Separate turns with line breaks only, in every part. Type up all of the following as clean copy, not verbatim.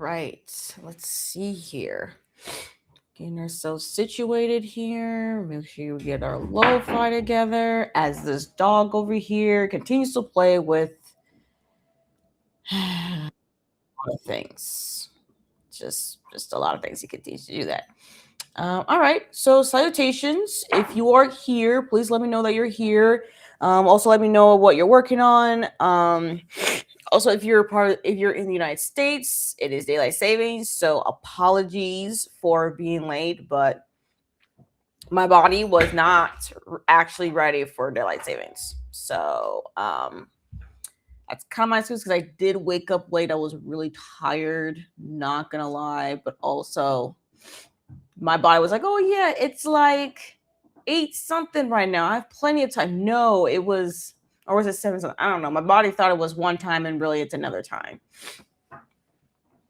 right. Let's see here. Getting ourselves situated here. Make sure we get our lo-fi together as this dog over here continues to play with a lot of things. Just a lot of things. He continues to do that. All right. So salutations. If you are here, please let me know that you're here. Also, let me know what you're working on. Also, if you're in the United States, it is daylight savings. So apologies for being late, but my body was not actually ready for daylight savings. So that's kind of my excuse because I did wake up late. I was really tired, not gonna lie, but also my body was like, "Oh yeah, it's like 8 something right now. I have plenty of time." No, it was, or was it 7 something? I don't know. My body thought it was one time and really it's another time.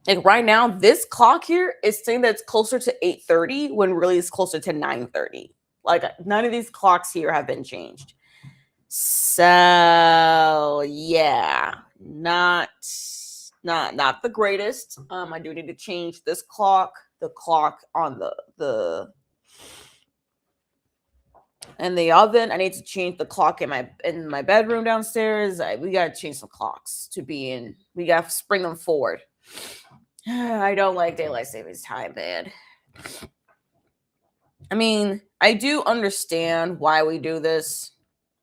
Like right now, this clock here is saying that it's closer to 8:30 when really it's closer to 9:30. Like none of these clocks here have been changed. So yeah, not the greatest. I do need to change this clock, the clock on the and the oven. I need to change the clock in my bedroom downstairs. We gotta change some clocks to be in. We gotta spring them forward. I don't like daylight savings time, man. I mean, I do understand why we do this.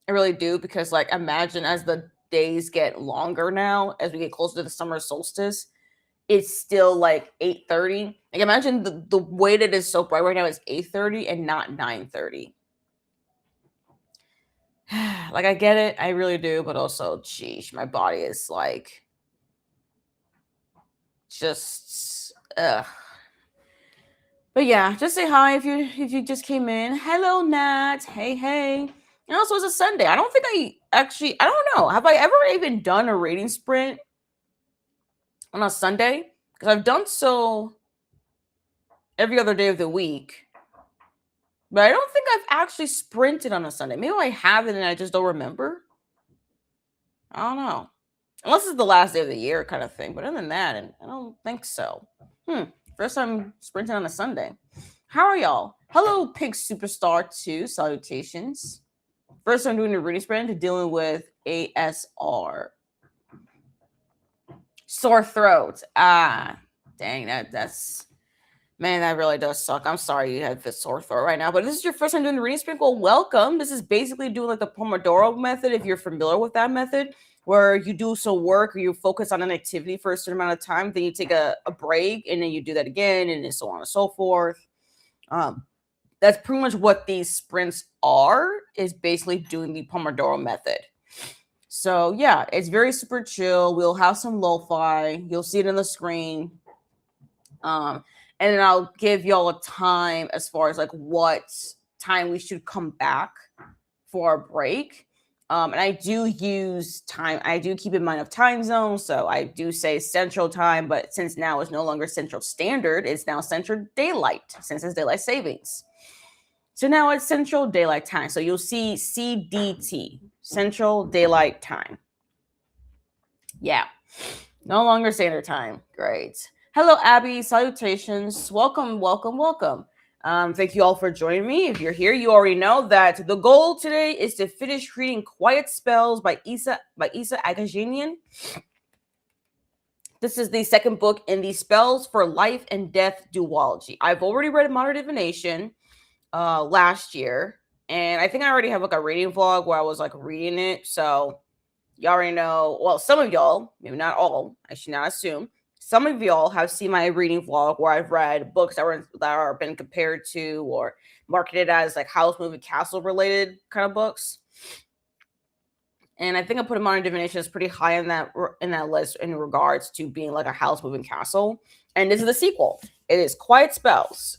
I really do because, like, imagine as the days get longer now, as we get closer to the summer solstice, it's still like 8:30. Like, imagine the way that it's so bright right now is 8:30 and not 9:30. Like, I get it, I really do, but also, geez, my body is like just But yeah, just say hi if you just came in. Hello, Nat. Hey, hey. And also, it's a Sunday. I don't think I don't know. Have I ever even done a rating sprint on a Sunday? Because I've done so every other day of the week. But I don't think I've actually sprinted on a Sunday. Maybe I haven't and I just don't remember. I don't know. Unless it's the last day of the year kind of thing. But other than that, I don't think so. First time sprinting on a Sunday. How are y'all? Hello, Pink Superstar 2. Salutations. First time doing a reading sprint, dealing with ASR. Sore throat. Dang, that's man, that really does suck. I'm sorry you have a sore throat right now, but this is your first time doing the reading sprint. Well, welcome. This is basically doing like the Pomodoro method, if you're familiar with that method, where you do some work or you focus on an activity for a certain amount of time, then you take a break and then you do that again, and so on and so forth. That's pretty much what these sprints are, is basically doing the Pomodoro method. So yeah, it's very super chill. We'll have some lo-fi. You'll see it on the screen. And then I'll give y'all a time as far as like what time we should come back for a break. And I do use time. I do keep in mind of time zones. So I do say Central Time, but since now it's no longer Central Standard, it's now Central Daylight, since it's daylight savings. So now it's Central Daylight Time. So you'll see CDT, Central Daylight Time. Yeah, no longer Standard Time. Great. Hello, Abby. Salutations. Welcome, welcome, welcome. Thank you all for joining me. If you're here, you already know that the goal today is to finish reading Quiet Spells by Isa Agajanian. This is the second book in the Spells for Life and Death duology. I've already read Modern Divination last year, and I think I already have like a reading vlog where I was like reading it. So you already know. Well, some of y'all, maybe not all. I should not assume. Some of y'all have seen my reading vlog where I've read books that are been compared to or marketed as like house, moving, castle related kind of books. And I think I put Modern Divination as pretty high in that list in regards to being like a house, moving, castle. And this is the sequel. It is Quiet Spells.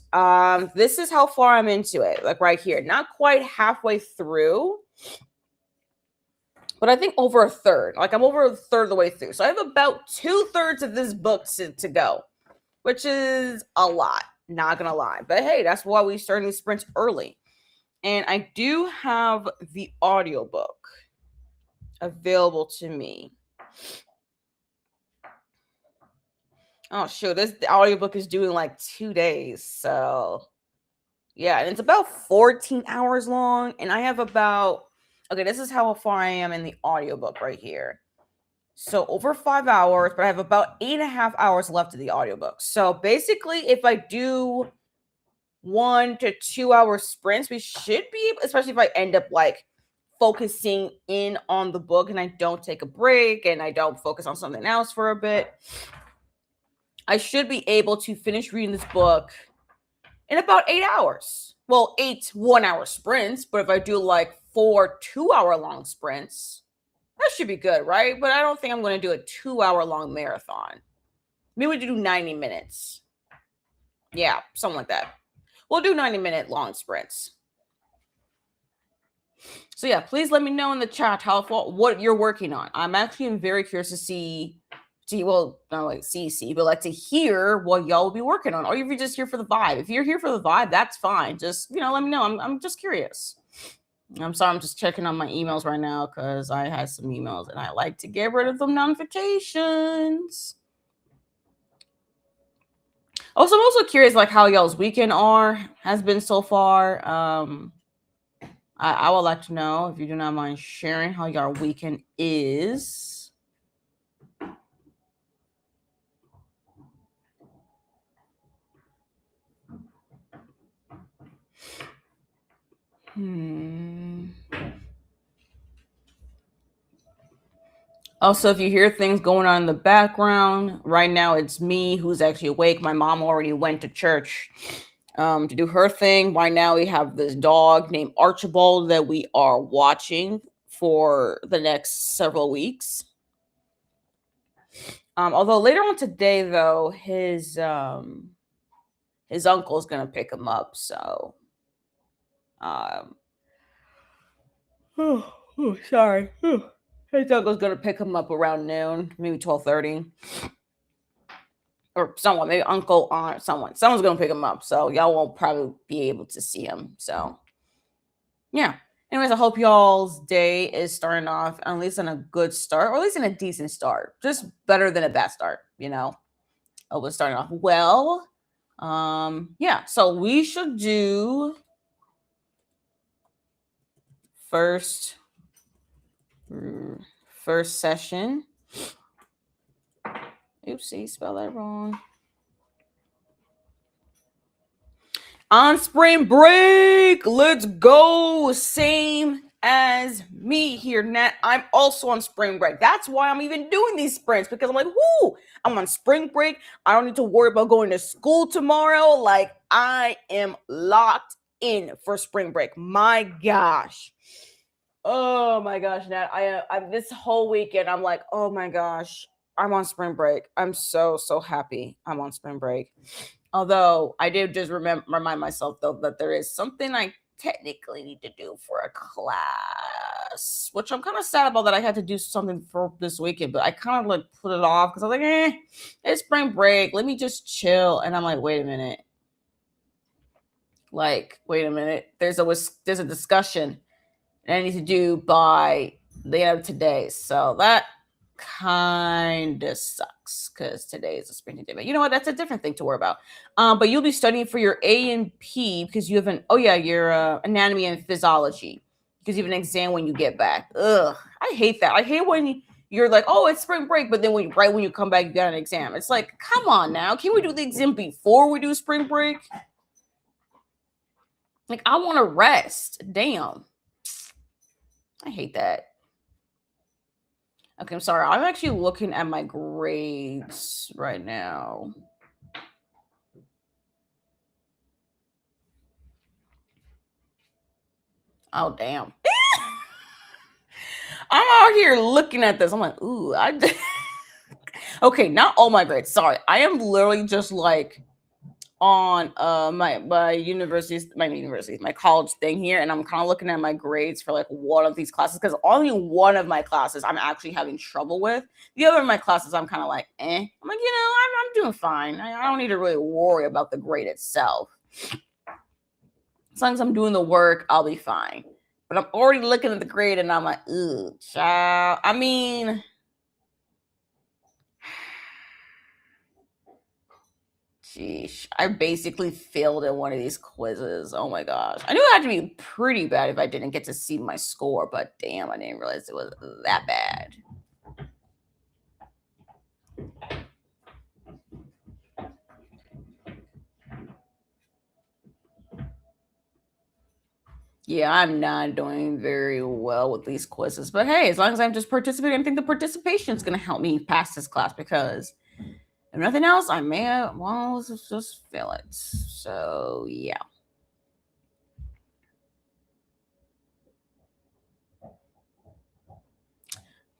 This is how far I'm into it, like right here. Not quite halfway through, but I think over a third. Like I'm over a third of the way through. So I have about 2/3 of this book to go, which is a lot, not gonna lie. But hey, that's why we started these sprints early. And I do have the audiobook available to me. Oh shoot, the audiobook is due in like 2 days. So yeah, and it's about 14 hours long. And I have about, okay, this is how far I am in the audiobook right here. So over 5 hours, but I have about 8.5 hours left of the audiobook. So basically, if I do 1 to 2 hour sprints, we should be able, especially if I end up like focusing in on the book and I don't take a break and I don't focus on something else for a bit, I should be able to finish reading this book in about 8 hours. Well, 8 1 hour sprints, but if I do like 4 2 hour long sprints, that should be good, right? But I don't think I'm going to do a 2 hour long marathon. Maybe we do 90 minutes. Yeah, something like that. We'll do 90-minute long sprints. So yeah, please let me know in the chat what you're working on. I'm actually very curious to see, well, not like see, but like to hear what y'all will be working on. Or if you're just here for the vibe. If you're here for the vibe, that's fine. Just, let me know. I'm just curious. I'm sorry, I'm just checking on my emails right now because I had some emails and I like to get rid of the notifications. Also, I'm also curious like how y'all's weekend has been so far. I would like to know, if you do not mind sharing, how your weekend is. Also, if you hear things going on in the background, right now it's me who's actually awake. My mom already went to church to do her thing. Right now we have this dog named Archibald that we are watching for the next several weeks. Although later on today, though, his uncle's gonna pick him up. So, sorry. His uncle's gonna pick him up around noon, maybe 12:30, or someone, maybe uncle, aunt, someone's gonna pick him up. So y'all won't probably be able to see him. So, yeah. Anyways, I hope y'all's day is starting off at least in a good start, or at least in a decent start. Just better than a bad start, Hope it's starting off well. Yeah. So we should do first session. Oopsie, spell that wrong. On spring break, let's go. Same as me here, Nat. I'm also on spring break. That's why I'm even doing these sprints, because I'm like, whoo, I'm on spring break. I don't need to worry about going to school tomorrow. Like, I am locked in for spring break. My gosh. Oh my gosh, Nat. I this whole weekend, I'm like, oh my gosh, I'm on spring break. I'm so happy I'm on spring break. Although I did just remind myself though that there is something I technically need to do for a class, which I'm kind of sad about, that I had to do something for this weekend, but I kind of like put it off because I was like, it's spring break. Let me just chill. And I'm like, wait a minute. There's a discussion I need to do by the end of today. So that kind of sucks because today is a spring day. But you know what? That's a different thing to worry about. But you'll be studying for your A and P because you have your anatomy and physiology, because you have an exam when you get back. Ugh, I hate that. I hate when you're like, oh, it's spring break, but then right when you come back, you got an exam. It's like, come on now. Can we do the exam before we do spring break? Like, I want to rest. Damn. I hate that. Okay, I'm sorry. I'm actually looking at my grades right now. Oh, damn. I'm out here looking at this. I'm like, ooh, okay, not all my grades. Sorry. I am literally just like on my college thing here, and I'm kind of looking at my grades for like one of these classes, because only one of my classes I'm actually having trouble with. The other of my classes I'm kind of like, I'm like, I'm doing fine. I don't need to really worry about the grade itself. As long as I'm doing the work, I'll be fine. But I'm already looking at the grade and I'm like, ugh, child. I mean, Sheesh. I basically failed at one of these quizzes. Oh my gosh. I knew it had to be pretty bad if I didn't get to see my score, but damn, I didn't realize it was that bad. Yeah, I'm not doing very well with these quizzes, but hey, as long as I'm just participating, I think the participation is going to help me pass this class because if nothing else, I may have, well, let's just fail it. So, yeah.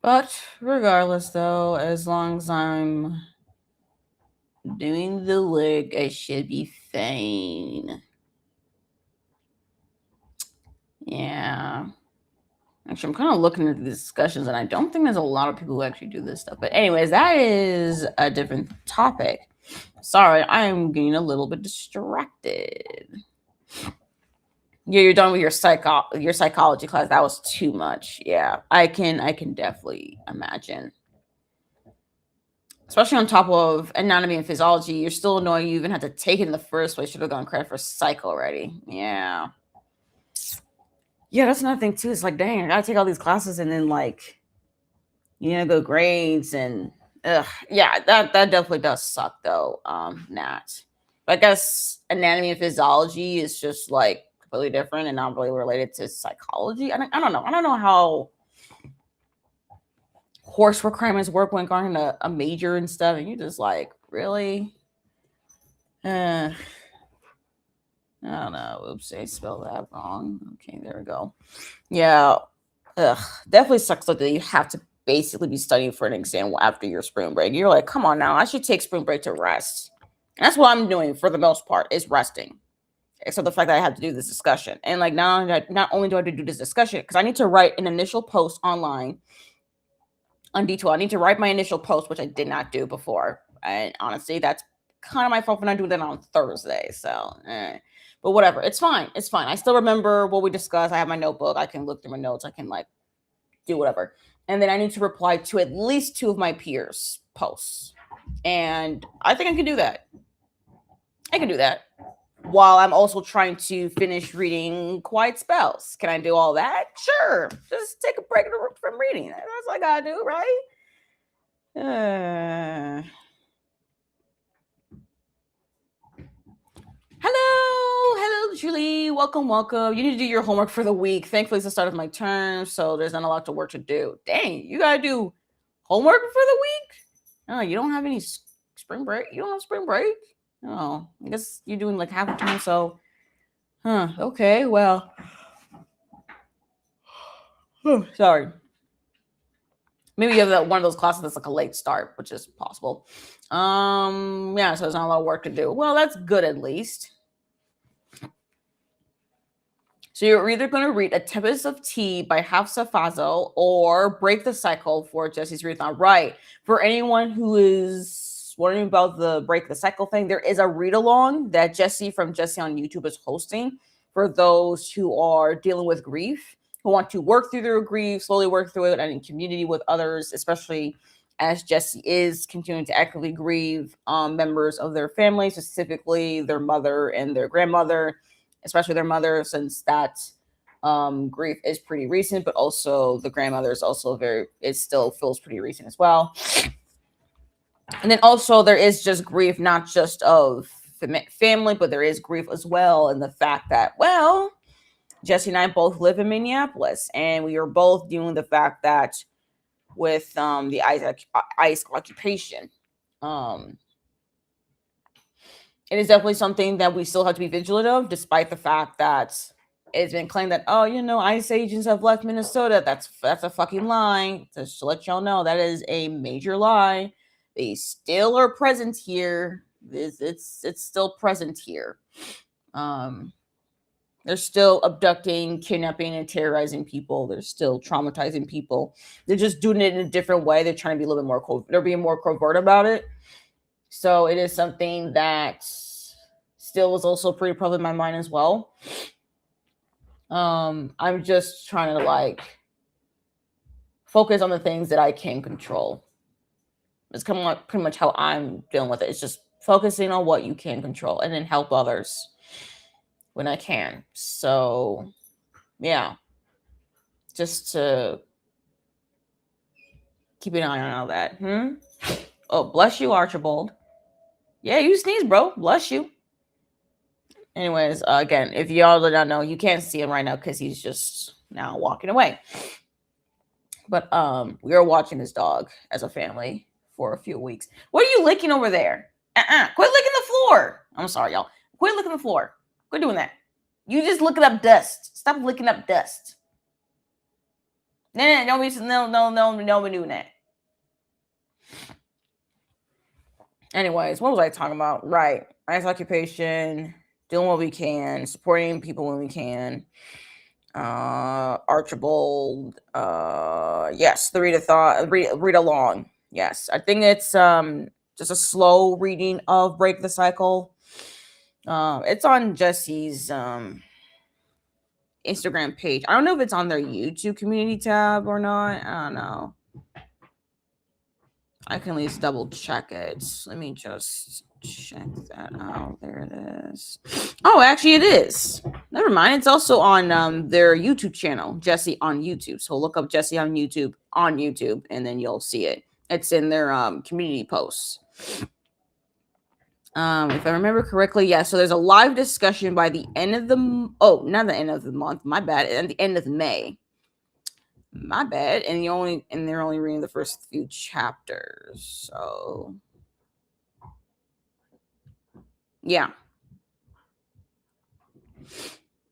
But regardless, though, as long as I'm doing the lick, I should be fine. Yeah. Actually, I'm kind of looking at the discussions, and I don't think there's a lot of people who actually do this stuff. But anyways, that is a different topic. Sorry, I'm getting a little bit distracted. Yeah, you're done with your psychology class. That was too much. Yeah, I can definitely imagine. Especially on top of anatomy and physiology, you're still annoying. You even had to take it in the first place. Should have gone credit for psych already. Yeah. Yeah, that's another thing too. It's like, dang, I gotta take all these classes and then like, go grades and yeah, that definitely does suck though. Nat. But I guess anatomy and physiology is just like completely different and not really related to psychology. I don't know. I don't know how course requirements work when going to a major and stuff, and you just like, really? I don't know. Oops, I spelled that wrong. Okay, there we go. Yeah. Definitely sucks that you have to basically be studying for an exam after your spring break. You're like, come on now, I should take spring break to rest. And that's what I'm doing for the most part, is resting. Except the fact that I have to do this discussion. And like not only do I have to do this discussion, because I need to write an initial post online on D2. I need to write my initial post, which I did not do before. And honestly, that's kind of my fault for not doing that on Thursday. So, but whatever. It's fine. It's fine. I still remember what we discussed. I have my notebook. I can look through my notes. I can like do whatever. And then I need to reply to at least 2 of my peers' posts. And I think I can do that. I can do that. While I'm also trying to finish reading Quiet Spells. Can I do all that? Sure. Just take a break from reading. That's what I gotta do, right? Hello, Julie. Welcome. You need to do your homework for the week. Thankfully, it's the start of my term, so there's not a lot of work to do. Dang, you gotta do homework for the week? Oh, you don't have any spring break? You don't have spring break? Oh, I guess you're doing like half the time, so okay, well. Sorry. Maybe you have that one of those classes that's like a late start, which is possible. Yeah, so there's not a lot of work to do. Well, that's good at least. So you're either going to read A Tempest of Tea by Hafsa Fazl or Break the Cycle for Jesse's Readathon. Right. For anyone who is wondering about the Break the Cycle thing, there is a read-along that Jesse from Jesse on YouTube is hosting for those who are dealing with grief, who want to work through their grief, slowly work through it, and in community with others, especially as Jesse is continuing to actively grieve members of their family, specifically their mother and their grandmother, especially their mother, since that grief is pretty recent, but also the grandmother is also it still feels pretty recent as well. And then also there is just grief, not just of family, but there is grief as well. And the fact that, well, Jesse and I both live in Minneapolis, and we are both dealing with the fact that with the ICE occupation, it is definitely something that we still have to be vigilant of, despite the fact that it's been claimed that, ICE agents have left Minnesota. That's a fucking lie. Just to let y'all know, that is a major lie. They still are present here. It's still present here. They're still abducting, kidnapping, and terrorizing people. They're still traumatizing people. They're just doing it in a different way. They're trying to be a little bit more they're being more covert about it. So it is something that still is also pretty prevalent in my mind as well. I'm just trying to focus on the things that I can control. It's kind of like pretty much how I'm dealing with it. It's just focusing on what you can control and then help others when I can. So, yeah, just to keep an eye on all that. Oh, bless you, Archibald. Yeah, you sneeze, bro. Bless you. Anyways, again, if y'all do not know, you can't see him right now because he's just now walking away. But we are watching this dog as a family for a few weeks. What are you licking over there? Quit licking the floor. I'm sorry, y'all. Quit licking the floor. Quit doing that. You just licking up dust. Stop licking up dust. No, we're doing that. Anyways, what was I talking about? Right. Nice occupation, doing what we can, supporting people when we can. Archibald. Yes, the read along. Yes. I think it's just a slow reading of Break the Cycle. It's on Jesse's Instagram page. I don't know if it's on their YouTube community tab or not. I don't know. I can at least double check it. Let me just check that out. There it is. Oh, actually, it is. Never mind. It's also on their YouTube channel, Jesse on YouTube. So look up Jesse on YouTube, and then you'll see it. It's in their community posts. If I remember correctly, yeah. So there's a live discussion by the end of the not the end of the month. My bad. At the end of May. My bad. And they're only reading the first few chapters. So yeah.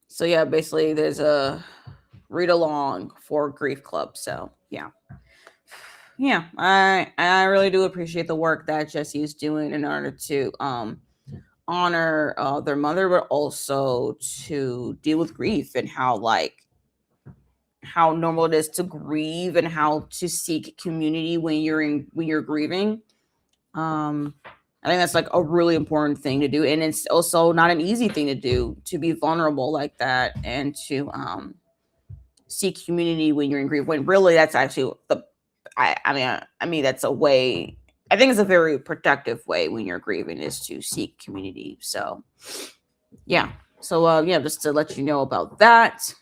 So yeah, basically there's a read along for Grief Club. So yeah. Yeah, I really do appreciate the work that Jesse is doing in order to honor their mother, but also to deal with grief and how normal it is to grieve and how to seek community when you're grieving. I think that's like a really important thing to do, and it's also not an easy thing to do, to be vulnerable like that and to seek community when you're in grief. When really that's actually I mean that's a way. I think it's a very productive way when you're grieving is to seek community. So yeah. So yeah, just to let you know about that.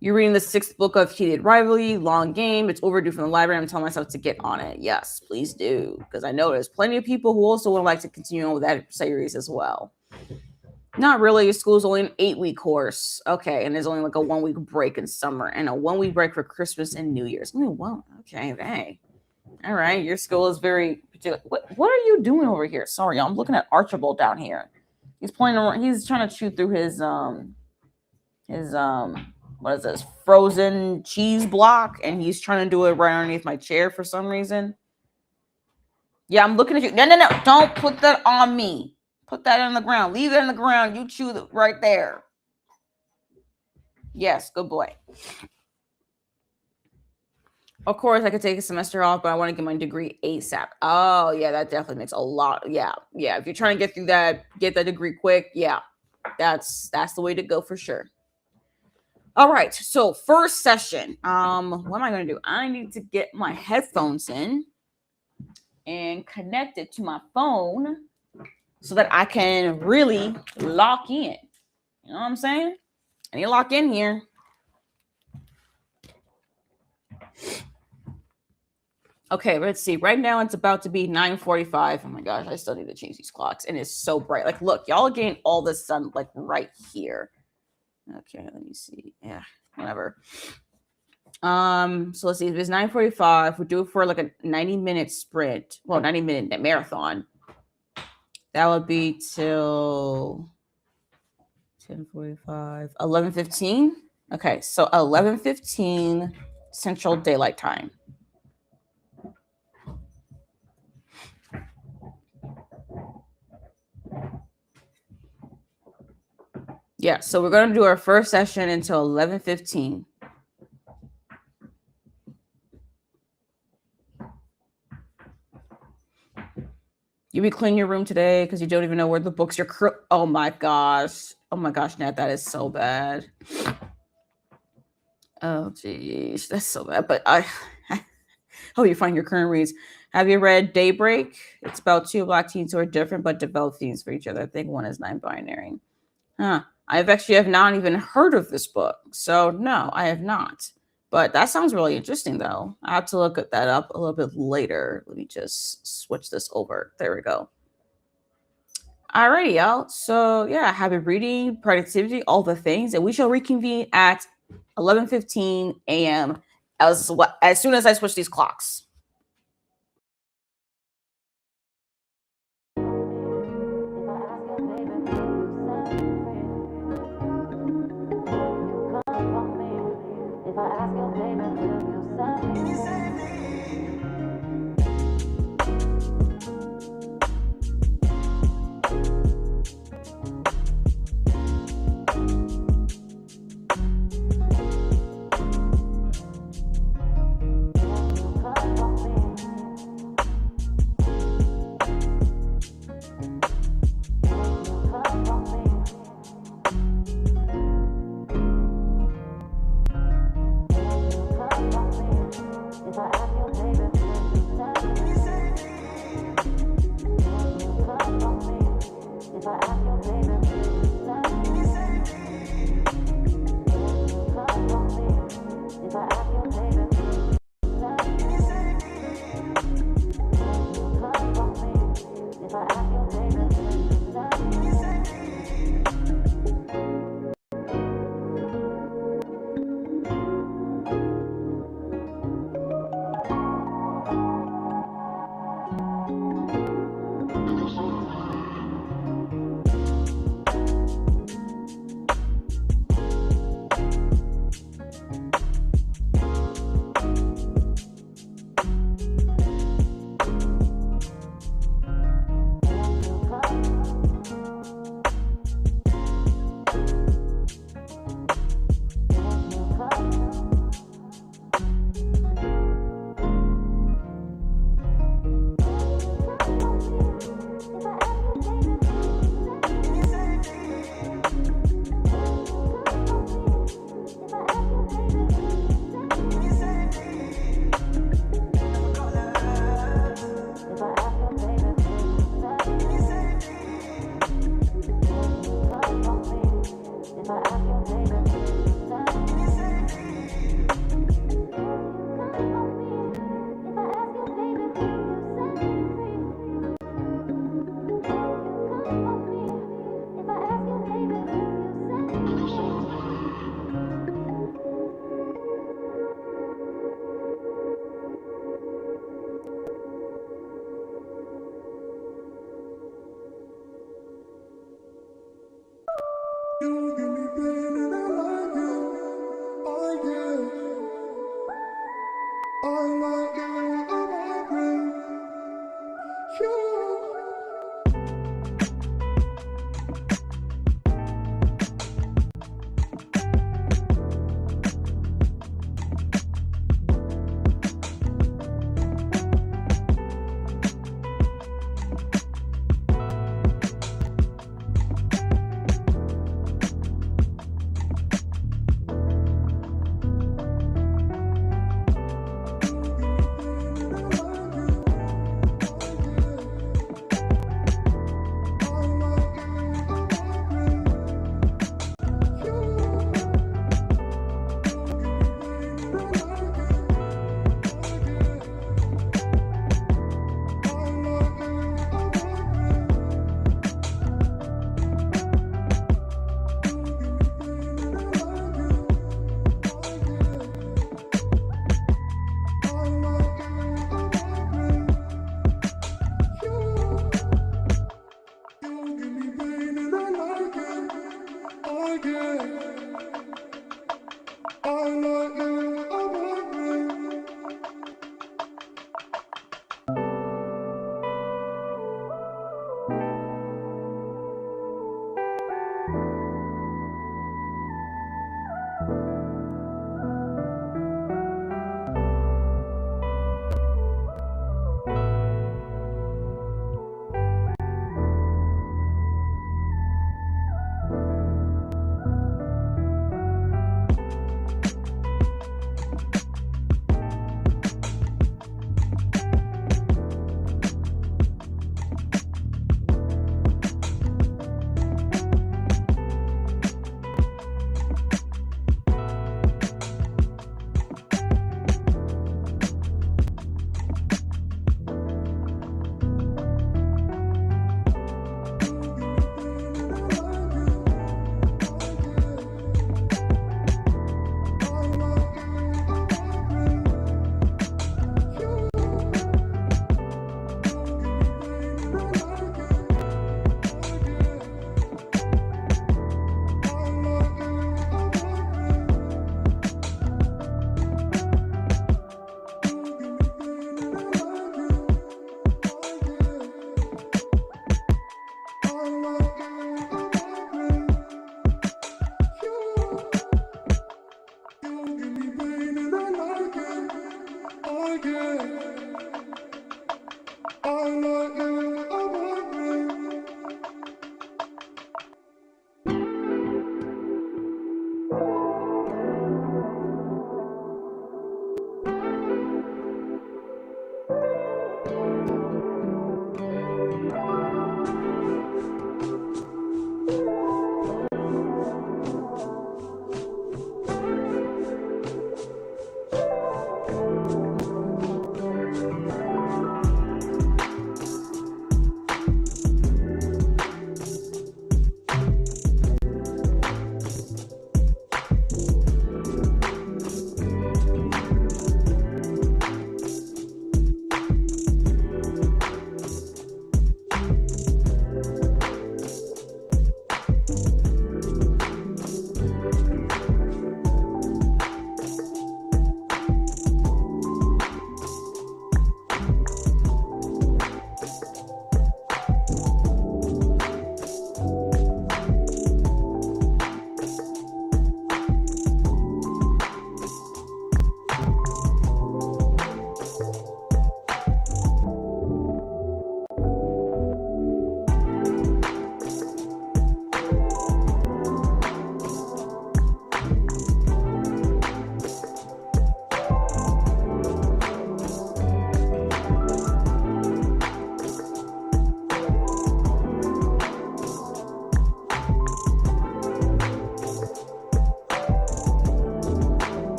You're reading the 6th book of Heated Rivalry, long game. It's overdue from the library. I'm telling myself to get on it. Yes, please do. Because I know there's plenty of people who also would like to continue on with that series as well. Not really. School's only an 8-week course. Okay, and there's only like a 1-week break in summer and a 1-week break for Christmas and New Year's. Only one. Okay, dang. All right, your school is very particular. What are you doing over here? Sorry, I'm looking at Archibald down here. He's playing around. He's trying to chew through his what is this, frozen cheese block, and he's trying to do it right underneath my chair for some reason. Yeah, I'm looking at you. No, don't put that on me. Put that on the ground. Leave it on the ground. You chew it right there. Yes, good boy. Of course, I could take a semester off, but I want to get my degree ASAP. Oh, yeah, that definitely makes a lot. Yeah. If you're trying to get through that, get that degree quick. Yeah, that's the way to go for sure. All right, so first session. What am I going to do? I need to get my headphones in and connect it to my phone so that I can really lock in. You know what I'm saying? I need to lock in here. Okay, let's see. Right now it's about to be 9:45. Oh my gosh, I still need to change these clocks. And it's so bright. Like, look, y'all are getting all the sun like right here. Okay, let me see. Yeah, whatever. So let's see. If it's 9:45, we'll do it for like a 90-minute sprint. Well, 90-minute marathon. That would be till 10:45, 11:15. Okay, so 11:15 Central Daylight Time. Yeah, so we're going to do our first session until 11:15. You be cleaning your room today because you don't even know where the books are. Oh my gosh, Nat, that is so bad. Oh geez, that's so bad. But I hope you find your current reads. Have you read Daybreak? It's about two black teens who are different but develop themes for each other. I think one is non-binary. Huh. I've actually have not even heard of this book. So no, I have not. But that sounds really interesting though. I have to look at that up a little bit later. Let me just switch this over. There we go. Alrighty, y'all. So yeah, happy reading, productivity, all the things, and we shall reconvene at 11:15 a.m. as soon as I switch these clocks.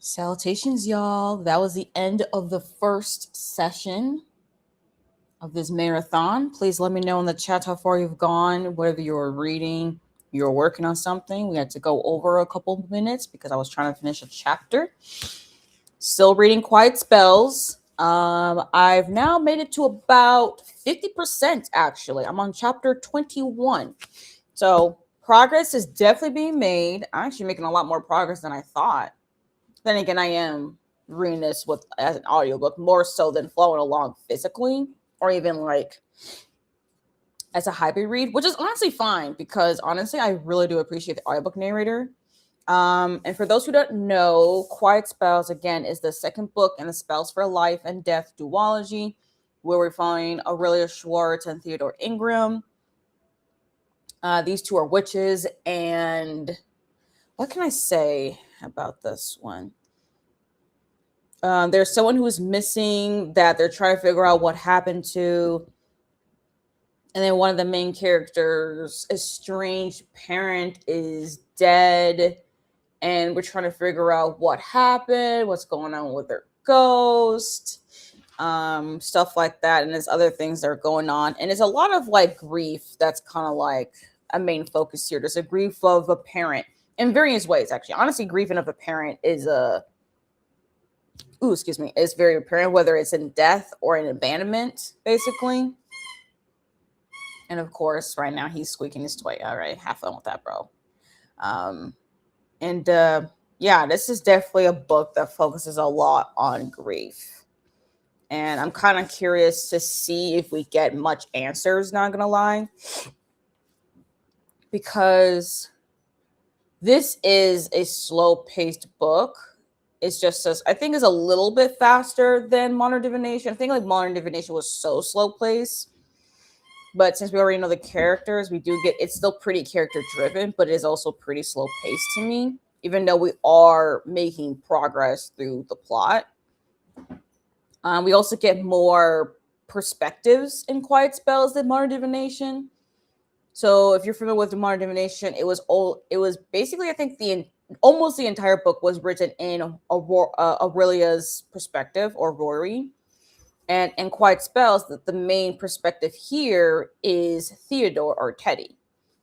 Salutations, y'all. That was the end of the first session of this marathon. Please let me know in the chat how far you've gone, whether you're reading, you're working on something. We had to go over a couple of minutes because I was trying to finish a chapter. Still reading Quiet Spells. I've now made it to about 50%, actually. I'm on chapter 21. So progress is definitely being made. I'm actually making a lot more progress than I thought. Then again, I am reading this as an audiobook more so than flowing along physically, or even like as a hybrid read, which is honestly fine because honestly, I really do appreciate the audiobook narrator. And for those who don't know, Quiet Spells, again, is the second book in the Spells for Life and Death duology, where we're following Aurelia Schwartz and Theodore Ingram. These two are witches, and what can I say about this one? There's someone who is missing that they're trying to figure out what happened to. And then one of the main characters, estranged parent, is dead. And we're trying to figure out what happened, what's going on with their ghost, stuff like that. And there's other things that are going on. And there's a lot of like grief that's kind of like a main focus here. There's a grief of a parent in various ways, actually. Honestly, grieving of a parent is is very apparent, whether it's in death or in abandonment, basically. And of course, right now he's squeaking his toy. All right, have fun with that, bro. Yeah, this is definitely a book that focuses a lot on grief. And I'm kind of curious to see if we get much answers, not gonna lie. Because this is a slow-paced book. It's just I think it's a little bit faster than Modern Divination. I think like Modern Divination was so slow-paced. But since we already know the characters, we do get it's still pretty character-driven, but it is also pretty slow-paced to me, even though we are making progress through the plot. We also get more perspectives in Quiet Spells than Modern Divination. So if you're familiar with the Modern Divination, it was basically, I think almost the entire book was written in Aurelia's perspective, or Rory. And in Quiet Spells, the main perspective here is Theodore, or Teddy.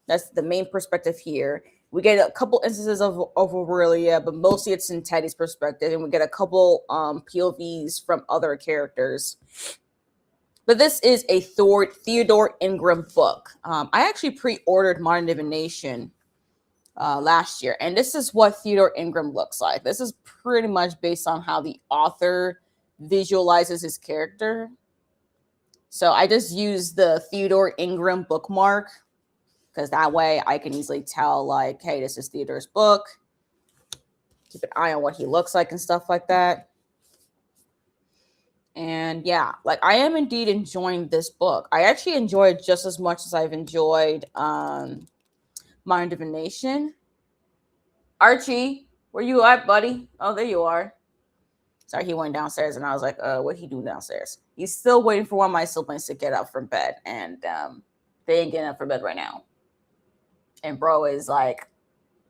That's the main perspective here. We get a couple instances of Aurelia, but mostly it's in Teddy's perspective. And we get a couple POVs from other characters. But this is a Theodore Ingram book. I actually pre-ordered Modern Divination last year. And this is what Theodore Ingram looks like. This is pretty much based on how the author visualizes his character. So I just use the Theodore Ingram bookmark because that way I can easily tell, like, hey, this is Theodore's book. Keep an eye on what he looks like and stuff like that. And yeah, like I am indeed enjoying this book. I actually enjoy it just as much as I've enjoyed Modern Divination. Archie, where you at, buddy? Oh, there you are. Sorry, he went downstairs, and I was like, what he doing downstairs? He's still waiting for one of my siblings to get up from bed, and they ain't getting up from bed right now. And bro is like,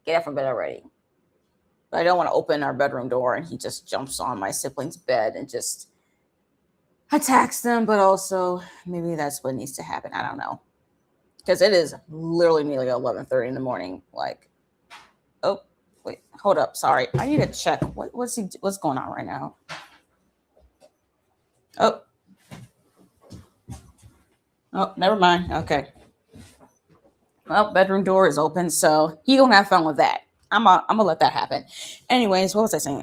get up from bed already. But I don't want to open our bedroom door, and he just jumps on my sibling's bed and just attacks them. But also, maybe that's what needs to happen. I don't know. Because it is literally nearly 11:30 in the morning. Like, oh, wait, hold up. Sorry. I need to check. What's going on right now? Oh, never mind. Okay. Well, bedroom door is open, so he gonna have fun with that. I'm gonna let that happen. Anyways, what was I saying?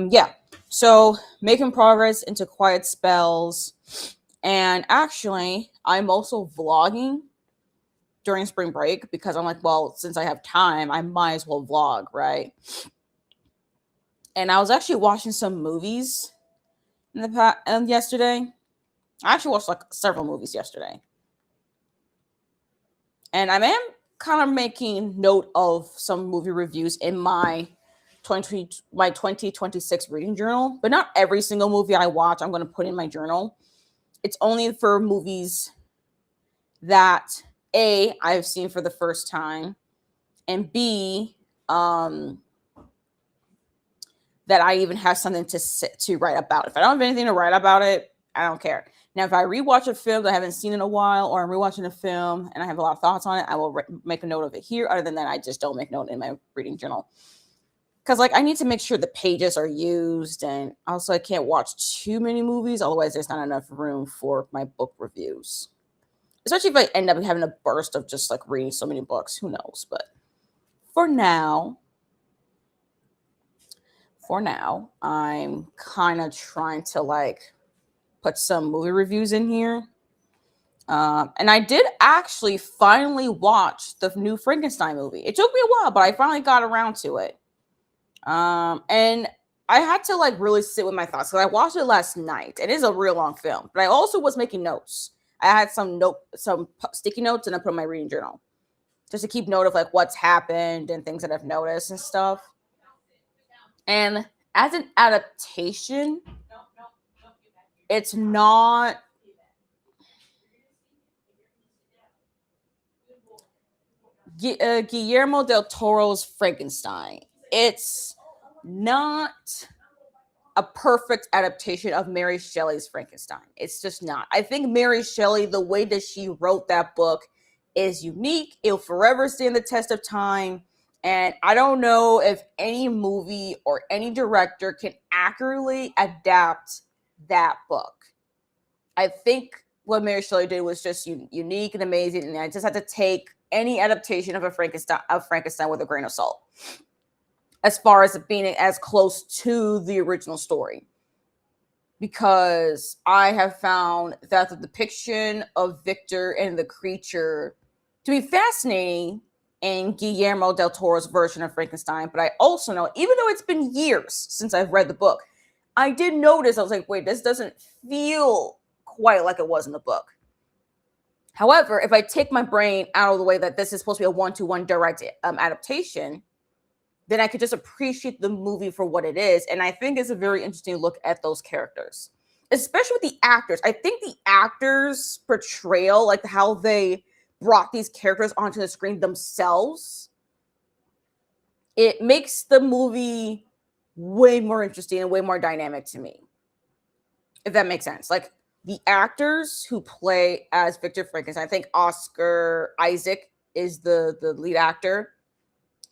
Yeah. So making progress into Quiet Spells, and actually, I'm also vlogging during spring break because I'm like, well, since I have time, I might as well vlog, right? And I was actually watching some movies in the past yesterday. I actually watched like several movies yesterday. And I am kind of making note of some movie reviews in my 2026 reading journal, but not every single movie I watch I'm going to put in my journal. It's only for movies that A, I've seen for the first time, and B, that I even have something to write about. If I don't have anything to write about it, I don't care. Now, if I rewatch a film that I haven't seen in a while, or I'm rewatching a film and I have a lot of thoughts on it, I will make a note of it here. Other than that, I just don't make note in my reading journal. Because, like, I need to make sure the pages are used, and also I can't watch too many movies. Otherwise, there's not enough room for my book reviews. Especially if I end up having a burst of just, like, reading so many books. Who knows? But for now, I'm kind of trying to, like, put some movie reviews in here. And I did actually finally watch the new Frankenstein movie. It took me a while, but I finally got around to it. And I had to, like, really sit with my thoughts, because I watched it last night. It is a real long film, but I also was making notes. I had some sticky notes, and I put in my reading journal just to keep note of, like, what's happened and things that I've noticed and stuff. And as an adaptation, it's not Guillermo del Toro's Frankenstein. It's not a perfect adaptation of Mary Shelley's Frankenstein. It's just not. I think Mary Shelley, the way that she wrote that book, is unique. It'll forever stand the test of time. And I don't know if any movie or any director can accurately adapt that book. I think what Mary Shelley did was just unique and amazing, and I just had to take any adaptation of Frankenstein with a grain of salt, as far as it being as close to the original story. Because I have found that the depiction of Victor and the creature to be fascinating in Guillermo del Toro's version of Frankenstein. But I also know, even though it's been years since I've read the book, I did notice, I was like, wait, this doesn't feel quite like it was in the book. However, if I take my brain out of the way that this is supposed to be a one-to-one direct adaptation, then I could just appreciate the movie for what it is. And I think it's a very interesting look at those characters, especially with the actors. I think the actors' portrayal, like how they brought these characters onto the screen themselves, it makes the movie way more interesting and way more dynamic to me, if that makes sense. Like, the actors who play as Victor Frankenstein, I think Oscar Isaac is the lead actor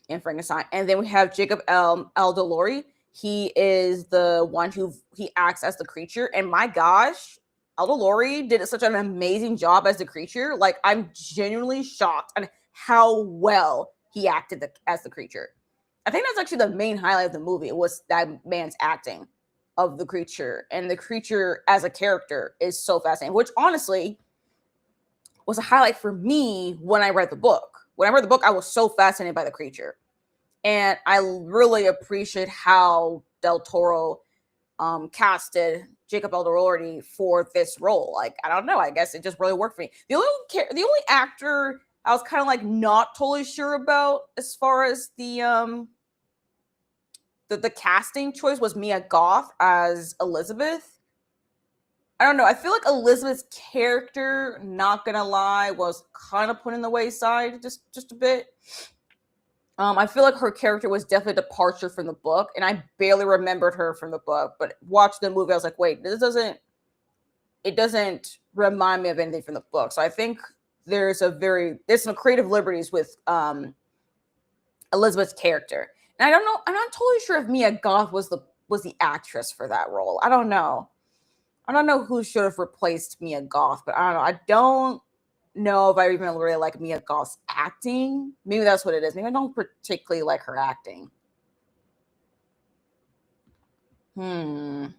in Frankenstein. And then we have Jacob Elordi. He is the one he acts as the creature. And my gosh, Elordi did such an amazing job as the creature. Like, I'm genuinely shocked on how well he acted as the creature. I think that's actually the main highlight of the movie. It was that man's acting of the creature, and the creature as a character is so fascinating, which honestly was a highlight for me when I read the book. When I read the book, I was so fascinated by the creature, and I really appreciate how Del Toro casted Jacob Elordi for this role. Like, I don't know, I guess it just really worked for me. The only actor I was kind of like not totally sure about as far as the casting choice was Mia Goth as Elizabeth. I don't know. I feel like Elizabeth's character, not gonna lie, was kind of put in the wayside just a bit. I feel like her character was definitely a departure from the book, and I barely remembered her from the book. But watching the movie, I was like, wait, it doesn't remind me of anything from the book. So I think there's some creative liberties with Elizabeth's character. And I don't know, I'm not totally sure if Mia Goth was the actress for that role. I don't know who should have replaced Mia Goth, but I don't know. I don't know if I even really like Mia Goth's acting. Maybe that's what it is. Maybe I don't particularly like her acting. I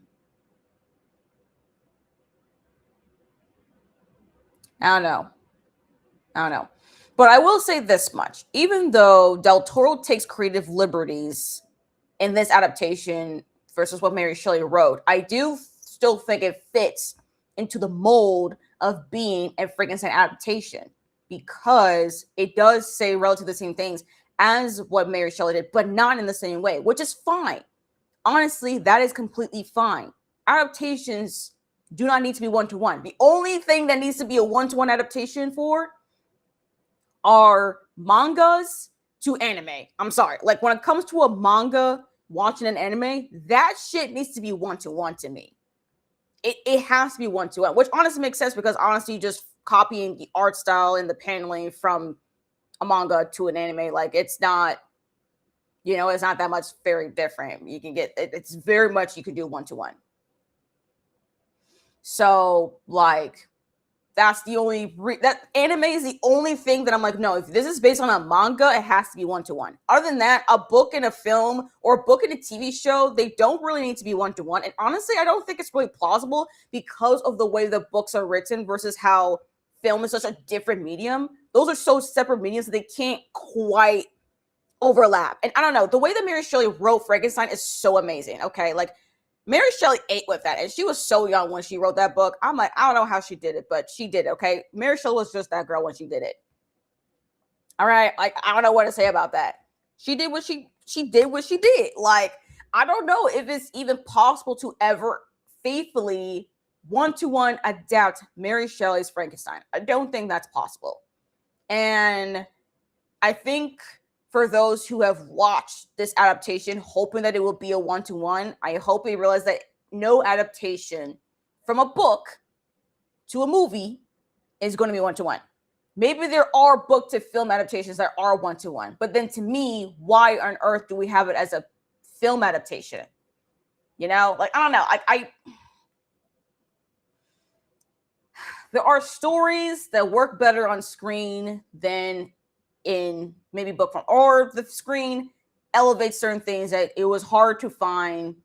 don't know. But I will say this much. Even though Del Toro takes creative liberties in this adaptation versus what Mary Shelley wrote, I do still think it fits into the mold of being a Frankenstein adaptation, because it does say relatively the same things as what Mary Shelley did, but not in the same way, which is fine. Honestly, that is completely fine. Adaptations do not need to be one-to-one. The only thing that needs to be a one-to-one adaptation for are mangas to anime. I'm sorry. Like, when it comes to a manga watching an anime, that shit needs to be one-to-one to me. It has to be one-to-one, which honestly makes sense because honestly, just copying the art style and the paneling from a manga to an anime, like it's not, it's not that much very different. You can get it's very much you can do one-to-one. So like that's the only that anime is the only thing that I'm like, no, if this is based on a manga, it has to be one-to-one. Other than that, a book and a film or a book and a TV show, they don't really need to be one-to-one. And honestly, I don't think it's really plausible because of the way the books are written versus how film is such a different medium. Those are so separate mediums that they can't quite overlap. And I don't know, the way that Mary Shelley wrote Frankenstein is so amazing. Okay, like Mary Shelley ate with that, and she was so young when she wrote that book. I'm like, I don't know how she did it, but she did it, okay? Mary Shelley was just that girl when she did it. All right, like, I don't know what to say about that. She did what she did what she did. Like, I don't know if it's even possible to ever faithfully one-to-one adapt Mary Shelley's Frankenstein. I don't think that's possible. And I think for those who have watched this adaptation, hoping that it will be a one-to-one, I hope they realize that no adaptation from a book to a movie is going to be one-to-one. Maybe there are book to film adaptations that are one-to-one, but then to me, why on earth do we have it as a film adaptation? Like, I don't know. I there are stories that work better on screen than in maybe book form, or the screen elevates certain things that it was hard to find,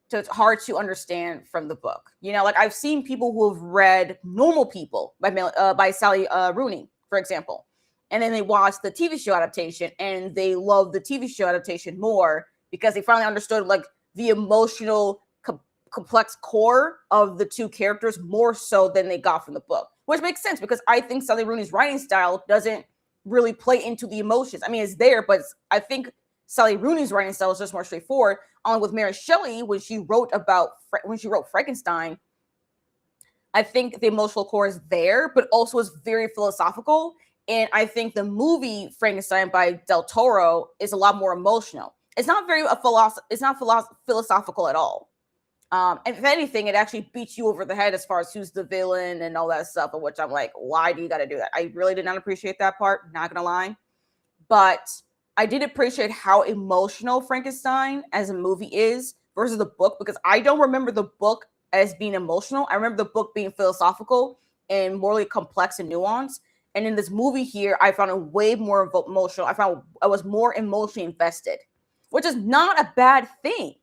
so it's hard to understand from the book. Like I've seen people who have read Normal People by Sally Rooney, for example, and then they watch the TV show adaptation and they love the TV show adaptation more because they finally understood like the emotional complex core of the two characters more so than they got from the book, which makes sense because I think Sally Rooney's writing style doesn't really play into the emotions. I mean, it's there, but I think Sally Rooney's writing style is just more straightforward. On with Mary Shelley, when she wrote Frankenstein, I think the emotional core is there, but also is very philosophical. And I think the movie Frankenstein by Del Toro is a lot more emotional. It's not philosophical at all. And if anything, it actually beats you over the head as far as who's the villain and all that stuff, of which I'm like, why do you got to do that? I really did not appreciate that part, not gonna lie. But I did appreciate how emotional Frankenstein as a movie is versus the book, because I don't remember the book as being emotional. I remember the book being philosophical and morally complex and nuanced. And in this movie here, I found it way more emotional. I was more emotionally invested, which is not a bad thing.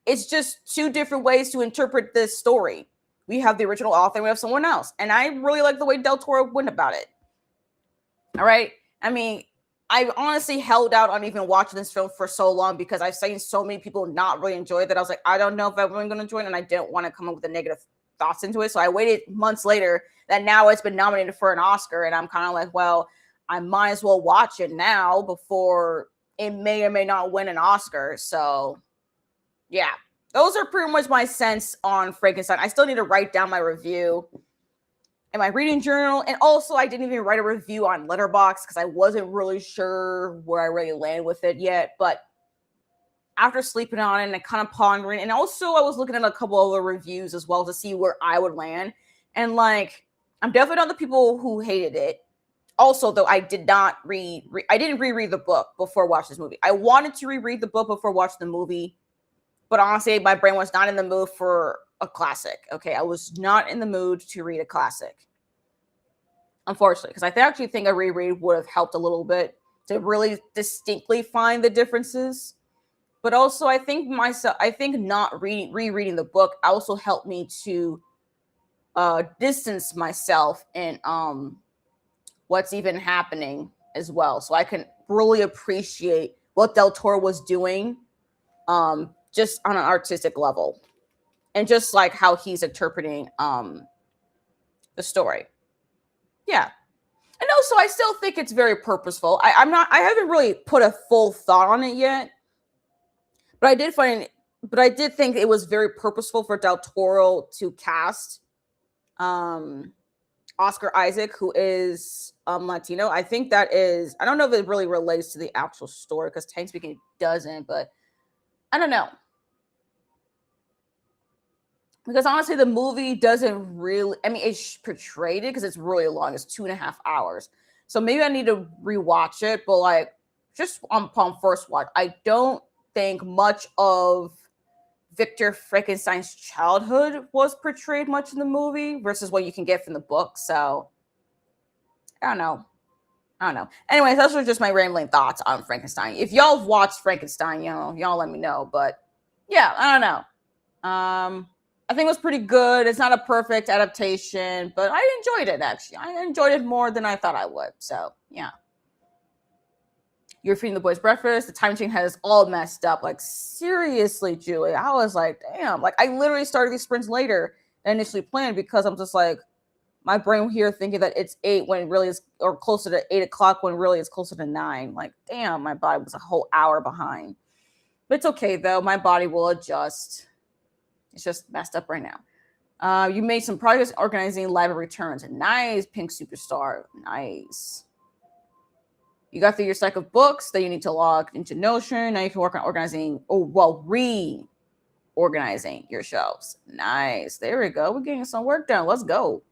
It's just two different ways to interpret this story. We have the original author, we have someone else. And I really like the way Del Toro went about it. All right. I mean, I honestly held out on even watching this film for so long because I've seen so many people not really enjoy it that I was like, I don't know if everyone's going to enjoy it. And I didn't want to come up with the negative thoughts into it. So I waited months later that now it's been nominated for an Oscar. And I'm kind of like, well, I might as well watch it now before it may or may not win an Oscar. So yeah, those are pretty much my sense on Frankenstein. I still need to write down my review in my reading journal. And also, I didn't even write a review on Letterboxd because I wasn't really sure where I really land with it yet. But after sleeping on it and kind of pondering, and also I was looking at a couple other reviews as well to see where I would land. And like, I'm definitely not the people who hated it. Also, though, I did not I didn't reread the book before watching this movie. I wanted to reread the book before watching the movie. But honestly, my brain was not in the mood for a classic. Okay, I was not in the mood to read a classic, unfortunately, because I actually think a reread would have helped a little bit to really distinctly find the differences. But also, I think not rereading the book also helped me to distance myself and what's even happening as well, so I can really appreciate what Del Toro was doing. Just on an artistic level and just like how he's interpreting the story. Yeah. And also I still think it's very purposeful. I haven't really put a full thought on it yet, but I did think it was very purposeful for Del Toro to cast Oscar Isaac, who is Latino. I think that is, I don't know if it really relates to the actual story because technically speaking it doesn't, but I don't know. Because honestly, the movie doesn't really, I mean, it's portrayed it because it's really long. It's 2.5 hours. So maybe I need to rewatch it. But like, just upon first watch, I don't think much of Victor Frankenstein's childhood was portrayed much in the movie versus what you can get from the book. So I don't know. I don't know. Anyways, those were just my rambling thoughts on Frankenstein. If y'all have watched Frankenstein, y'all let me know. But yeah, I don't know. I think it was pretty good. It's not a perfect adaptation, but I enjoyed it actually. I enjoyed it more than I thought I would. So yeah. You're feeding the boys breakfast. The time machine has all messed up. Like, seriously, Julie. I was like, damn. Like, I literally started these sprints later than initially planned because I'm just like, my brain here thinking that it's 8 when it really is, or closer to 8 o'clock when really it's closer to 9. Like, damn, my body was a whole hour behind. But it's okay, though. My body will adjust. It's just messed up right now. You made some progress organizing library returns. Nice, Pink Superstar. Nice. You got through your stack of books that you need to log into Notion. Now you can work on organizing, reorganizing your shelves. Nice. There we go. We're getting some work done. Let's go.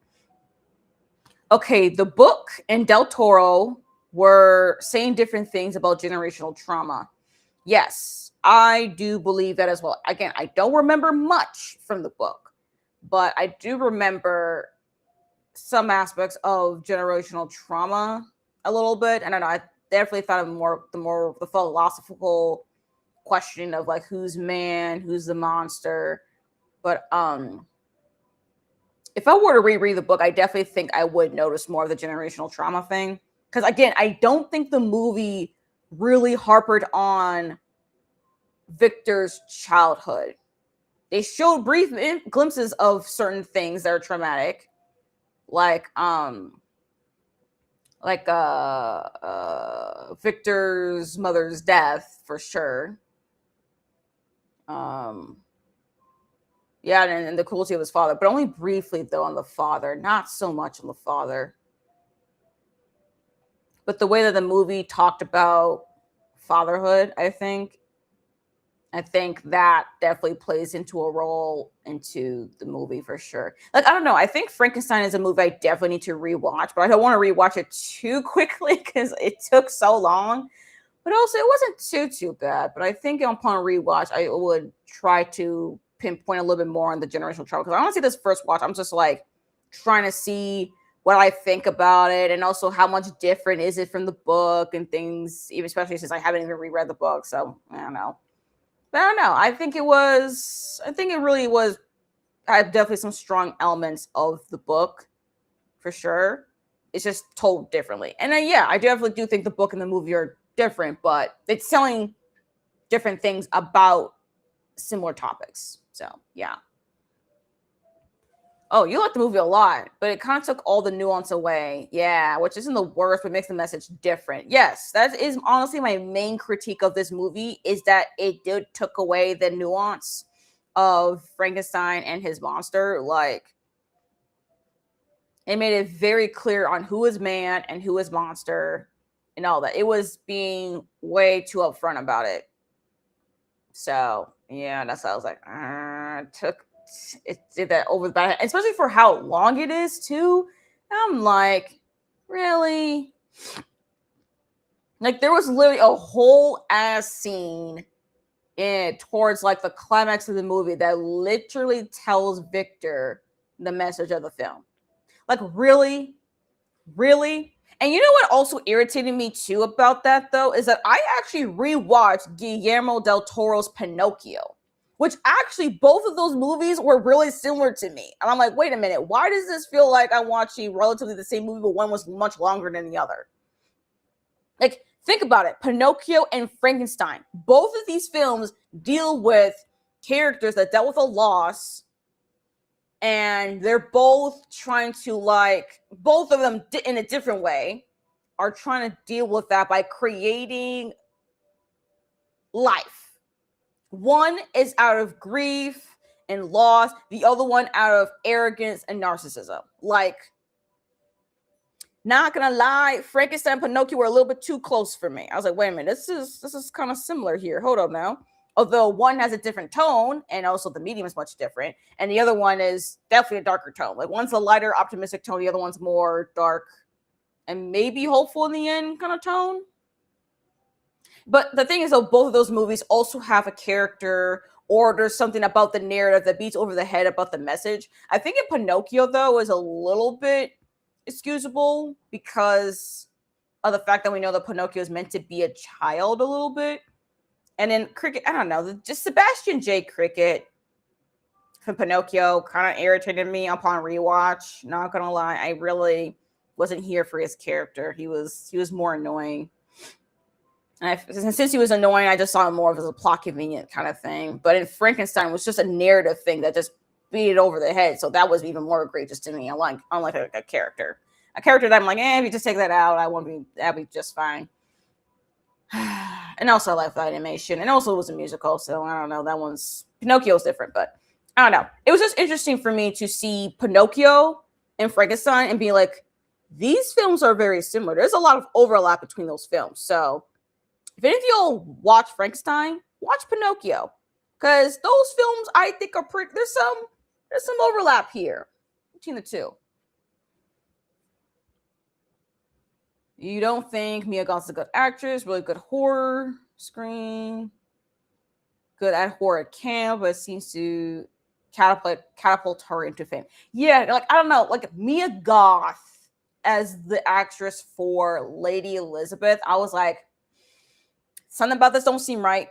Okay, the book and Del Toro were saying different things about generational trauma. Yes, I do believe that as well. Again, I don't remember much from the book, but I do remember some aspects of generational trauma a little bit. And I definitely thought of the philosophical question of like who's man, who's the monster. But if I were to reread the book, I definitely think I would notice more of the generational trauma thing. Because again, I don't think the movie really harped on Victor's childhood. They showed brief glimpses of certain things that are traumatic, like Victor's mother's death for sure. Yeah, and the cruelty of his father, but only briefly though on the father, not so much on the father. But the way that the movie talked about fatherhood, I think that definitely plays into a role into the movie for sure. Like, I don't know. I think Frankenstein is a movie I definitely need to rewatch, but I don't want to rewatch it too quickly because it took so long. But also, it wasn't too bad. But I think upon rewatch, I would try to pinpoint a little bit more on the generational trauma because I want to see this first watch. I'm just like trying to see what I think about it and also how much different is it from the book and things, even especially since I haven't even reread the book. So I don't know. But I don't know. I think it really was. I have definitely some strong elements of the book for sure. It's just told differently. And yeah, I definitely do think the book and the movie are different, but it's telling different things about similar topics. So yeah. Oh, you like the movie a lot, but it kind of took all the nuance away. Yeah, which isn't the worst, but makes the message different. Yes, that is honestly my main critique of this movie is that it took away the nuance of Frankenstein and his monster. Like, it made it very clear on who is man and who is monster and all that. It was being way too upfront about it. So yeah, that's why I was like, it did that over the back, especially for how long it is too. I'm like, really? Like, there was literally a whole ass scene towards like the climax of the movie that literally tells Victor the message of the film. Like, really? And you know what also irritated me too about that though is that I actually rewatched Guillermo del Toro's Pinocchio, which actually both of those movies were really similar to me. And I'm like, wait a minute, why does this feel like I'm watching relatively the same movie, but one was much longer than the other? Like, think about it. Pinocchio and Frankenstein. Both of these films deal with characters that dealt with a loss, and they're both trying to, like, both of them in a different way are trying to deal with that by creating life. One is out of grief and loss, the other one out of arrogance and narcissism. Like, not gonna lie, Frankenstein and Pinocchio were a little bit too close for me. I was like, wait a minute, this is kind of similar here. Hold up now. Although one has a different tone, and also the medium is much different, and the other one is definitely a darker tone. Like one's a lighter, optimistic tone, the other one's more dark and maybe hopeful in the end kind of tone. But the thing is, though, both of those movies also have a character or there's something about the narrative that beats over the head about the message. I think in Pinocchio, though, is a little bit excusable because of the fact that we know that Pinocchio is meant to be a child a little bit. And then Cricket, I don't know, just Sebastian J. Cricket from Pinocchio kind of irritated me upon rewatch. Not gonna lie, I really wasn't here for his character. He was more annoying. And since he was annoying, I just saw him more of as a plot convenient kind of thing. But in Frankenstein, it was just a narrative thing that just beat it over the head. So that was even more egregious to me, unlike a character. A character that I'm like, if you just take that out, that'd be just fine. And also I like the animation. And also it was a musical, so I don't know. Pinocchio's different, but I don't know. It was just interesting for me to see Pinocchio and Frankenstein and be like, these films are very similar. There's a lot of overlap between those films. So if any of y'all watch Frankenstein, watch Pinocchio. Because those films I think are pretty, there's some overlap here between the two. You don't think Mia Goth's a good actress, really good horror screen, good at horror camp, but seems to catapult her into fame. Yeah, like I don't know, like Mia Goth as the actress for Lady Elizabeth, I was like, something about this don't seem right.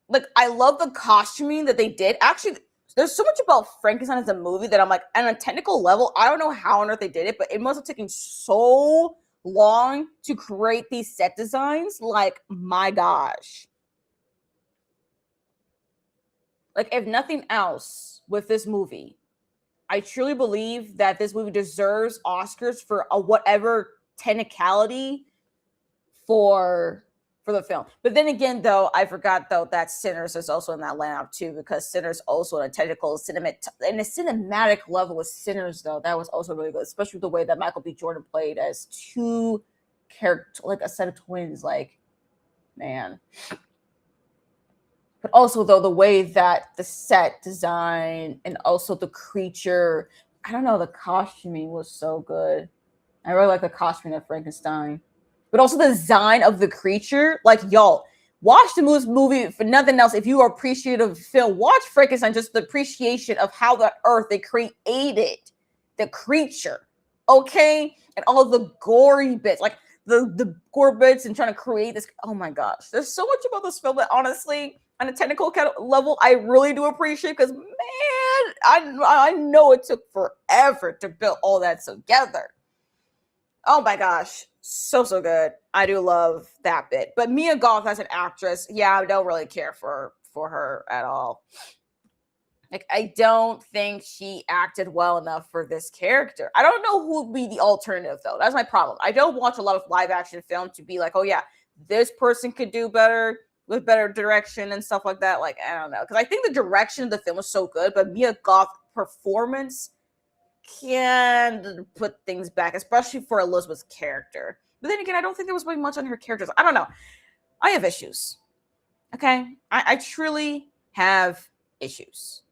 Like I love the costuming that they did. Actually, there's so much about Frankenstein as a movie that I'm like, on a technical level, I don't know how on earth they did it, but it must have taken so long to create these set designs. Like, my gosh. Like, if nothing else with this movie, I truly believe that this movie deserves Oscars for a whatever technicality for the film. But then again, though, I forgot though that Sinners is also in that lineup too, because Sinners also in a technical cinematic level with Sinners though, that was also really good, especially the way that Michael B. Jordan played as two characters, like a set of twins. Like, man. But also though, the way that the set design and also the creature, I don't know, the costuming was so good. I really like the costuming of Frankenstein. But also the design of the creature. Like, y'all, watch the movie for nothing else. If you are appreciative of film, watch Frankenstein, just the appreciation of how the earth, they created the creature, okay? And all the gory bits, like the gore bits and trying to create this. Oh my gosh, there's so much about this film that honestly, on a technical level, I really do appreciate because, man, I know it took forever to build all that together. Oh my gosh, so good. I do love that bit. But Mia Goth as an actress, yeah, I don't really care for her at all. Like, I don't think she acted well enough for this character. I don't know who would be the alternative, though. That's my problem. I don't watch a lot of live action film to be like, oh yeah, this person could do better with better direction and stuff like that. Like, I don't know. Because I think the direction of the film was so good, but Mia Goth's performance can put things back, especially for Elizabeth's character. But then again, I don't think there was really much on her characters. I don't know. I have issues. Okay? I truly have issues.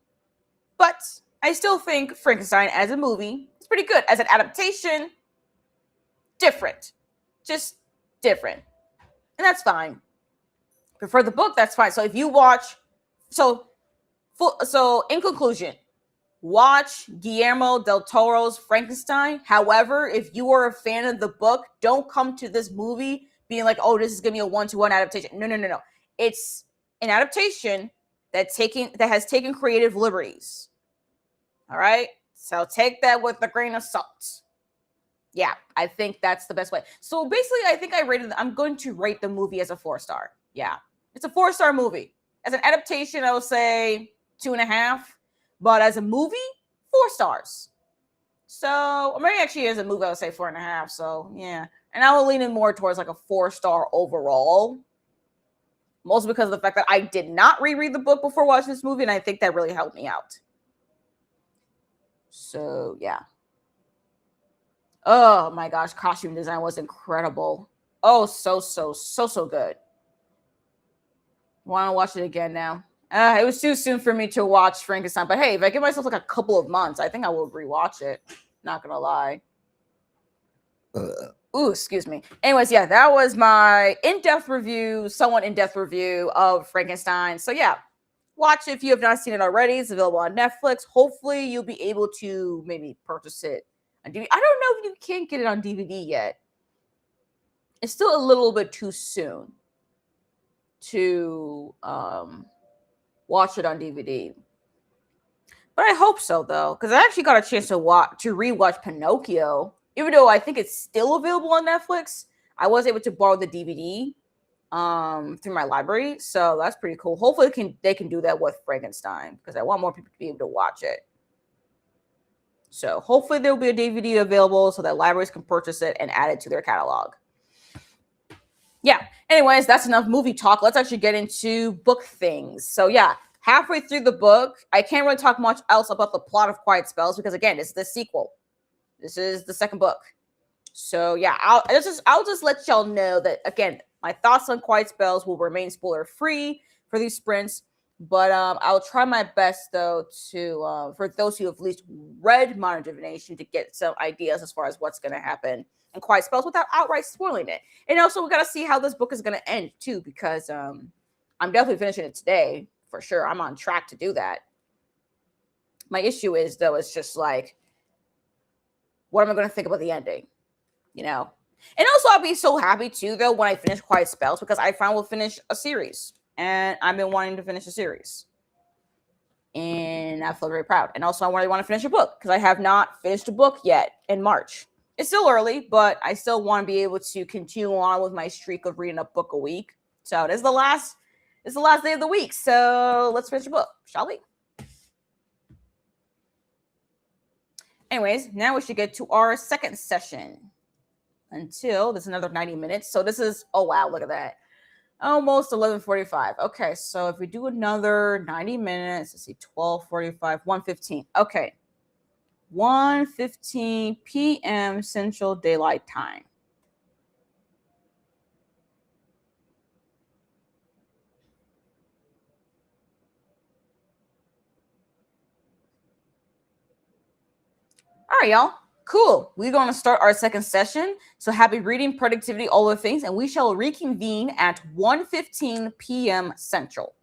But I still think Frankenstein as a movie is pretty good. As an adaptation, different. Just different. And that's fine. Prefer the book, that's fine. So if you watch... So in conclusion, watch Guillermo del Toro's Frankenstein. However, if you are a fan of the book, don't come to this movie being like, oh, this is going to be a 1-to-1 adaptation. No. It's an adaptation that has taken creative liberties. All right? So take that with a grain of salt. Yeah, I think that's the best way. So basically, I think I'm going to rate the movie as a 4-star. Yeah, it's a 4-star movie. As an adaptation, I would say 2.5. But as a movie, 4 stars. So, or maybe actually as a movie, I would say 4.5. So, yeah. And I will lean in more towards like a 4-star overall. Mostly because of the fact that I did not reread the book before watching this movie. And I think that really helped me out. So, yeah. Oh my gosh. Costume design was incredible. Oh, so good. Want to watch it again now. It was too soon for me to watch Frankenstein, but hey, if I give myself like a couple of months, I think I will rewatch it. Not gonna lie. Ooh, excuse me. Anyways, yeah, that was my somewhat in-depth review of Frankenstein. So yeah, watch it if you have not seen it already. It's available on Netflix. Hopefully, you'll be able to maybe purchase it on DVD. I don't know if you can get it on DVD yet. It's still a little bit too soon to watch it on DVD. But I hope so, though, because I actually got a chance to rewatch Pinocchio. Even though I think it's still available on Netflix, I was able to borrow the DVD through my library, so that's pretty cool. Hopefully, they can do that with Frankenstein, because I want more people to be able to watch it. So hopefully, there will be a DVD available so that libraries can purchase it and add it to their catalog. Yeah. Anyways, that's enough movie talk. Let's actually get into book things. So yeah, halfway through the book, I can't really talk much else about the plot of Quiet Spells because again, it's the sequel. This is the second book. So yeah, I'll just let y'all know that again, my thoughts on Quiet Spells will remain spoiler free for these sprints, but I'll try my best though to for those who have at least read Modern Divination to get some ideas as far as what's going to happen in Quiet Spells without outright spoiling it. And also, we got to see how this book is going to end too, because I'm definitely finishing it today for sure. I'm on track to do that. My issue is though, it's just like, what am I going to think about the ending? You know? And also, I'll be so happy too, though, when I finish Quiet Spells, because I finally will finish a series. And I've been wanting to finish a series. And I feel very proud. And also, I really want to finish a book, because I have not finished a book yet in March. It's still early, but I still want to be able to continue on with my streak of reading a book a week. So it is the last day of the week. So let's finish a book, shall we? Anyways, now we should get to our second session. Until there's another 90 minutes. So this is, oh wow, look at that. Almost 11:45. Okay, so if we do another 90 minutes, let's see, 12:45, 1:15. Okay. 1:15 p.m. Central Daylight Time. All right, y'all. Cool. We're going to start our second session. So happy reading, productivity, all the things, and we shall reconvene at 1:15 p.m. Central.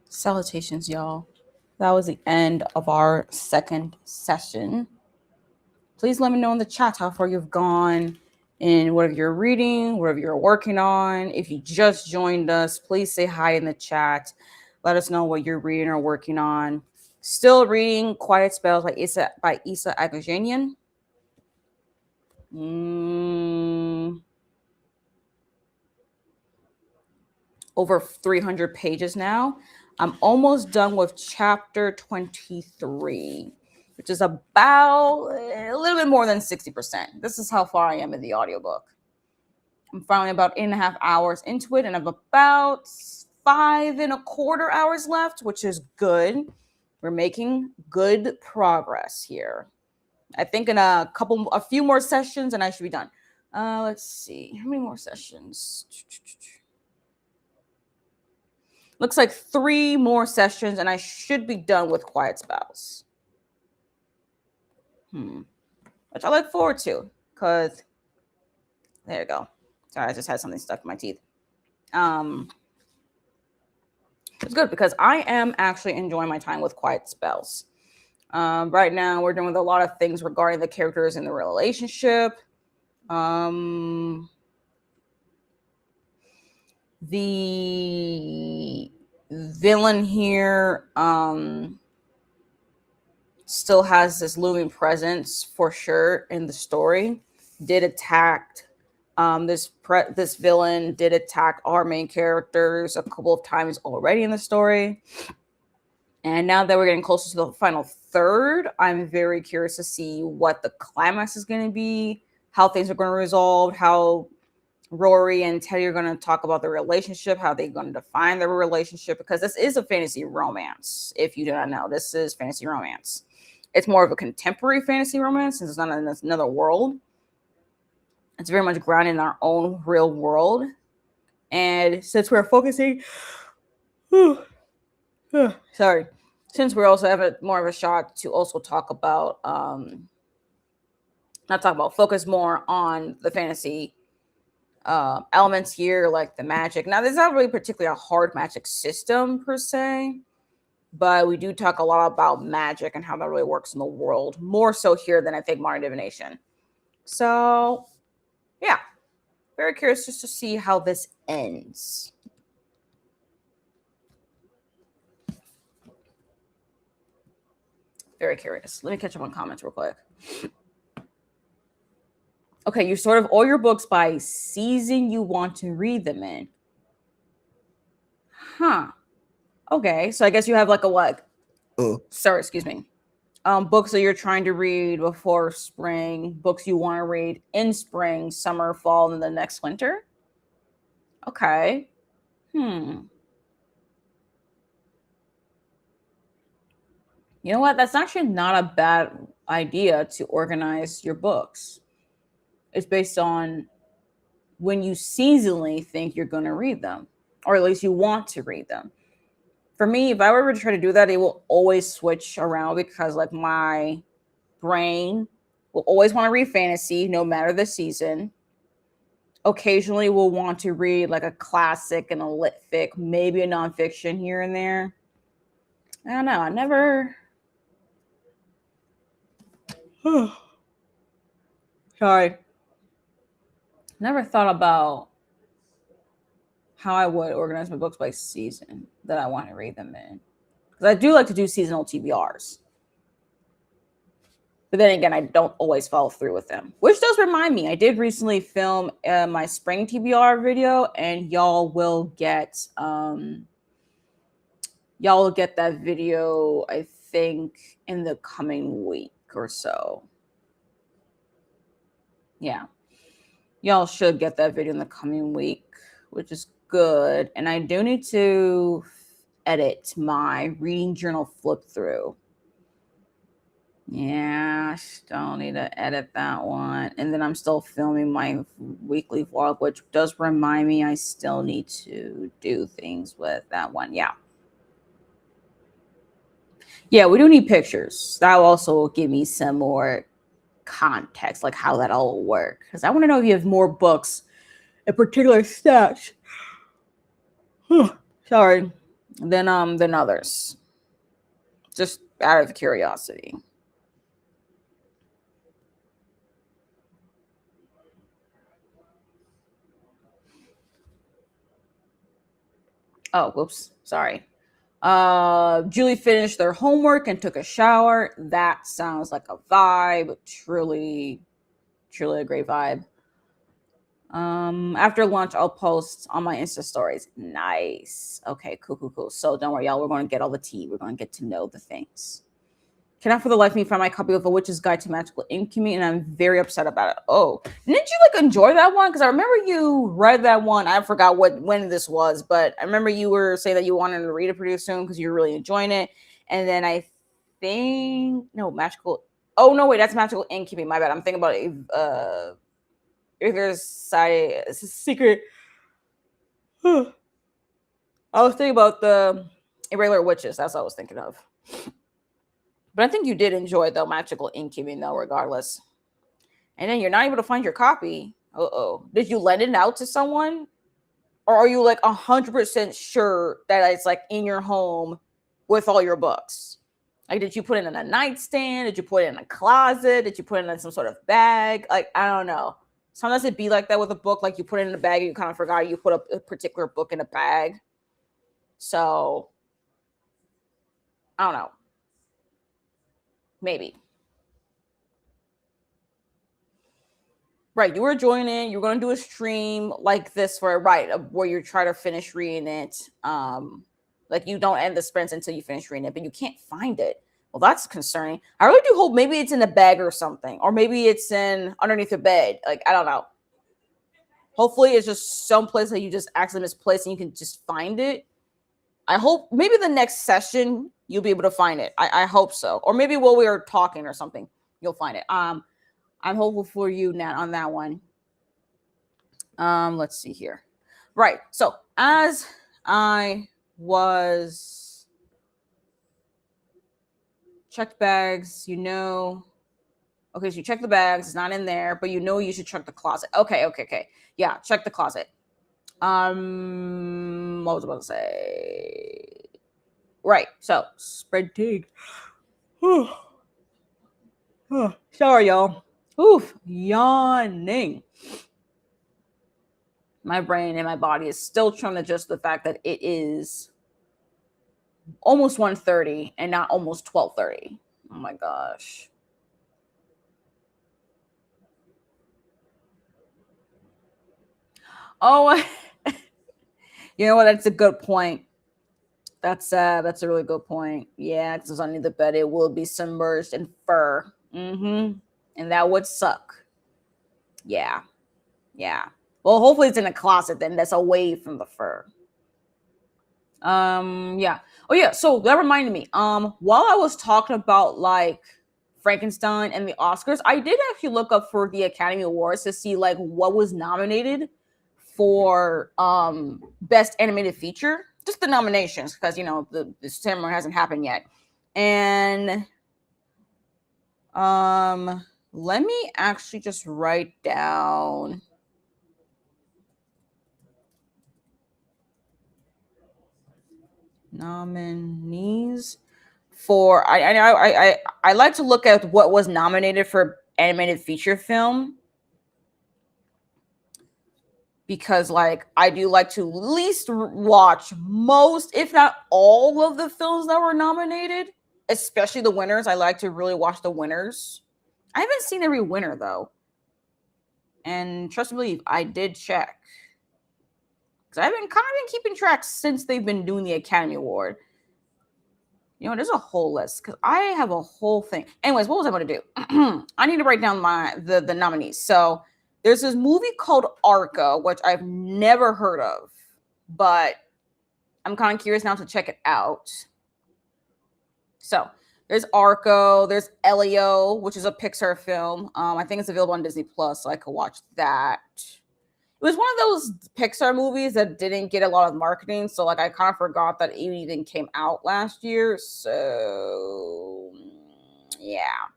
Salutations, y'all. That was the end of our second session. Please let me know in the chat how far you've gone in whatever you're reading, whatever you're working on. If you just joined us, please say hi in the chat. Let us know what you're reading or working on. Still reading Quiet Spells by Isa Agajanian. Over 300 pages now. I'm almost done with chapter 23, which is about a little bit more than 60%. This is how far I am in the audiobook. I'm finally about 8.5 hours into it, and I have about 5.25 hours left, which is good. We're making good progress here. I think in a few more sessions, and I should be done. Let's see, how many more sessions? Looks like 3 more sessions, and I should be done with Quiet Spells. Which I look forward to, because there you go. Sorry, I just had something stuck in my teeth. It's good because I am actually enjoying my time with Quiet Spells. Right now, we're doing a lot of things regarding the characters in the relationship. The villain here still has this looming presence for sure in the story. This villain did attack our main characters a couple of times already in the story. And now that we're getting closer to the final third, I'm very curious to see what the climax is going to be, how things are going to resolve, how Rory and Teddy are going to talk about their relationship, how they're going to define their relationship, because this is a fantasy romance. If you do not know, this is fantasy romance. It's more of a contemporary fantasy romance since it's not in another world. It's very much grounded in our own real world. And since we're focusing... Sorry. Since we also have more of a shot to also talk about... focus more on the fantasy elements here, like the magic. Now, there's not really particularly a hard magic system per se, but we do talk a lot about magic and how that really works in the world, more so here than I think modern divination. So, yeah, very curious just to see how this ends. Very curious. Let me catch up on comments real quick. Okay, you sort of order your books by season you want to read them in. Huh. Okay, so I guess you have like a what? Sorry, excuse me. Books that you're trying to read before spring, books you want to read in spring, summer, fall, and the next winter. Okay. You know what? That's actually not a bad idea to organize your books. It's based on when you seasonally think you're going to read them, or at least you want to read them. For me, if I were to try to do that, it will always switch around because like my brain will always want to read fantasy no matter the season. Occasionally we'll want to read like a classic and a lit fic, maybe a nonfiction here and there. I don't know. I never... Sorry. Never thought about how I would organize my books by season that I want to read them in. Because I do like to do seasonal TBRs. But then again, I don't always follow through with them. Which does remind me, I did recently film my spring TBR video, and y'all will get that video, I think, in the coming week or so. Yeah. Y'all should get that video in the coming week, which is good. And I do need to edit my reading journal flip through. Yeah, I still need to edit that one. And then I'm still filming my weekly vlog, which does remind me I still need to do things with that one. Yeah. Yeah, we do need pictures. That will also give me some more context, like how that all will work. Because I want to know if you have more books in particular stats. Sorry. Than others. Just out of curiosity. Oh, whoops. Sorry. Julie finished their homework and took a shower. That sounds like a vibe. Truly, truly a great vibe. After lunch, I'll post on my Insta stories. Nice. Okay, cool, cool, cool. So don't worry, y'all. We're going to get all the tea. We're going to get to know the things. Cannot for the life of me find my copy of A Witch's Guide to Magical Alchemy, and I'm very upset about it. Oh, didn't you like enjoy that one? Because I remember you read that one. I forgot when this was, but I remember you were saying that you wanted to read it pretty soon because you were really enjoying it. And then I think no magical. Oh no, wait, that's Magical Alchemy. My bad. I'm thinking about if there's side. It's a secret. I was thinking about the Irregular Witches. That's what I was thinking of. But I think you did enjoy the Magical Alchemy, though, regardless. And then you're not able to find your copy. Uh-oh. Did you lend it out to someone? Or are you like 100% sure that it's like in your home with all your books? Like, did you put it in a nightstand? Did you put it in a closet? Did you put it in some sort of bag? Like, I don't know. Sometimes it'd be like that with a book. Like, you put it in a bag and you kind of forgot you put a particular book in a bag. So, I don't know. Maybe. Right, you were joining. You're going to do a stream like this for where you try to finish reading it. Like you don't end the sprints until you finish reading it, but you can't find it. Well, that's concerning. I really do hope maybe it's in a bag or something, or maybe it's in underneath the bed. Like I don't know. Hopefully, it's just some place that you just accidentally misplaced and you can just find it. I hope maybe the next session you'll be able to find it. I hope so, or maybe while we are talking or something, you'll find it. I'm hopeful for you, Nat, on that one. Let's see here. Right. So as I was checked bags, okay, so you check the bags, it's not in there, but you should check the closet. Okay. Yeah, check the closet. What was I about to say? Right. So spread tea. Sorry, y'all. Oof, yawning. My brain and my body is still trying to adjust the fact that it is almost 1:30 and not almost 12:30. Oh my gosh. Oh, you know what? That's a good point. That's a really good point. Yeah, because under the bed it will be submerged in fur. Mm-hmm. And that would suck. Yeah. Yeah. Well, hopefully it's in a closet then that's away from the fur. Yeah. Oh yeah, so that reminded me. While I was talking about like Frankenstein and the Oscars, I did actually look up for the Academy Awards to see like what was nominated for best animated feature. Just the nominations, because the ceremony hasn't happened yet. And let me actually just write down nominees for I like to look at what was nominated for animated feature film, because like I do like to at least watch most, if not all, of the films that were nominated, especially the winners. I like to really watch the winners. I haven't seen every winner though, and trust me, believe I did check, because I've been kind of been keeping track since they've been doing the Academy Award. There's a whole list because I have a whole thing. Anyways, what was I going to do? I need to write down the nominees. So there's this movie called Arca, which I've never heard of, but I'm kind of curious now to check it out. So there's Arco, there's Elio, which is a Pixar film. I think it's available on Disney Plus, so I could watch that. It was one of those Pixar movies that didn't get a lot of marketing, so like I kind of forgot that it even came out last year. So yeah,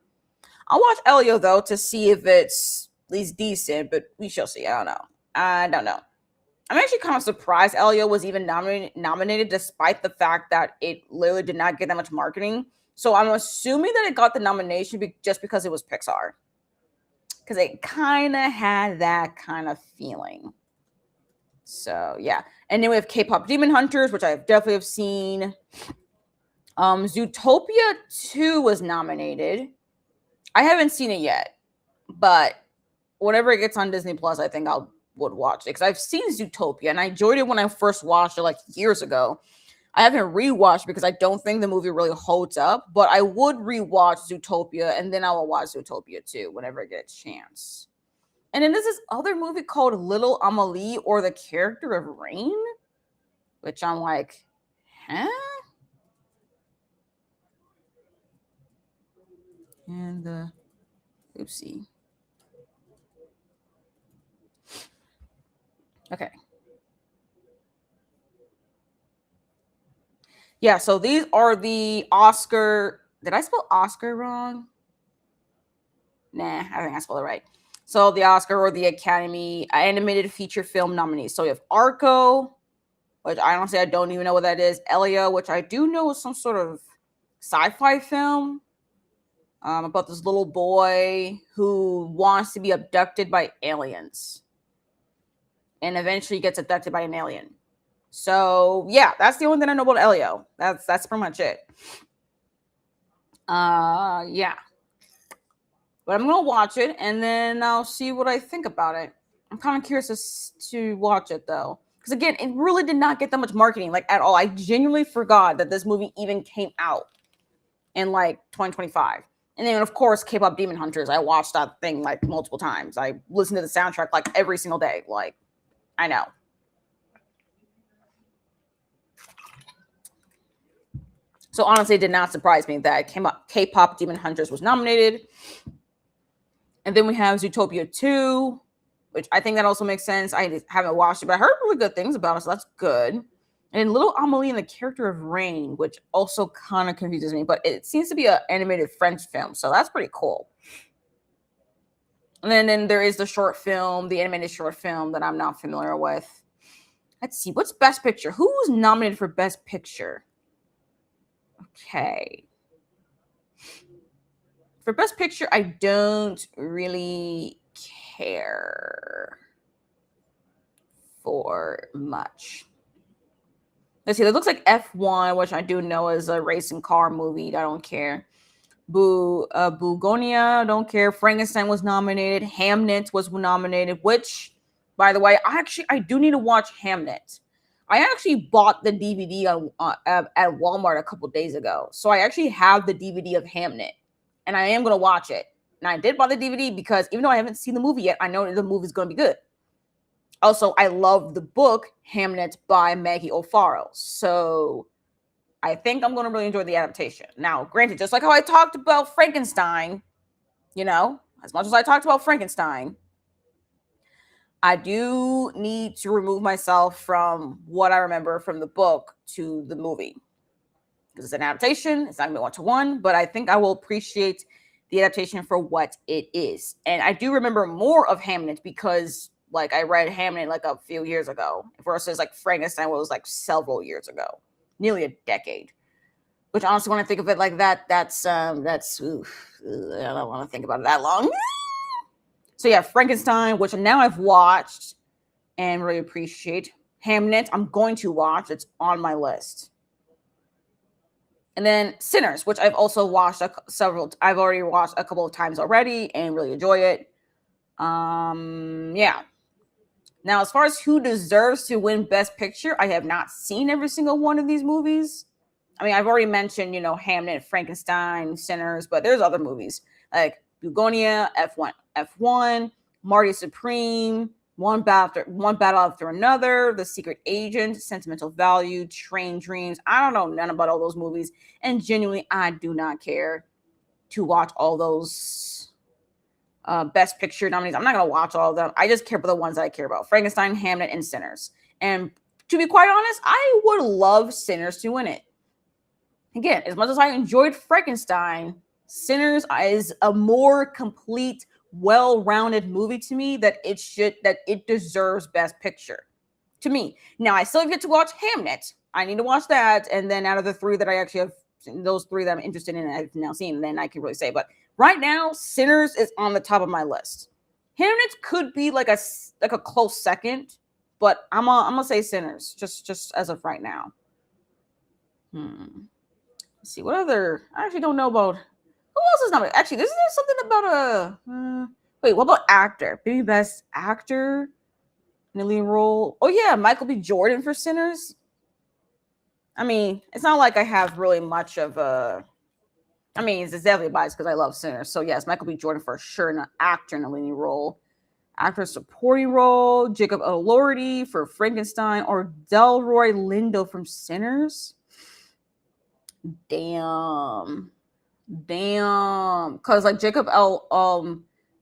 I'll watch Elio though to see if it's at least decent, but we shall see. I don't know. I'm actually kind of surprised Elio was even nominated despite the fact that it literally did not get that much marketing. So I'm assuming that it got the nomination just because it was Pixar. Because it kind of had that kind of feeling. So yeah. And then we have K-pop Demon Hunters, which I definitely have seen. Zootopia 2 was nominated. I haven't seen it yet, but whenever it gets on Disney Plus, I think I would watch it because I've seen Zootopia and I enjoyed it when I first watched it like years ago. I haven't rewatched because I don't think the movie really holds up, but I would rewatch Zootopia and then I will watch Zootopia 2 whenever I get a chance. And then there's this other movie called Little Amelie or the Character of Rain, which I'm like, huh? And oopsie. Okay. Yeah, so these are the Oscar. Did I spell Oscar wrong? Nah, I think I spelled it right. So the Oscar or the Academy animated feature film nominees. So we have Arco, which I honestly I don't even know what that is. Elio, which I do know is some sort of sci-fi film about this little boy who wants to be abducted by aliens, and eventually gets abducted by an alien. So yeah, that's the only thing I know about Elio. That's pretty much it. Yeah. But I'm gonna watch it and then I'll see what I think about it. I'm kind of curious to watch it though, because again, it really did not get that much marketing like at all. I genuinely forgot that this movie even came out in like 2025. And then of course, K-pop Demon Hunters. I watched that thing like multiple times. I listened to the soundtrack like every single day. Like, I know. So honestly, it did not surprise me that K-pop Demon Hunters was nominated. And then we have Zootopia 2, which I think that also makes sense. I haven't watched it, but I heard really good things about it, so that's good. And Little Amelie and the Character of Rain, which also kind of confuses me, but it seems to be an animated French film, so that's pretty cool. And then there is the short film, the animated short film that I'm not familiar with. Let's see, what's Best Picture? Who was nominated for Best Picture? Okay. For Best Picture, I don't really care for much. Let's see. It looks like F1, which I do know is a racing car movie. I don't care. Bugonia, don't care. Frankenstein was nominated. Hamnet was nominated. Which, by the way, I do need to watch Hamnet. I actually bought the DVD at Walmart a couple days ago, so I actually have the DVD of Hamnet, and I am gonna watch it. And I did buy the DVD because even though I haven't seen the movie yet, I know the movie's gonna be good. Also, I love the book Hamnet by Maggie O'Farrell. So I think I'm going to really enjoy the adaptation. Now, granted, just like how I talked about Frankenstein, as much as I talked about Frankenstein, I do need to remove myself from what I remember from the book to the movie. Because it's an adaptation, it's not going to be one-to-one, but I think I will appreciate the adaptation for what it is. And I do remember more of Hamnet because like I read Hamnet like a few years ago versus like Frankenstein was like several years ago, nearly a decade. Which honestly, when I think of it like that, that's oof, I don't want to think about it that long. So yeah, Frankenstein, which now I've watched and really appreciate. Hamnet, I'm going to watch. It's on my list. And then Sinners, which I've also watched I've already watched a couple of times already and really enjoy it. Yeah. Now, as far as who deserves to win Best Picture, I have not seen every single one of these movies. I mean, I've already mentioned, Hamnet, Frankenstein, Sinners, but there's other movies like Bugonia, F1, Marty Supreme, One Battle After Another, The Secret Agent, Sentimental Value, Train Dreams. I don't know none about all those movies, and genuinely, I do not care to watch all those Best Picture nominees. I'm not going to watch all of them. I just care about the ones that I care about. Frankenstein, Hamnet, and Sinners. And to be quite honest, I would love Sinners to win it. Again, as much as I enjoyed Frankenstein, Sinners is a more complete, well-rounded movie to me that it deserves Best Picture. to me. Now, I still get to watch Hamnet. I need to watch that. And then out of the three that I actually have, those three that I'm interested in and I've now seen, then I can really say. But right now, Sinners is on the top of my list. Hamnet could be like a close second, but I'm gonna say Sinners just as of right now. Let's see what other. I actually don't know about who else is nominated. Actually, isn't there something about a wait? What about actor? Maybe best actor in a lead role. Oh yeah, Michael B. Jordan for Sinners. I mean, it's not like I have really much of a. I mean, it's definitely biased because I love Sinners. So yes, Michael B. Jordan for sure, an actor in a leading role. Actor supporting role, Jacob Elordi for Frankenstein, or Delroy Lindo from Sinners. Damn. Because like Jacob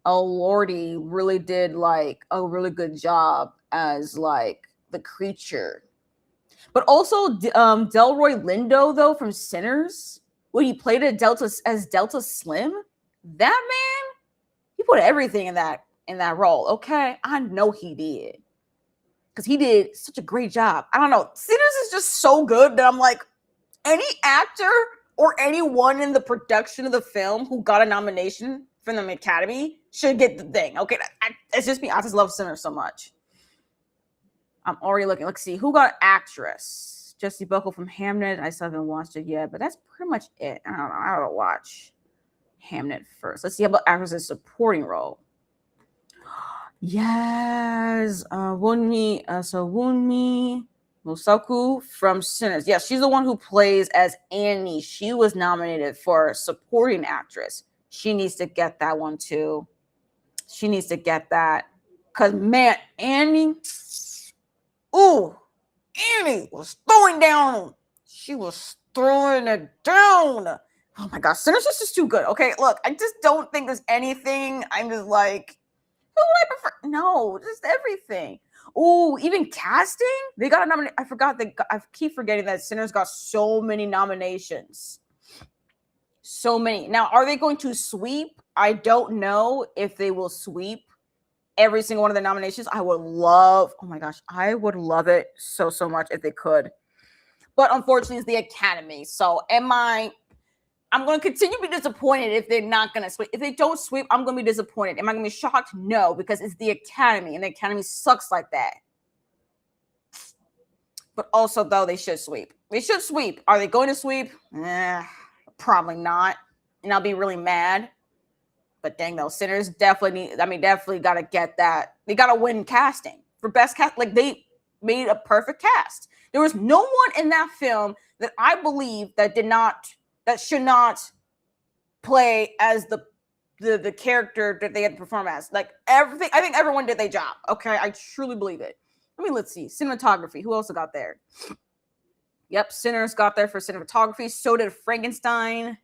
Elordi really did like a really good job as like the creature. But also Delroy Lindo though from Sinners, when he played as Delta Slim, that man, he put everything in that role. Okay, I know he did, because he did such a great job. I don't know, Sinners is just so good that I'm like, any actor or anyone in the production of the film who got a nomination from the Academy should get the thing. Okay, it's just me. I just love Sinners so much. I'm already looking. Let's see who got actress. Jessie Buckle from Hamnet. I still haven't watched it yet, but that's pretty much it. I don't know. I gotta watch Hamnet first. Let's see about actress in supporting role. Yes, Wunmi Mosaku from Sinners. Yes, she's the one who plays as Annie. She was nominated for supporting actress. She needs to get that one too. She needs to get that. Because, man, Annie was throwing down. She was throwing it down. Oh, my gosh. Sinners is just too good. Okay, look, I just don't think there's anything. I'm just like, who would I prefer? No, just everything. Oh, even casting? They got a nomination. I keep forgetting that Sinners got so many nominations. So many. Now, are they going to sweep? I don't know if they will sweep every single one of the nominations. I would love it so much if they could. But unfortunately, it's the Academy. So I'm going to continue to be disappointed if they're not going to sweep. If they don't sweep, I'm going to be disappointed. Am I going to be shocked? No, because it's the Academy, and the Academy sucks like that. But also, though, they should sweep. They should sweep. Are they going to sweep? Probably not. And I'll be really mad. But dang, though, Sinners definitely got to get that. They got to win casting for best cast. Like, they made a perfect cast. There was no one in that film that I believe that should not play as the character that they had to perform as. Like, everything, I think everyone did their job. Okay, I truly believe it. Let's see. Cinematography. Who else got there? Yep, Sinners got there for cinematography. So did Frankenstein.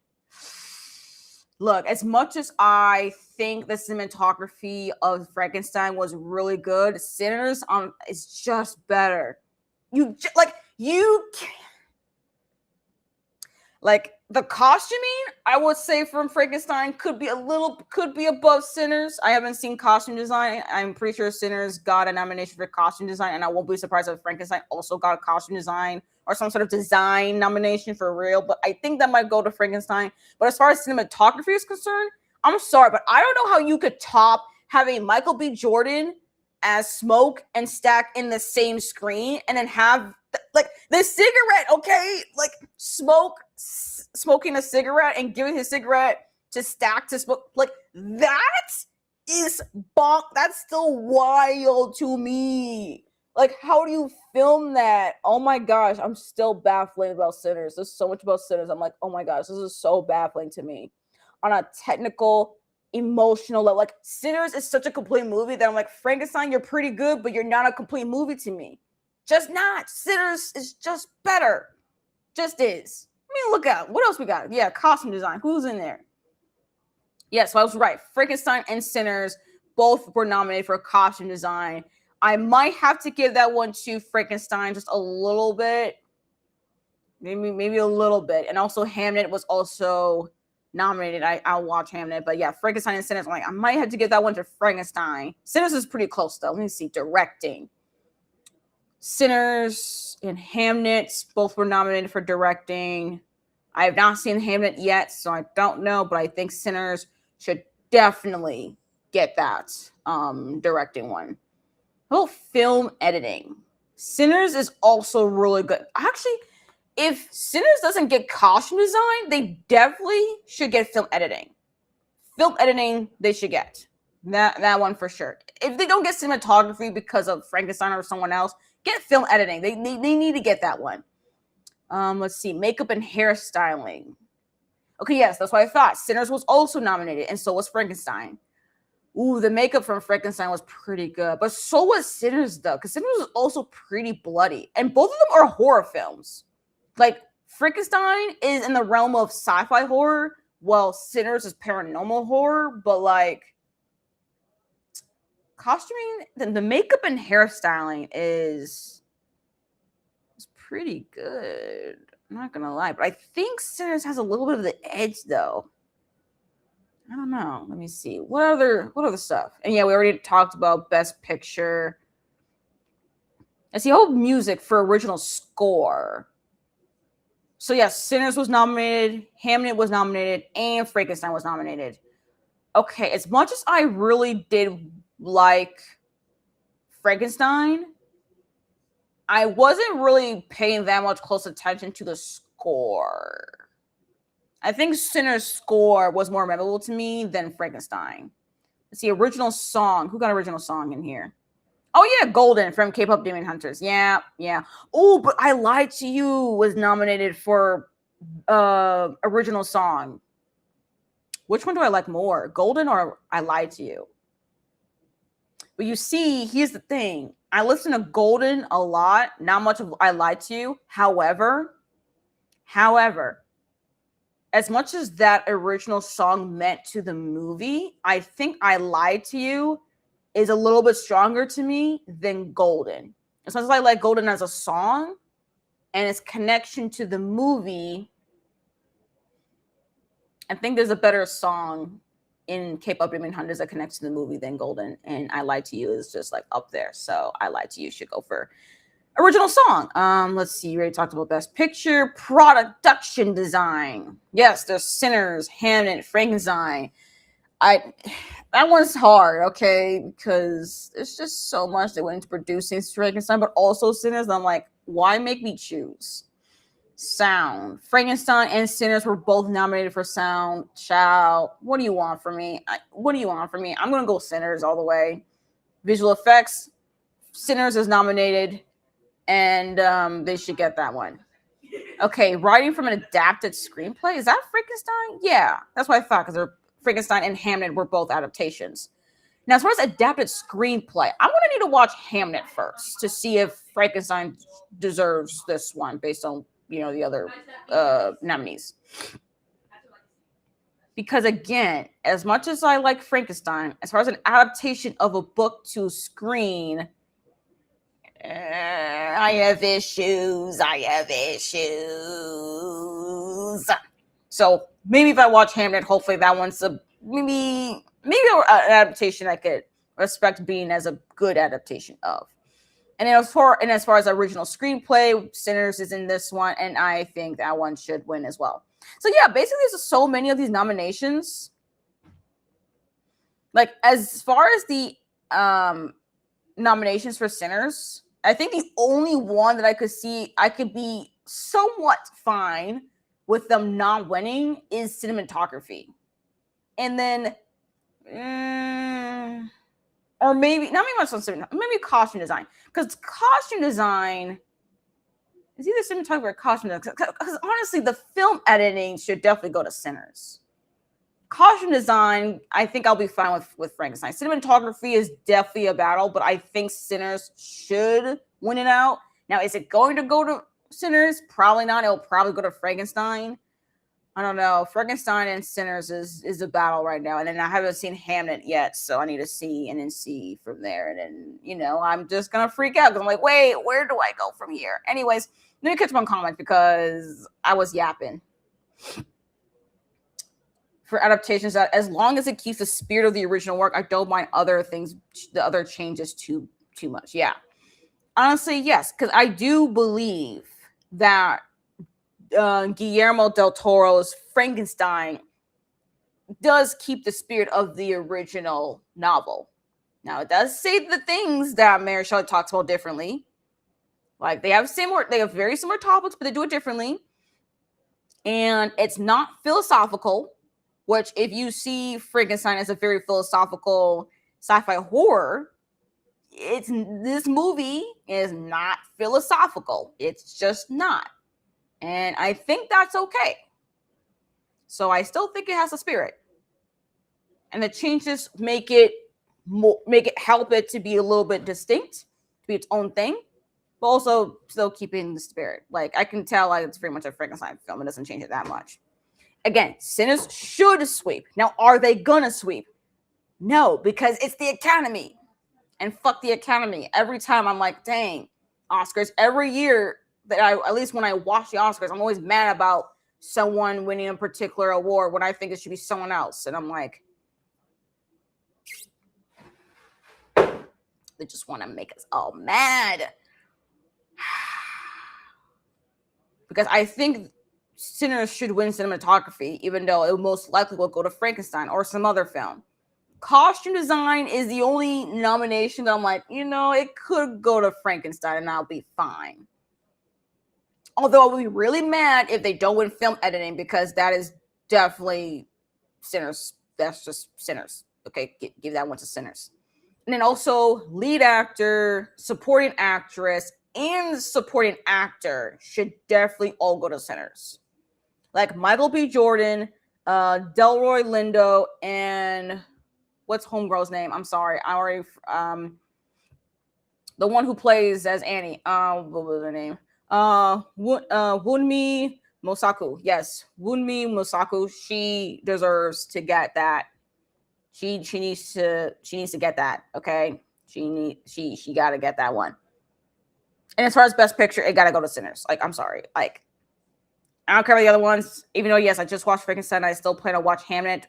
Look, as much as I think the cinematography of Frankenstein was really good, Sinners is just better. Like the costuming, I would say from Frankenstein could be above Sinners. I haven't seen costume design. I'm pretty sure Sinners got a nomination for costume design, and I won't be surprised if Frankenstein also got a costume design or some sort of design nomination for real. But I think that might go to Frankenstein. But as far as cinematography is concerned, I'm sorry, but I don't know how you could top having Michael B. Jordan as Smoke and Stack in the same screen, and then have like the cigarette, okay? Like smoking a cigarette and giving his cigarette to Stack to smoke. Like, that is that's still wild to me. Like, how do you film that? Oh my gosh, I'm still baffling about Sinners. There's so much about Sinners. I'm like, oh my gosh, this is so baffling to me on a technical, emotional level. Like, Sinners is such a complete movie that I'm like, Frankenstein, you're pretty good, but you're not a complete movie to me. Just not. Sinners is just better. Just is. Look out. What else we got? Yeah, costume design. Who's in there? Yeah, so I was right. Frankenstein and Sinners both were nominated for costume design. I might have to give that one to Frankenstein just a little bit. Maybe a little bit. And also Hamnet was also nominated. I'll watch Hamnet. But yeah, Frankenstein and Sinners, I might have to give that one to Frankenstein. Sinners is pretty close though. Let me see. Directing. Sinners and Hamnet both were nominated for directing. I have not seen Hamnet yet, so I don't know, but I think Sinners should definitely get that directing one. Oh, film editing. Sinners is also really good. Actually, if Sinners doesn't get costume design, they definitely should get film editing. Film editing, they should get that one for sure. If they don't get cinematography because of Frankenstein or someone else, get film editing. They need to get that one. Let's see, makeup and hairstyling. Okay, yes, that's what I thought. Sinners was also nominated, and so was Frankenstein. Ooh, the makeup from Frankenstein was pretty good, but so was Sinners though, because Sinners was also pretty bloody, and both of them are horror films. Like Frankenstein is in the realm of sci-fi horror, while Sinners is paranormal horror. But like costuming, the makeup and hairstyling is pretty good. I'm not gonna lie, but I think Sinners has a little bit of the edge though. I don't know. Let me see. What other stuff? And yeah, we already talked about Best Picture. Let's see, music for original score. So yes, Sinners was nominated, Hamnet was nominated, and Frankenstein was nominated. Okay, as much as I really did like Frankenstein, I wasn't really paying that much close attention to the score. I think Sinner's score was more memorable to me than Frankenstein. Let's see, original song. Who got original song in here? Oh yeah, Golden from K-pop Demon Hunters. Yeah. Oh, but I Lied to You was nominated for original song. Which one do I like more, Golden or I Lied to You? But you see, here's the thing. I listen to Golden a lot, not much of I Lied to You. However, as much as that original song meant to the movie, I think I Lied to You is a little bit stronger to me than Golden. As much as I like Golden as a song and its connection to the movie, I think there's a better song in K-pop Demon Hunters that connects to the movie than Golden. And I Lied to You is just like up there. So I Lied to You should go for original song. Let's see. You already talked about Best Picture. Production design. Yes, there's Sinners, Hamnet, Frankenstein. That one's hard, okay, because there's just so much that went into producing Frankenstein, but also Sinners. I'm like, why make me choose? Sound. Frankenstein and Sinners were both nominated for sound. Child, what do you want from me? I'm gonna go Sinners all the way. Visual effects. Sinners is nominated. And they should get that one. Okay, writing from an adapted screenplay. Is that Frankenstein? Yeah, that's what I thought, because Frankenstein and Hamnet were both adaptations. Now, as far as adapted screenplay, I'm going to need to watch Hamnet first to see if Frankenstein deserves this one based on, the other nominees. Because again, as much as I like Frankenstein, as far as an adaptation of a book to screen, I have issues. So maybe if I watch Hamnet, hopefully that one's maybe an adaptation I could respect being as a good adaptation of. And as far as original screenplay, Sinners is in this one, and I think that one should win as well. So yeah, basically there's so many of these nominations. Like as far as the nominations for Sinners, I think the only one that I could see I could be somewhat fine with them not winning is cinematography. And then or maybe not maybe much on cinematography, maybe costume design. Because costume design is either cinematography or costume design. Because honestly, the film editing should definitely go to Sinners. Costume design, I think I'll be fine with Frankenstein. Cinematography is definitely a battle, but I think Sinners should win it out. Now, is it going to go to Sinners? Probably not. It'll probably go to Frankenstein. I don't know. Frankenstein and Sinners is a battle right now. And then I haven't seen Hamnet yet, so I need to see and then see from there. And then, I'm just going to freak out because I'm like, wait, where do I go from here? Anyways, let me catch my comment because I was yapping. For adaptations, that as long as it keeps the spirit of the original work, I don't mind other things, the other changes too much. Yeah. Honestly, yes, because I do believe that Guillermo del Toro's Frankenstein does keep the spirit of the original novel. Now, it does say the things that Mary Shelley talks about differently. Like they have very similar topics, but they do it differently. And it's not philosophical, which if you see Frankenstein as a very philosophical sci-fi horror, this movie is not philosophical. It's just not. And I think that's okay. So I still think it has a spirit. And the changes make it help it to be a little bit distinct, to be its own thing, but also still keeping the spirit. Like I can tell like it's pretty much a Frankenstein film. It doesn't change it that much. Again, Sinners should sweep. Now, are they gonna sweep? No, because it's the Academy. And fuck the Academy. Every time I'm like, dang, Oscars. Every year that at least when I watch the Oscars, I'm always mad about someone winning a particular award when I think it should be someone else. And I'm like, they just want to make us all mad. Because I think Sinners should win cinematography, even though it most likely will go to Frankenstein or some other film. Costume design is the only nomination that I'm like, it could go to Frankenstein and I'll be fine. Although I'll be really mad if they don't win film editing, because that is definitely Sinners. That's just Sinners. Okay, give that one to Sinners. And then also lead actor, supporting actress, and supporting actor should definitely all go to Sinners. Like Michael B. Jordan, Delroy Lindo, and what's Homegirl's name? I'm sorry. I already the one who plays as Annie. What was her name? Wunmi Mosaku. Yes, Wunmi Mosaku. She deserves to get that. She needs to get that. Okay. She gotta get that one. And as far as best picture, it gotta go to Sinners. Like, I'm sorry. Like, I don't care about the other ones. Even though, yes, I just watched Frankenstein, I still plan to watch Hamnet.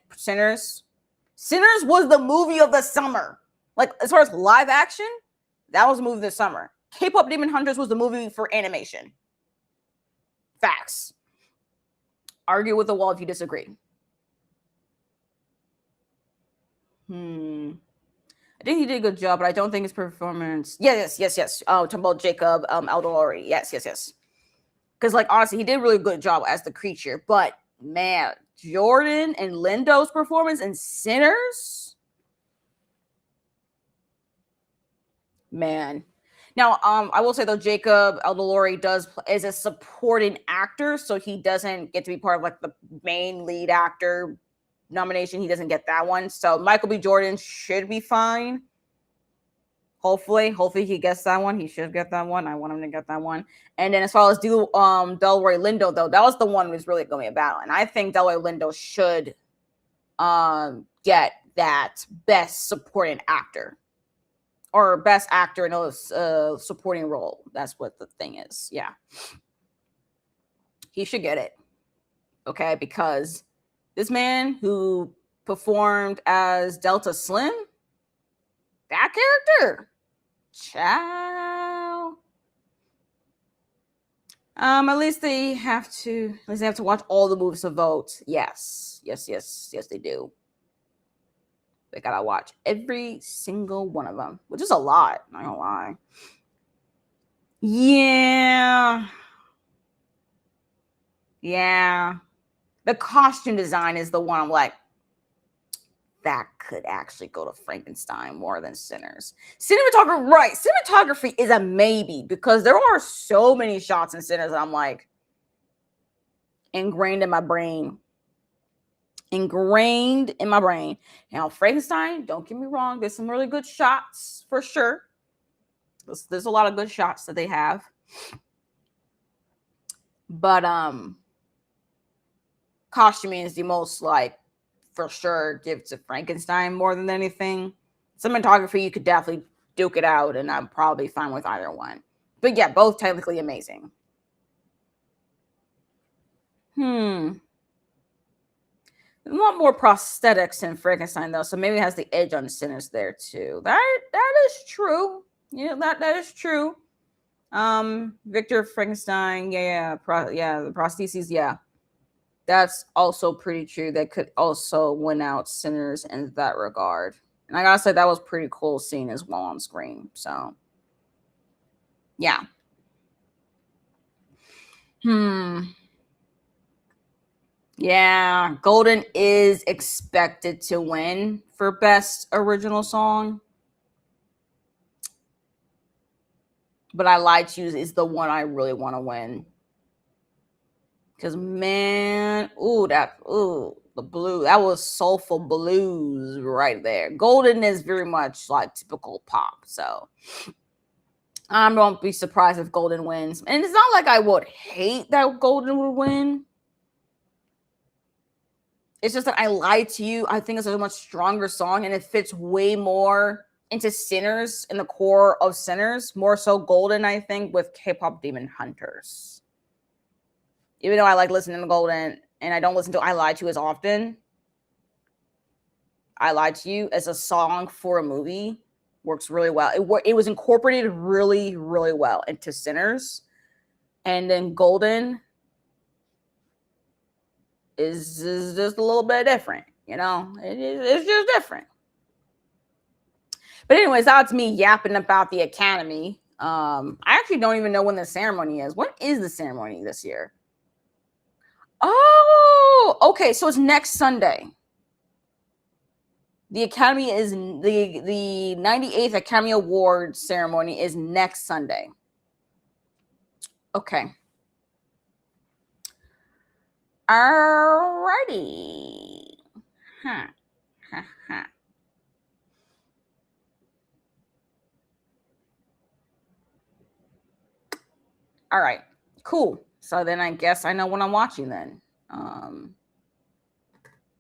Sinners was the movie of the summer. Like, as far as live action, that was the movie this summer. K-Pop Demon Hunters was the movie for animation. Facts. Argue with the wall if you disagree. I think he did a good job, but I don't think his performance. Yes. Talking about Jacob Elordi. Yes. Because, like, honestly, he did a really good job as the creature. But man, Jordan and Lindo's performance in Sinners, man. Now, I will say though, Jacob Elordi is a supporting actor, so he doesn't get to be part of like the main lead actor nomination. He doesn't get that one. So Michael B. Jordan should be fine. Hopefully he gets that one. He should get that one. I want him to get that one. And then as far as Delroy Lindo, though, that was the one who was really going to be a battle. And I think Delroy Lindo should get that best supporting actor or best actor in a supporting role. That's what the thing is. Yeah. He should get it. Okay, because this man who performed as Delta Slim, that character, ciao. At least they have to watch all the movies to vote. Yes, they do. They gotta watch every single one of them, which is a lot. Not gonna lie. Yeah. The costume design is the one I'm like, that could actually go to Frankenstein more than Sinners. Cinematography is a maybe, because there are so many shots in Sinners that I'm like, ingrained in my brain. Now, Frankenstein, don't get me wrong, there's some really good shots for sure. There's a lot of good shots that they have. But costuming is the most, like, for sure give to Frankenstein more than anything. Cinematography, you could definitely duke it out, and I'm probably fine with either one. But yeah, both technically amazing. A lot more prosthetics in Frankenstein, though, so maybe it has the edge on Sinners there too. That is true. Yeah, that is true. Victor Frankenstein, yeah, the prostheses, yeah. That's also pretty true. That could also win out Sinners in that regard. And I gotta say that was pretty cool seeing as well on screen. So yeah. Yeah, Golden is expected to win for best original song. But I Lied to You is the one I really want to win. Cause man, the blue, that was soulful blues right there. Golden is very much like typical pop, so I won't be surprised if Golden wins. And it's not like I would hate that Golden would win. It's just that I Lied to You, I think it's a much stronger song and it fits way more into Sinners, in the core of Sinners, more so Golden, I think, with K-pop Demon Hunters. Even though I like listening to Golden and I don't listen to I Lied to You as often, I Lied to You as a song for a movie works really well. It was incorporated really, really well into Sinners. And then Golden is just a little bit different, you know? It's just different. But anyways, that's me yapping about the Academy. I actually don't even know when the ceremony is. When is the ceremony this year? Oh, okay. So it's next Sunday. The Academy is the 98th Academy Award ceremony is next Sunday. Okay. Alrighty. Huh. All right. Cool. So then I guess I know what I'm watching then.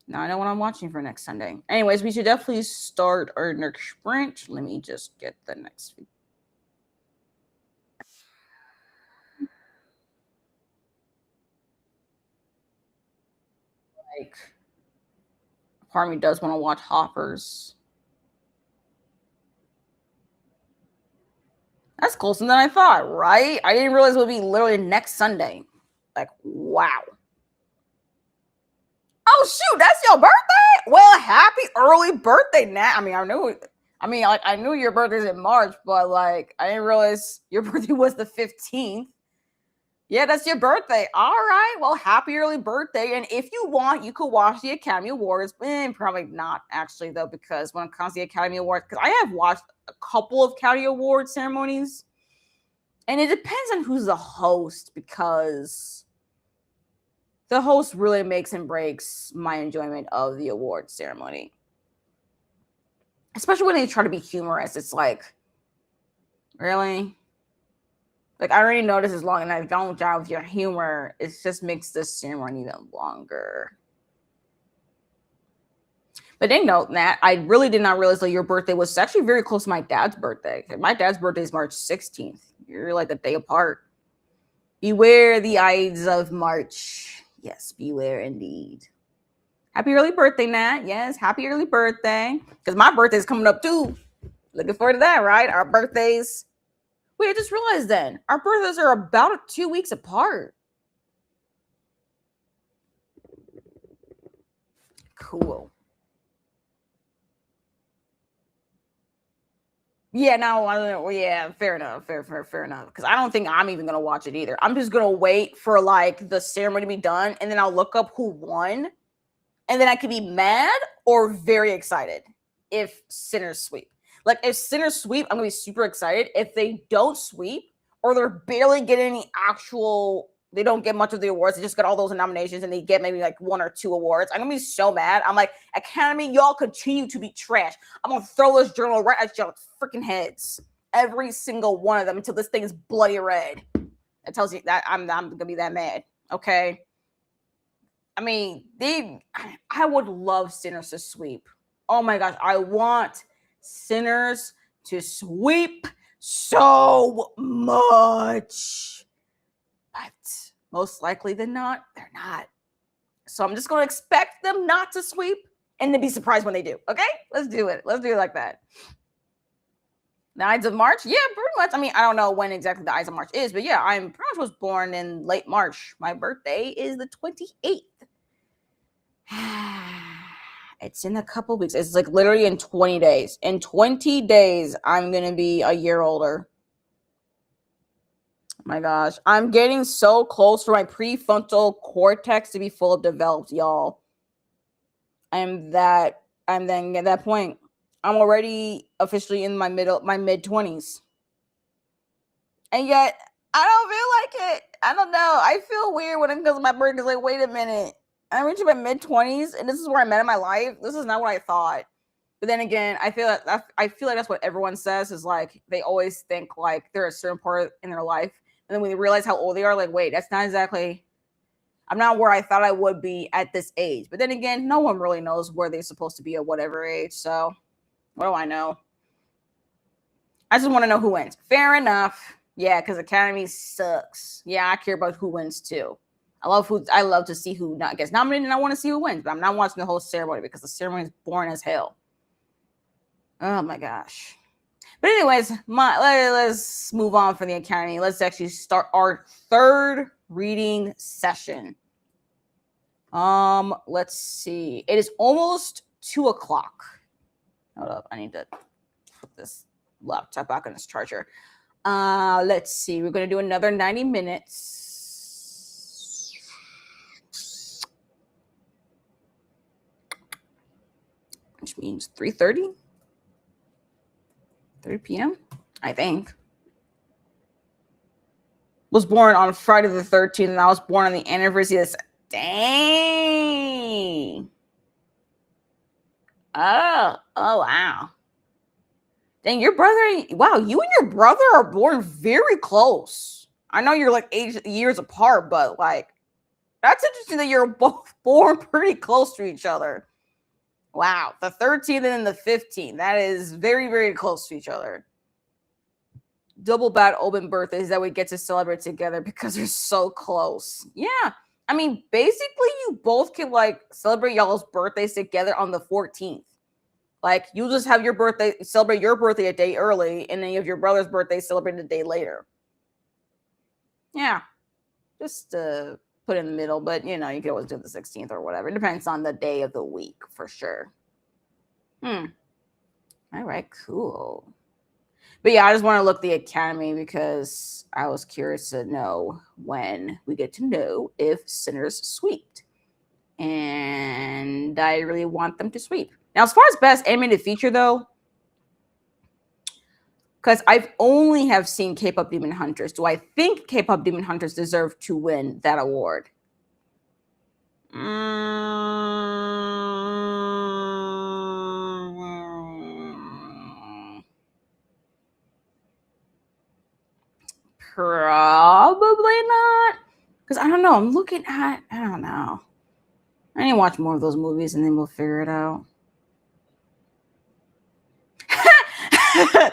Now I know what I'm watching for next Sunday. Anyways, we should definitely start our next sprint. Let me just get the next video. Like, part of me does want to watch Hoppers. That's closer than I thought, right? I didn't realize it would be literally next Sunday. Like, wow. Oh shoot, that's your birthday? Well, happy early birthday, Nat. I mean, I knew your birthday's in March, but like I didn't realize your birthday was the 15th. Yeah, that's your birthday. All right. Well, happy early birthday. And if you want, you could watch the Academy Awards. Probably not actually, though, because when it comes to the Academy Awards, because I have watched a couple of Academy Award ceremonies, and it depends on who's the host, because the host really makes and breaks my enjoyment of the award ceremony. Especially when they try to be humorous. It's like, really? Like, I already know this is long, and I don't jive with your humor. It just makes this ceremony even longer. But they note that I really did not realize that your birthday was actually very close to my dad's birthday. My dad's birthday is March 16th. You're like a day apart. Beware the Ides of March. Yes, beware indeed. Happy early birthday, Nat. Yes, happy early birthday. Because my birthday's coming up too. Looking forward to that, right? Our birthdays. Wait, I just realized then. Our birthdays are about 2 weeks apart. Cool. Yeah, no, yeah, fair enough, fair enough. Because I don't think I'm even gonna watch it either. I'm just gonna wait for like the ceremony to be done, and then I'll look up who won, and then I could be mad or very excited if Sinners sweep. Like if Sinners sweep, I'm gonna be super excited. If they don't sweep, or they're barely getting any actual, they don't get much of the awards. They just got all those nominations, and they get maybe like 1 or 2 awards. I'm gonna be so mad. I'm like, Academy, y'all continue to be trash. I'm gonna throw this journal right at y'all freaking heads, every single one of them, until this thing is bloody red. That tells you that I'm gonna be that mad. Okay. I mean, I would love Sinners to sweep. Oh my gosh, I want Sinners to sweep so much. But most likely than not, they're not. So I'm just going to expect them not to sweep and then be surprised when they do. Okay? Let's do it. Let's do it like that. The Ides of March? Yeah, pretty much. I mean, I don't know when exactly the Ides of March is, but yeah, I'm pretty much was born in late March. My birthday is the 28th. It's in a couple weeks. It's like literally in 20 days. In 20 days, I'm going to be a year older. Oh my gosh. I'm getting so close for my prefrontal cortex to be full developed, y'all. I'm then at that point. I'm already officially in my mid 20s. And yet, I don't feel like it. I don't know. I feel weird when it comes to my birthday. It's like, wait a minute. I'm reaching my mid 20s, and this is where I'm at in my life. This is not what I thought. But then again, I feel like that's what everyone says is like they always think like they're a certain part in their life, and then when they realize how old they are, like, wait, that's not exactly. I'm not where I thought I would be at this age. But then again, no one really knows where they're supposed to be at whatever age. So, what do I know? I just want to know who wins. Fair enough. Yeah, because Academy sucks. Yeah, I care about who wins too. I love to see who not gets nominated, and I want to see who wins. But I'm not watching the whole ceremony because the ceremony is boring as hell. Oh my gosh. But anyways, let's move on from the Academy. Let's actually start our third reading session. Let's see. It is almost 2:00. Hold up, I need to put this laptop back on its charger. Let's see. We're gonna do another 90 minutes. Which means 3:30. 3 p.m. I think. Was born on Friday the 13th, and I was born on the anniversary of this. Dang. Oh, wow. Dang, your brother, wow, you and your brother are born very close. I know you're like years apart, but like, that's interesting that you're both born pretty close to each other. Wow, the 13th and then the 15th. That is very, very close to each other. Double bad open birthdays that we get to celebrate together because they're so close. Yeah. I mean, basically, you both can like celebrate y'all's birthdays together on the 14th. Like, you just have your birthday, celebrate your birthday a day early, and then you have your brother's birthday celebrated a day later. Yeah. Just put in the middle, but you know, you can always do the 16th or whatever. It depends on the day of the week for sure. All right, cool. But yeah, I just want to look the Academy because I was curious to know when we get to know if Sinners sweeped. And I really want them to sweep. Now, as far as best animated feature though, because I've only have seen K-pop Demon Hunters. Do I think K-pop Demon Hunters deserve to win that award? Probably not. Because I don't know. I'm looking at, I don't know. I need to watch more of those movies and then we'll figure it out. Oh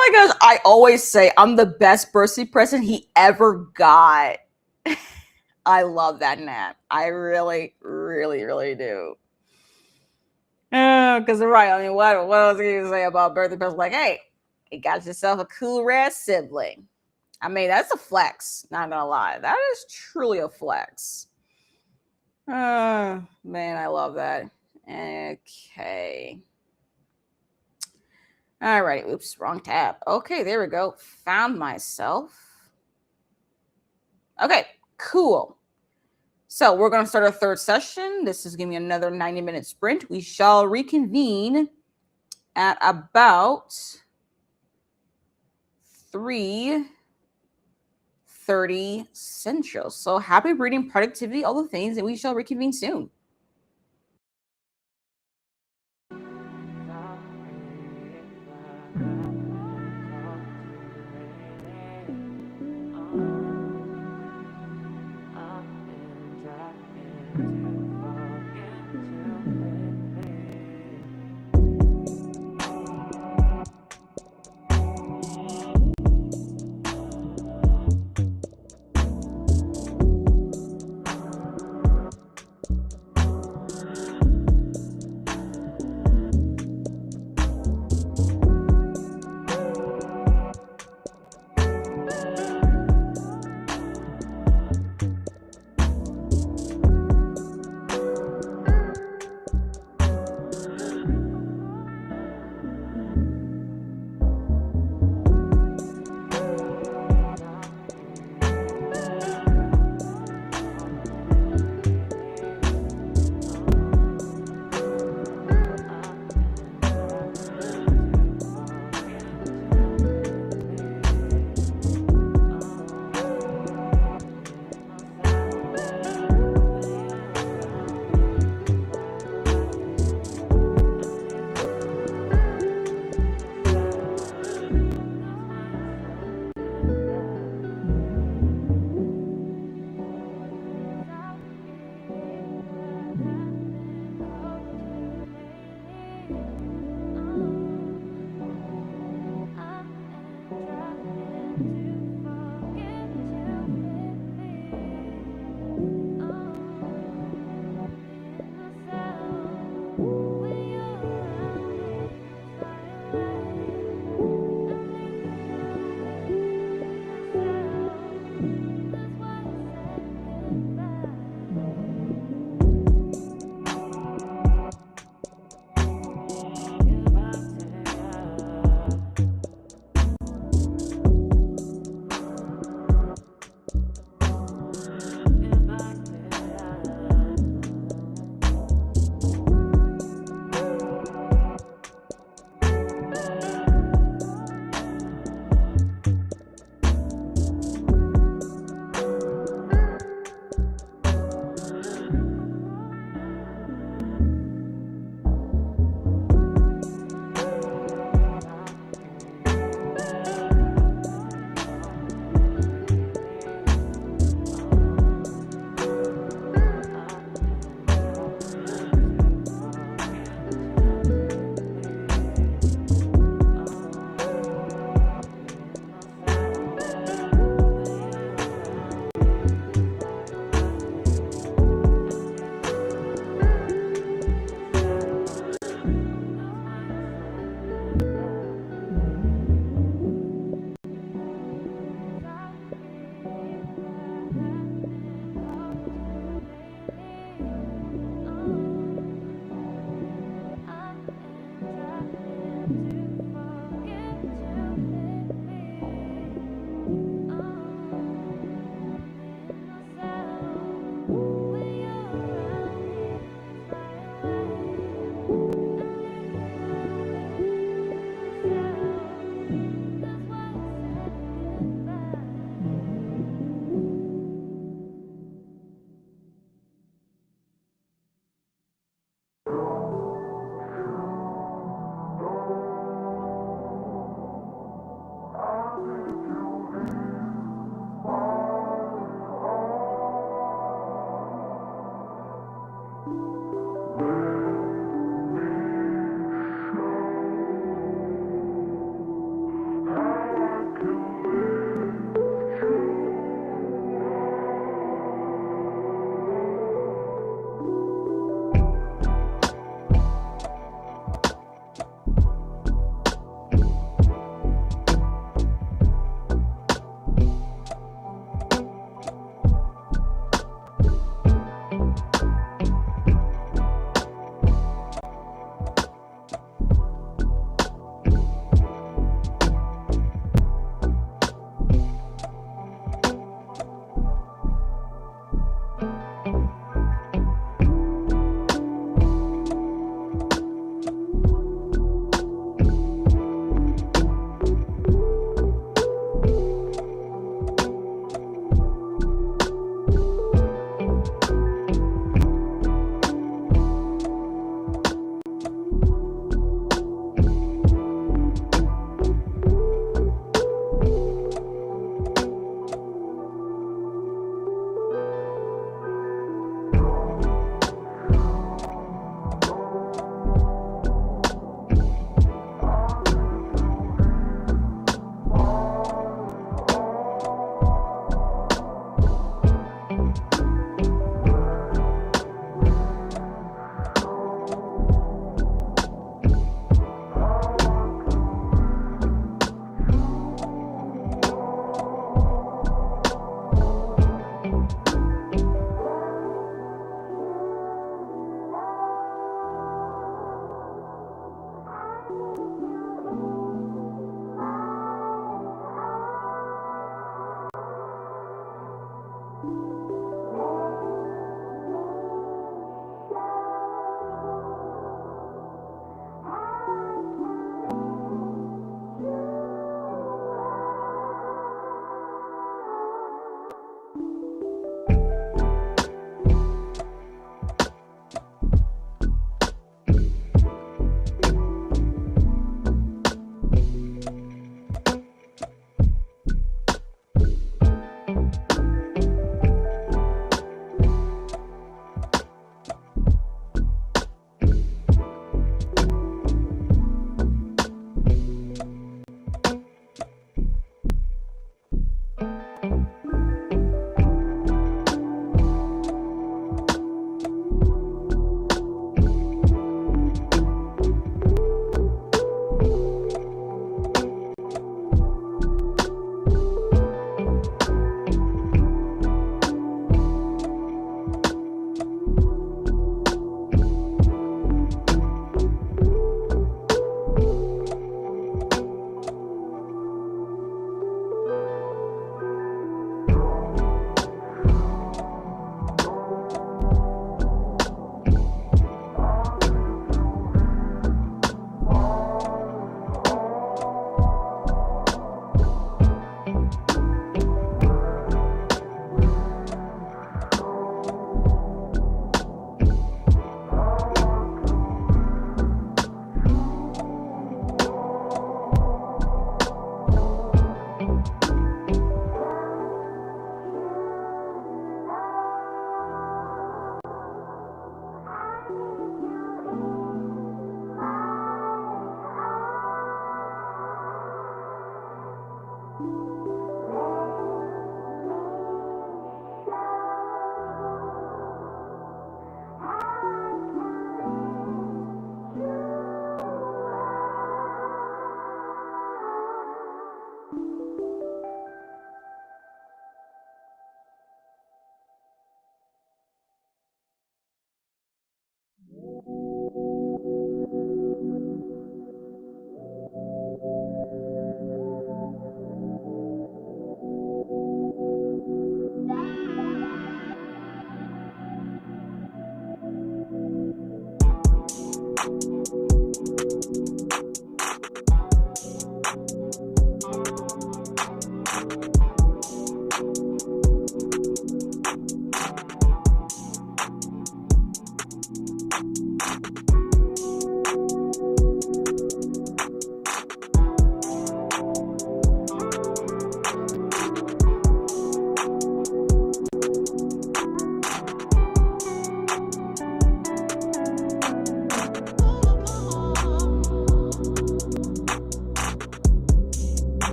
my gosh. I always say I'm the best birthday present he ever got. I love that nap. I really, really, really do. Because right. I mean, what else can you say about birthday present? Like, hey, you got yourself a cool rare sibling. I mean, that's a flex. Not gonna lie. That is truly a flex. Man, I love that. Okay. All right. Oops, wrong tab. Okay, there we go. Found myself. Okay, cool. So we're going to start our third session. This is going to be another 90-minute sprint. We shall reconvene at about 3:30 Central. So happy reading, productivity, all the things, and we shall reconvene soon.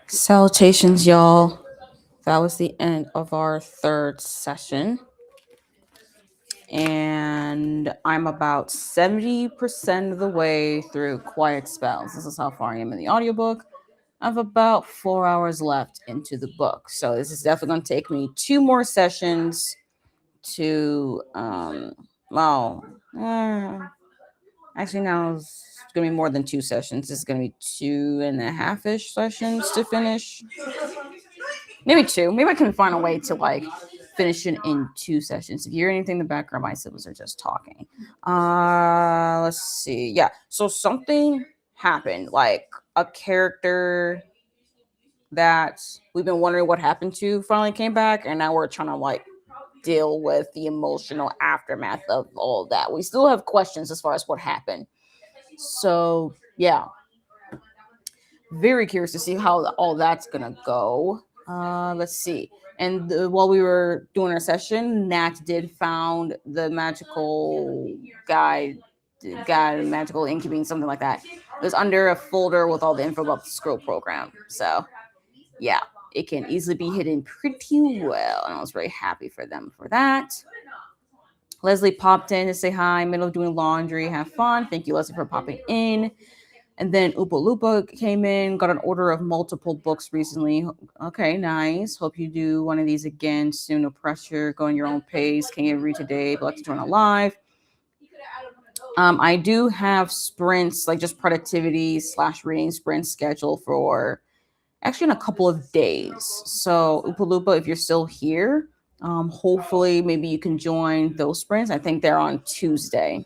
Salutations, y'all. That was the end of our third session. And I'm about 70% of the way through Quiet Spells. This is how far I am in the audiobook. I have about 4 hours left into the book. So this is definitely going to take me 2 more sessions to, well, actually, now it's going to be more than 2 sessions. It's going to be 2.5-ish sessions to finish. Maybe 2. Maybe I can find a way to like finish it in 2 sessions. If you hear anything in the background, my siblings are just talking. Let's see. Yeah. So something happened, like a character that we've been wondering what happened to finally came back, and now we're trying to like deal with the emotional aftermath of all of that. We still have questions as far as what happened. So yeah, very curious to see how all that's gonna go. Let's see. And while we were doing our session, Nat did found the magical guide, magical incubating, something like that. It was under a folder with all the info about the scroll program. So yeah, it can easily be hidden pretty well. And I was very happy for them for that. Leslie popped in to say hi, middle of doing laundry, have fun. Thank you, Leslie, for popping in. And then Oopa Loopa came in, got an order of multiple books recently. Okay, nice. Hope you do one of these again soon. No pressure. Go on your own pace. Can you read today? But like to join a live. I do have sprints, like just productivity / reading sprints scheduled for actually in a couple of days. So Oopa Loopa, if you're still here, hopefully maybe you can join those sprints. I think they're on Tuesday.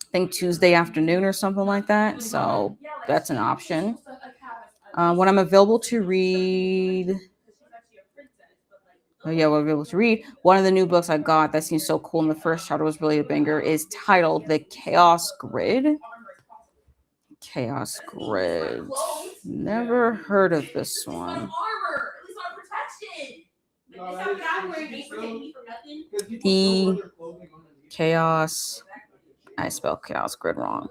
I think Tuesday afternoon or something like that. So that's an option. When I'm available to read, we're able to read. One of the new books I got that seems so cool, and the first chapter was really a banger, is titled The Chaos Grid. Chaos Grid. Never heard of this one. The Chaos. I spelled Chaos Grid wrong.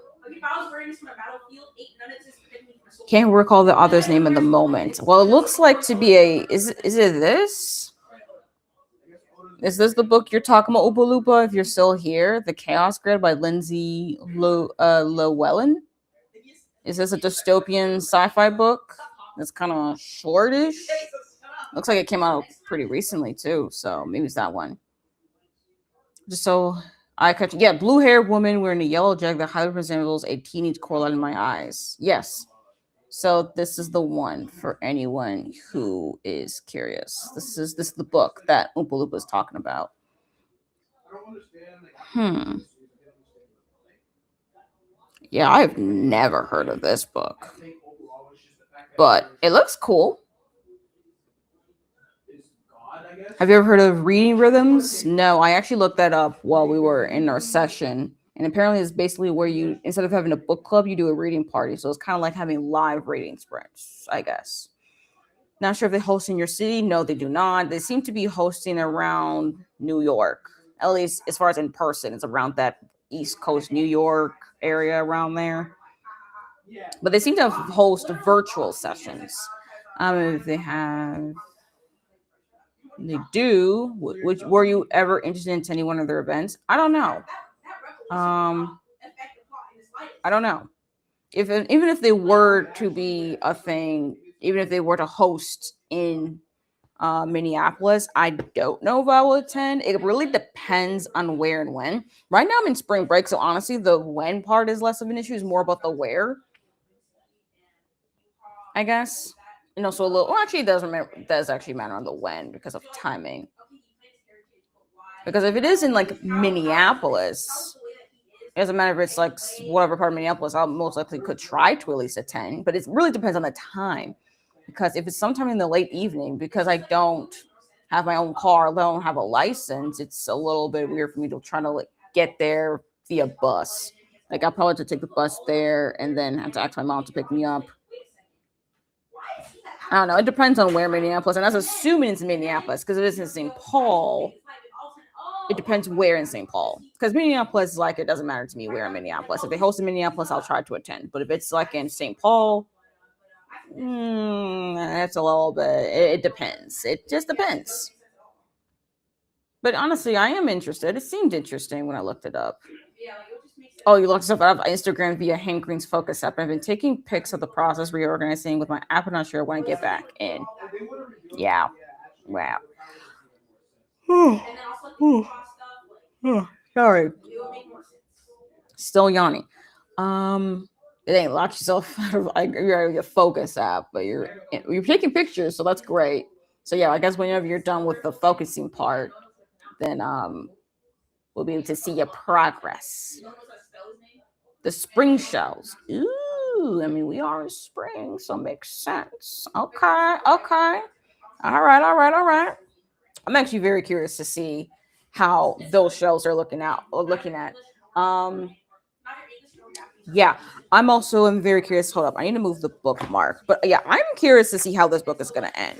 Can't recall the author's name in the moment. Well, it looks like to be a. Is it this? Is this the book you're talking about, Oopa Loopa? If you're still here, The Chaos Grid by Lindsay Llewellyn. Is this a dystopian sci-fi book? That's kind of shortish. Looks like it came out pretty recently too, so maybe it's that one. Just so I catch, yeah, blue-haired woman wearing a yellow jacket that highly resembles a teenage Coraline in my eyes. Yes. So this is the one for anyone who is curious. This is the book that Oompa Loompa is talking about. Yeah, I've never heard of this book, but it looks cool. Have you ever heard of reading rhythms? No, I actually looked that up while we were in our session. And apparently it's basically where you, instead of having a book club, you do a reading party. So it's kind of like having live reading sprints, I guess. Not sure if they host in your city. No, they do not. They seem to be hosting around New York. At least as far as in person, it's around that East Coast New York area around there. But they seem to host virtual sessions. If they have... They do. Which were you ever interested in attending one of their events? I don't know. I don't know. Even if they were to be a thing, even if they were to host in Minneapolis, I don't know if I will attend. It really depends on where and when. Right now I'm in spring break, so honestly, the when part is less of an issue. It's more about the where, I guess. And also a little. Well, actually, it does actually matter on the when because of timing. Because if it is in like Minneapolis, it doesn't matter if it's like whatever part of Minneapolis, I'll most likely could try to at least attend. But it really depends on the time. Because if it's sometime in the late evening, because I don't have my own car, I don't have a license, it's a little bit weird for me to try to like get there via bus. Like I'll probably have to take the bus there and then have to ask my mom to pick me up. I don't know. It depends on where Minneapolis, and that's assuming it's Minneapolis, because if it's in St. Paul, it depends where in St. Paul. Because Minneapolis, like, it doesn't matter to me where in Minneapolis. If they host in Minneapolis, I'll try to attend. But if it's like in St. Paul, That's a little bit. It depends. It just depends. But honestly, I am interested. It seemed interesting when I looked it up. Oh, you looked stuff up on Instagram via Hank Green's Focus app. I've been taking pics of the process reorganizing with my app. I'm not sure when I get back in. Yeah. Wow. Sorry. Still yawning. It ain't lock yourself out of like your Focus app, but you're taking pictures, so that's great. So yeah, I guess whenever you're done with the focusing part, then we'll be able to see your progress. The spring shells. Ooh, I mean we are in spring, so it makes sense. Okay. All right. I'm actually very curious to see how those shells are looking at. Yeah, I'm very curious. Hold up, I need to move the bookmark. But yeah, I'm curious to see how this book is gonna end.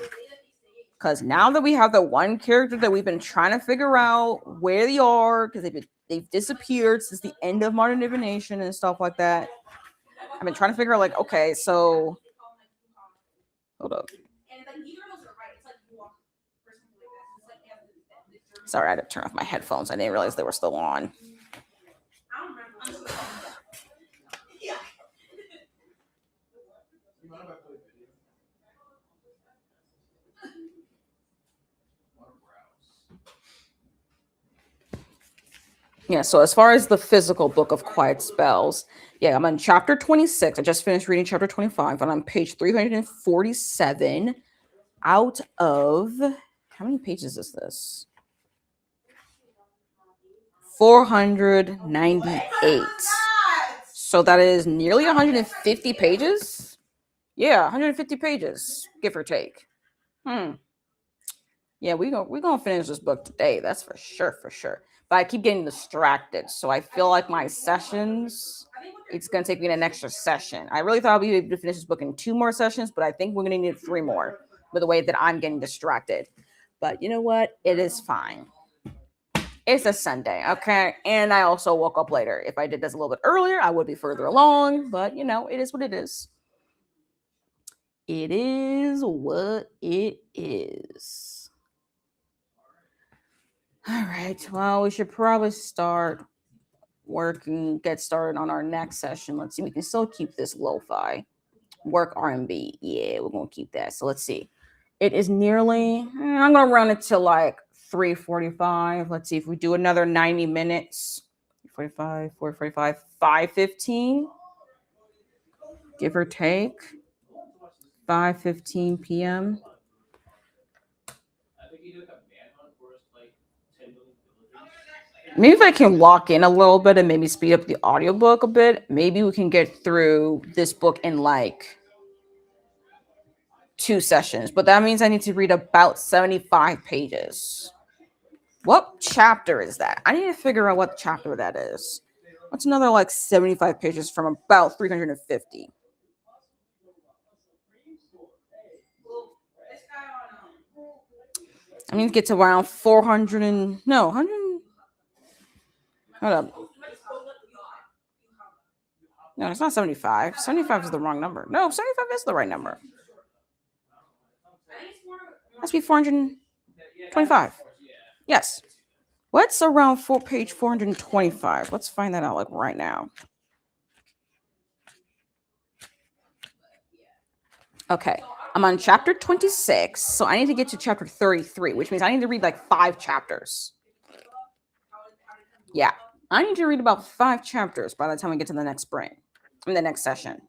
Because now that we have the one character that we've been trying to figure out where they are, because they've disappeared since the end of Modern Divination and stuff like that. I've been trying to figure out like, okay, so hold up. Sorry, I had to turn off my headphones. I didn't realize they were still on. Yeah, so as far as the physical book of quiet spells, yeah, I'm on chapter 26. I just finished reading chapter 25, and I'm on page 347 out of how many pages is this? 498. So that is nearly 150 pages. Yeah, 150 pages, give or take. Yeah, we're gonna finish this book today. That's for sure. But I keep getting distracted, so I feel like my sessions. It's gonna take me an extra session. I really thought I'd be able to finish this book in 2 more sessions, but I think we're gonna need 3 more with the way that I'm getting distracted. But you know what? It is fine. It's a Sunday, okay? And I also woke up later. If I did this a little bit earlier, I would be further along. But you know, it is what it is. It is what it is. All right. Well, we should probably get started on our next session. Let's see. We can still keep this lo-fi. Work R&B. Yeah, we're gonna keep that. So let's see. It is nearly. I'm gonna run it to like 3:45. Let's see if we do another 90 minutes. 45, 4:45, 5:15. Give or take. 5:15 p.m. Maybe if I can lock in a little bit and maybe speed up the audiobook a bit, maybe we can get through this book in like 2 sessions. But that means I need to read about 75 pages. What chapter is that? I need to figure out what chapter that is. What's another like 75 pages from about 350? I need to get to around 400 and no, 100. Hold up. No, it's not 75. 75 is the wrong number. No, 75 is the right number. Must be 425. Yes. What's around page 425? Let's find that out like right now. Okay. I'm on chapter 26, so I need to get to chapter 33, which means I need to read like 5 chapters. Yeah. I need to read about 5 chapters by the time we get to the next next session.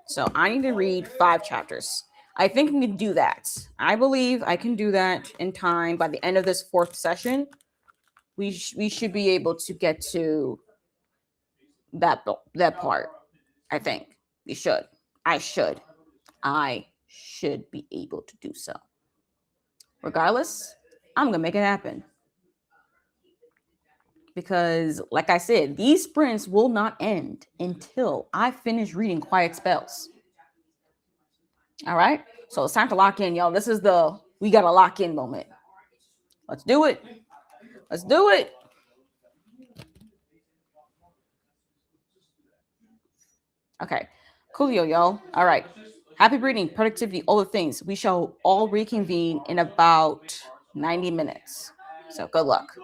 So I need to read 5 chapters. I think I can do that. I believe I can do that in time. By the end of this 4th session, we should be able to get to that part. I think we should. I should be able to do so. Regardless, I'm gonna make it happen. Because, like I said, these sprints will not end until I finish reading Quiet Spells. All right? So it's time to lock in, y'all. This is we got to lock in moment. Let's do it. Let's do it. Okay. Coolio, y'all. All right. Happy breeding, productivity, all the things. We shall all reconvene in about 90 minutes. So good luck.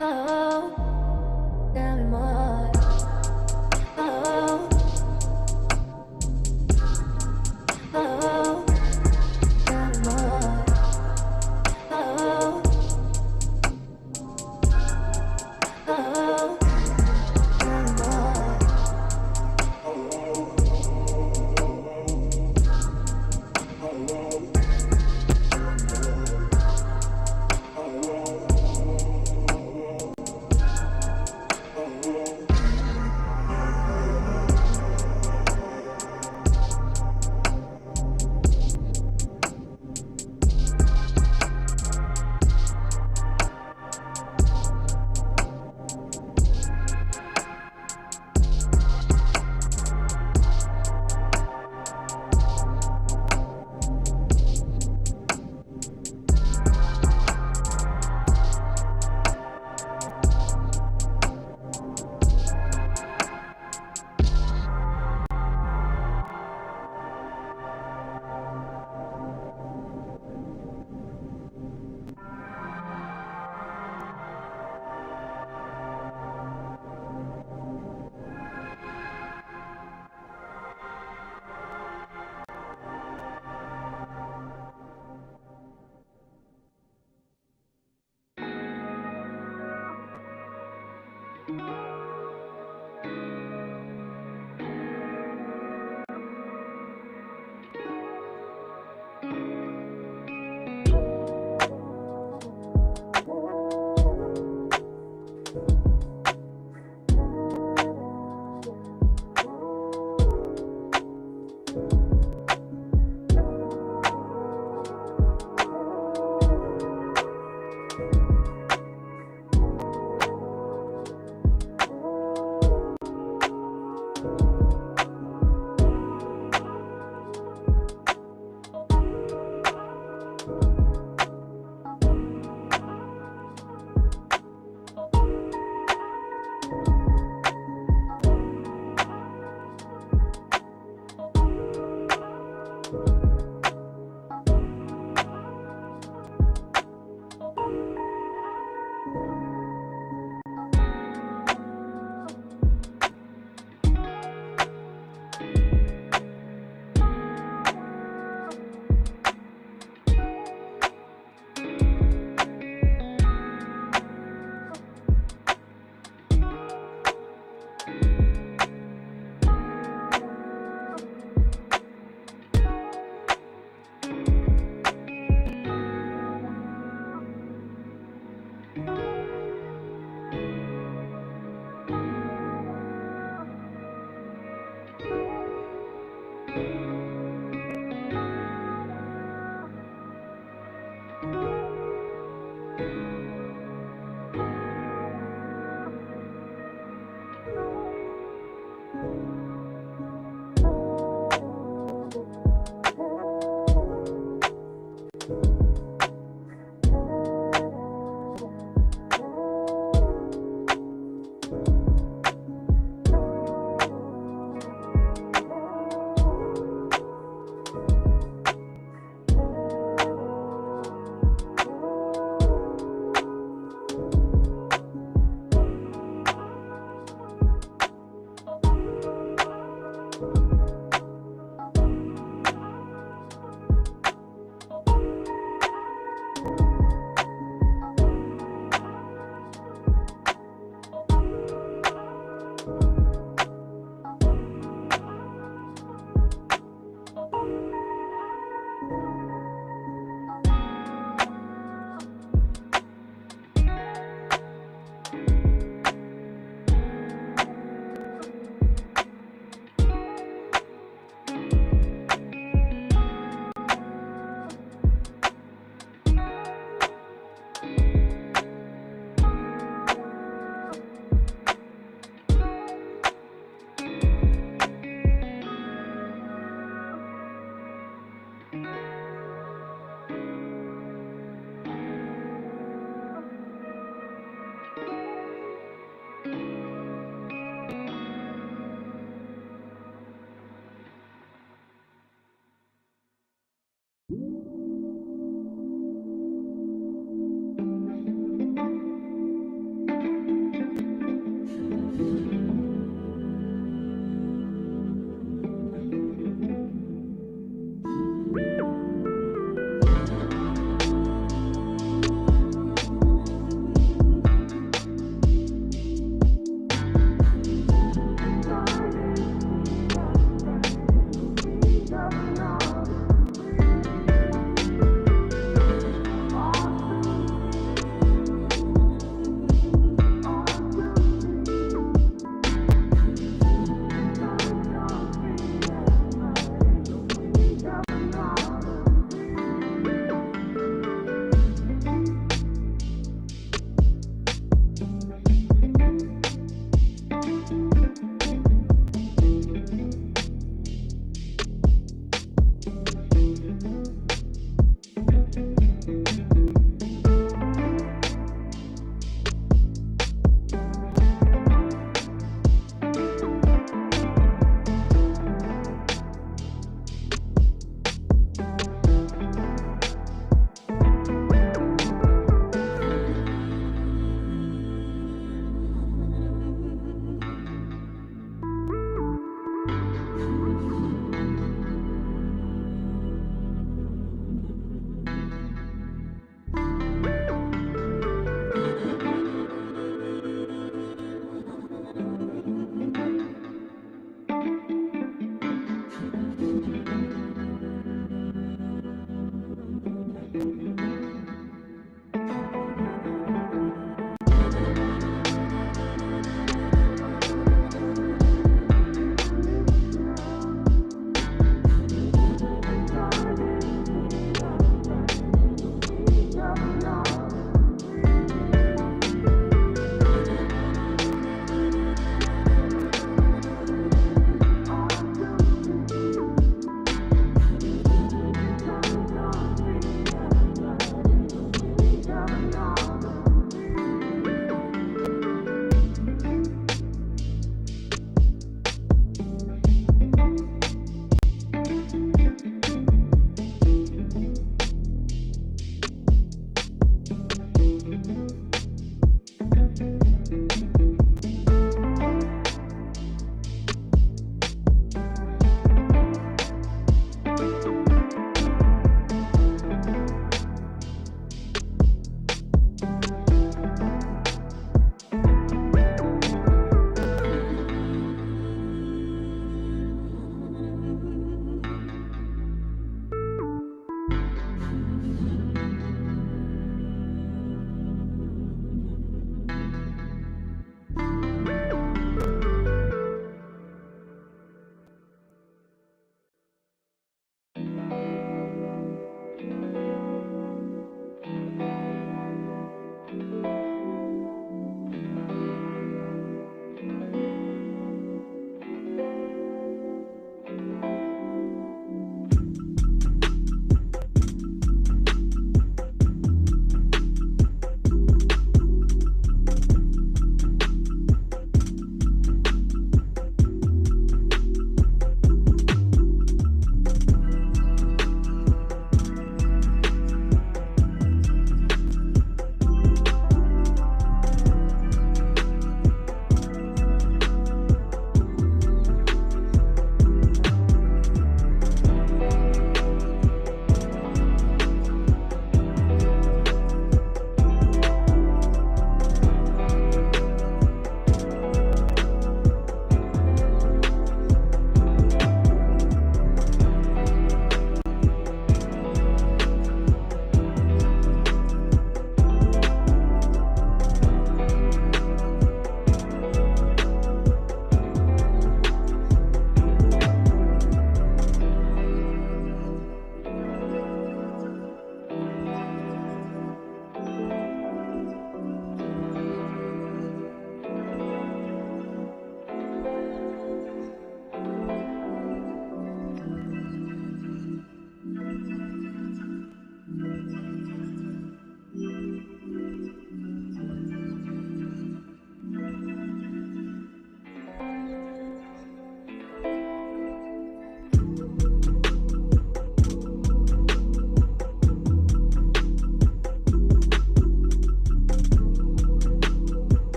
Oh, tell me more. Oh, oh, tell me more. Oh, oh, tell me more.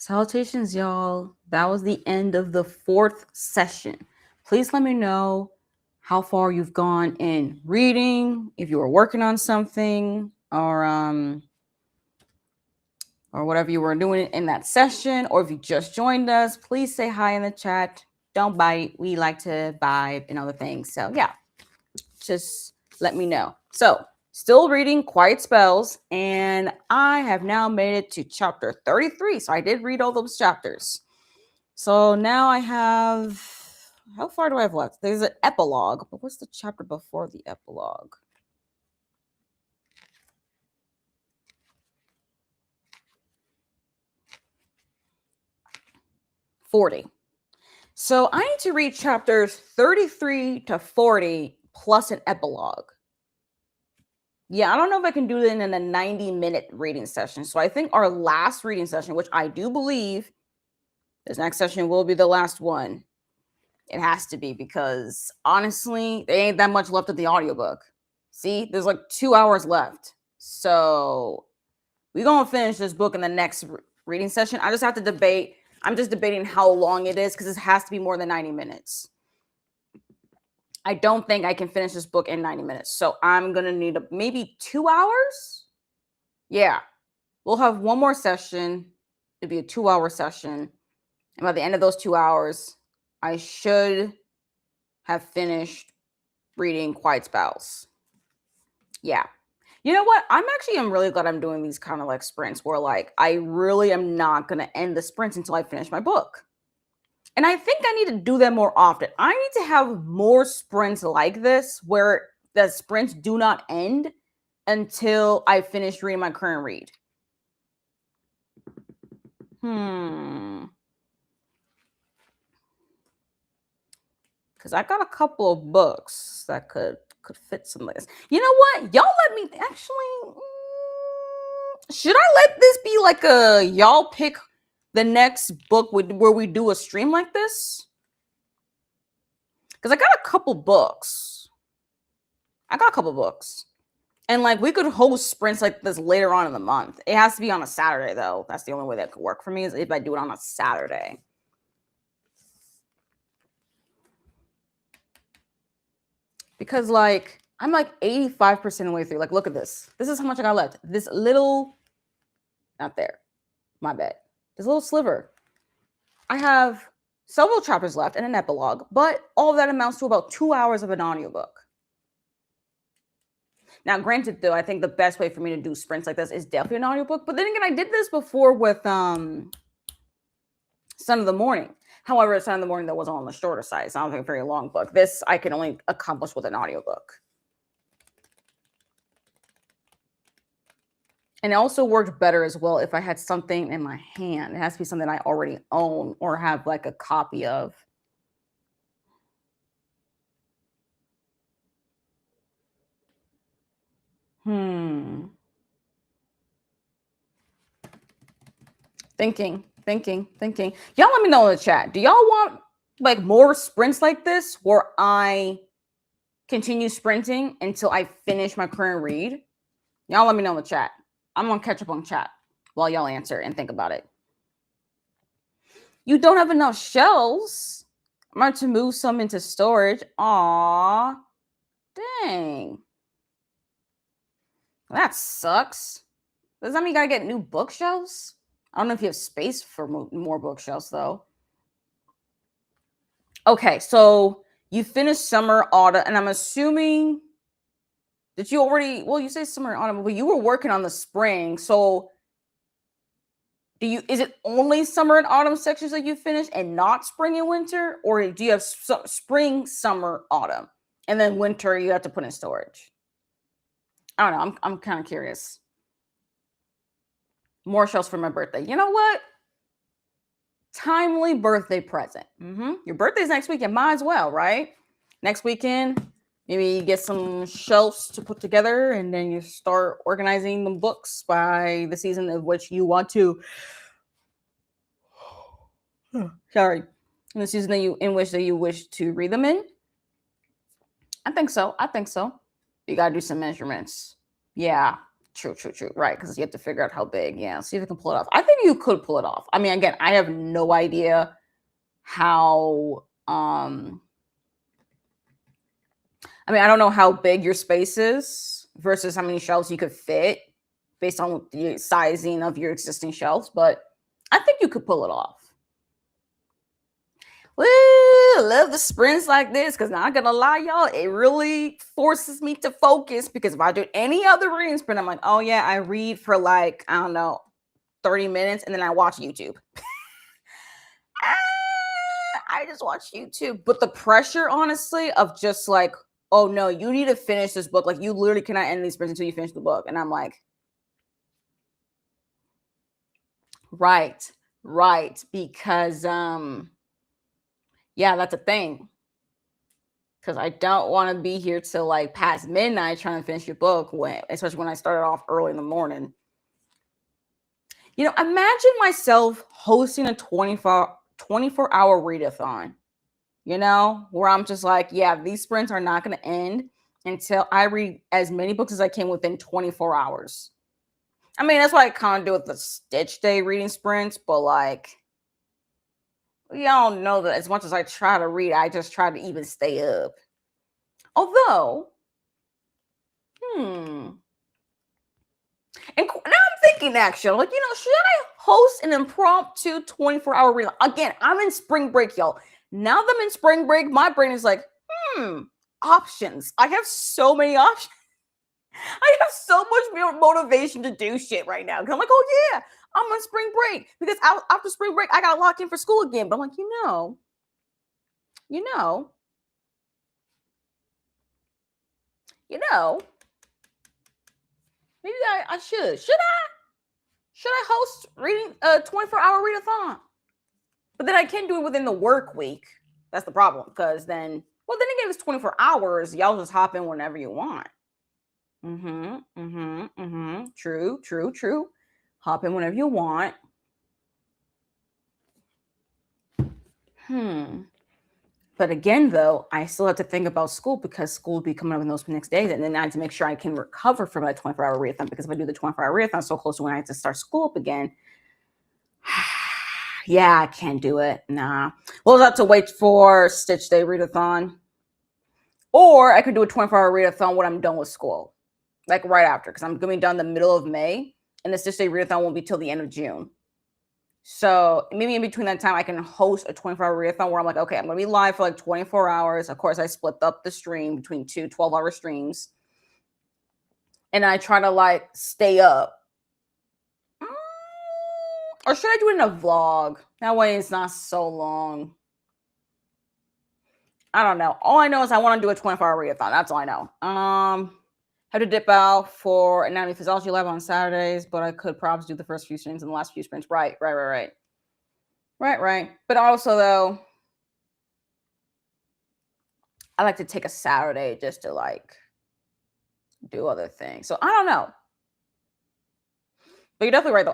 Salutations, y'all. That was the end of the 4th session. Please let me know how far you've gone in reading, if you were working on something, or whatever you were doing in that session, or if you just joined us. Please say hi in the chat. Don't bite. We like to vibe and other things. So yeah, just let me know. So still reading Quiet Spells, and I have now made it to chapter 33. So I did read all those chapters. So now I have, how far do I have left? There's an epilogue, but what's the chapter before the epilogue? $40. So I need to read chapters 33 to 40 plus an epilogue. Yeah, I don't know if I can do it in a 90-minute reading session. So I think our last reading session, which I do believe this next session will be the last one. It has to be, because honestly, there ain't that much left of the audiobook. See, there's like 2 hours left. So we're going to finish this book in the next reading session. I just have to debate. I'm just debating how long it is, because it has to be more than 90 minutes. I don't think I can finish this book in 90 minutes. So I'm going to need maybe 2 hours. Yeah. We'll have one more session. It'll be a 2-hour session. And by the end of those 2 hours, I should have finished reading Quiet Spells. Yeah. You know what? I'm really glad I'm doing these kind of like sprints where like I really am not going to end the sprints until I finish my book. And I think I need to do that more often. I need to have more sprints like this where the sprints do not end until I finish reading my current read. Because I got a couple of books that could fit some of this. You know what? Y'all let me actually. Should I let this be like a y'all pick the next book where we do a stream like this? Because I got a couple books. And like we could host sprints like this later on in the month. It has to be on a Saturday though. That's the only way that could work for me, is if I do it on a Saturday. Because like I'm like 85% of the way through. Like, look at this. This is how much I got left. This little, not there. My bad. This little sliver. I have several chapters left and an epilogue, but all of that amounts to about 2 hours of an audiobook. Now, granted, though, I think the best way for me to do sprints like this is definitely an audiobook. But then again, I did this before with Son of the Morning. However, Son of the Morning, that wasn't on the shorter side, so I don't think a very long book. This I can only accomplish with an audiobook. And it also worked better as well if I had something in my hand. It has to be something I already own or have like a copy of. Thinking. Y'all let me know in the chat. Do y'all want like more sprints like this where I continue sprinting until I finish my current read? Y'all let me know in the chat. I'm going to catch up on chat while y'all answer and think about it. You don't have enough shelves? I'm going to move some into storage. Aw. Dang. That sucks. Does that mean you got to get new bookshelves? I don't know if you have space for more bookshelves, though. Okay, so you finished summer, autumn, and I'm assuming that you already, well, you say summer, autumn, but you were working on the spring. So is it only summer and autumn sections that you finished and not spring and winter? Or do you have spring, summer, autumn, and then winter you have to put in storage? I don't know. I'm kind of curious. More shelves for my birthday. You know what? Timely birthday present. Your birthday's next weekend. Might as well, right? Next weekend, maybe you get some shelves to put together, and then you start organizing the books by the season of which you want to. Sorry, in the season in which you wish to read them in. I think so. You gotta do some measurements. Yeah, True. Right, because you have to figure out how big. Yeah, see if you can pull it off. I think you could pull it off. I mean, again, I have no idea how. I don't know how big your space is versus how many shelves you could fit based on the sizing of your existing shelves, but I think you could pull it off. Woo! Love the sprints like this because not gonna lie, y'all, it really forces me to focus because if I do any other reading sprint, I'm like, oh yeah, I read for like, I don't know, 30 minutes and then I watch YouTube. I just watch YouTube. But the pressure, honestly, of just like, oh no, you need to finish this book. Like you literally cannot end these sprints until you finish the book. And I'm like, right, because yeah, that's a thing. Because I don't want to be here till like past midnight trying to finish your book, especially when I started off early in the morning. Imagine myself hosting a 24-hour readathon, where I'm just like, yeah, these sprints are not going to end until I read as many books as I can within 24 hours. I mean, that's what I kind of do with the Stitch Day reading sprints, but like, y'all know that as much as I try to read, I just try to even stay up. Although, and now I'm thinking actually, like, should I host an impromptu 24-hour read? Again, I'm in spring break, y'all. Now that I'm in spring break, my brain is like, options. I have so many options. I have so much motivation to do shit right now. Because I'm like, oh yeah, I'm on spring break. Because after spring break, I got to lock in for school again. But I'm like, maybe I should. Should I host reading a 24-hour readathon? But then I can't do it within the work week. That's the problem. Because then again, it's 24 hours. Y'all just hop in whenever you want. True. Hop in whenever you want. But again, though, I still have to think about school because school will be coming up in those next days. And then I have to make sure I can recover from that 24-hour readathon because if I do the 24-hour readathon so close to when I have to start school up again, yeah, I can't do it. Nah. We'll have to wait for Stitch Day readathon. Or I could do a 24-hour readathon when I'm done with school. Like right after, because I'm going to be done the middle of May. And the Stitch Day readathon won't be till the end of June. So maybe in between that time, I can host a 24-hour readathon where I'm like, okay, I'm going to be live for like 24 hours. Of course, I split up the stream between 2 12-hour streams. And I try to like stay up. Or should I do it in a vlog? That way it's not so long. I don't know. All I know is I want to do a 24-hour readathon. That's all I know. Have to dip out for Anatomy Physiology Lab on Saturdays, but I could probably do the first few sprints and the last few sprints. Right. But also, though, I like to take a Saturday just to like do other things. So I don't know. But you're definitely right, though.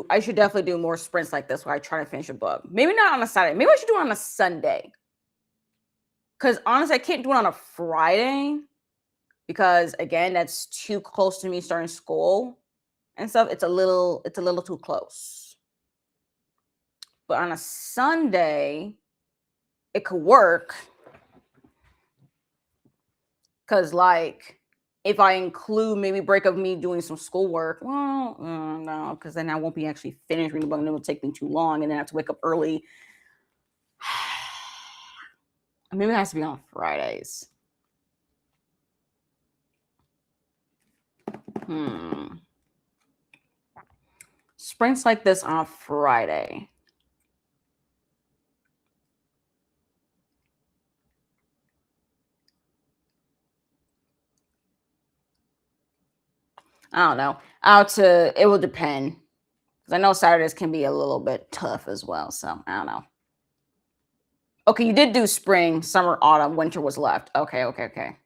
I should definitely do more sprints like this where I try to finish a book. Maybe not on a Saturday. Maybe I should do it on a Sunday. Because honestly, I can't do it on a Friday. Because again, that's too close to me starting school and stuff. It's a little too close. But on a Sunday, it could work. Because like, if I include maybe break of me doing some schoolwork, well, no, because then I won't be actually finished reading the book and it will take me too long and then I have to wake up early. Maybe it has to be on Fridays. Sprints like this on a Friday. I don't know. It will depend. Because I know Saturdays can be a little bit tough as well. So I don't know. Okay, you did do spring, summer, autumn, winter was left. Okay.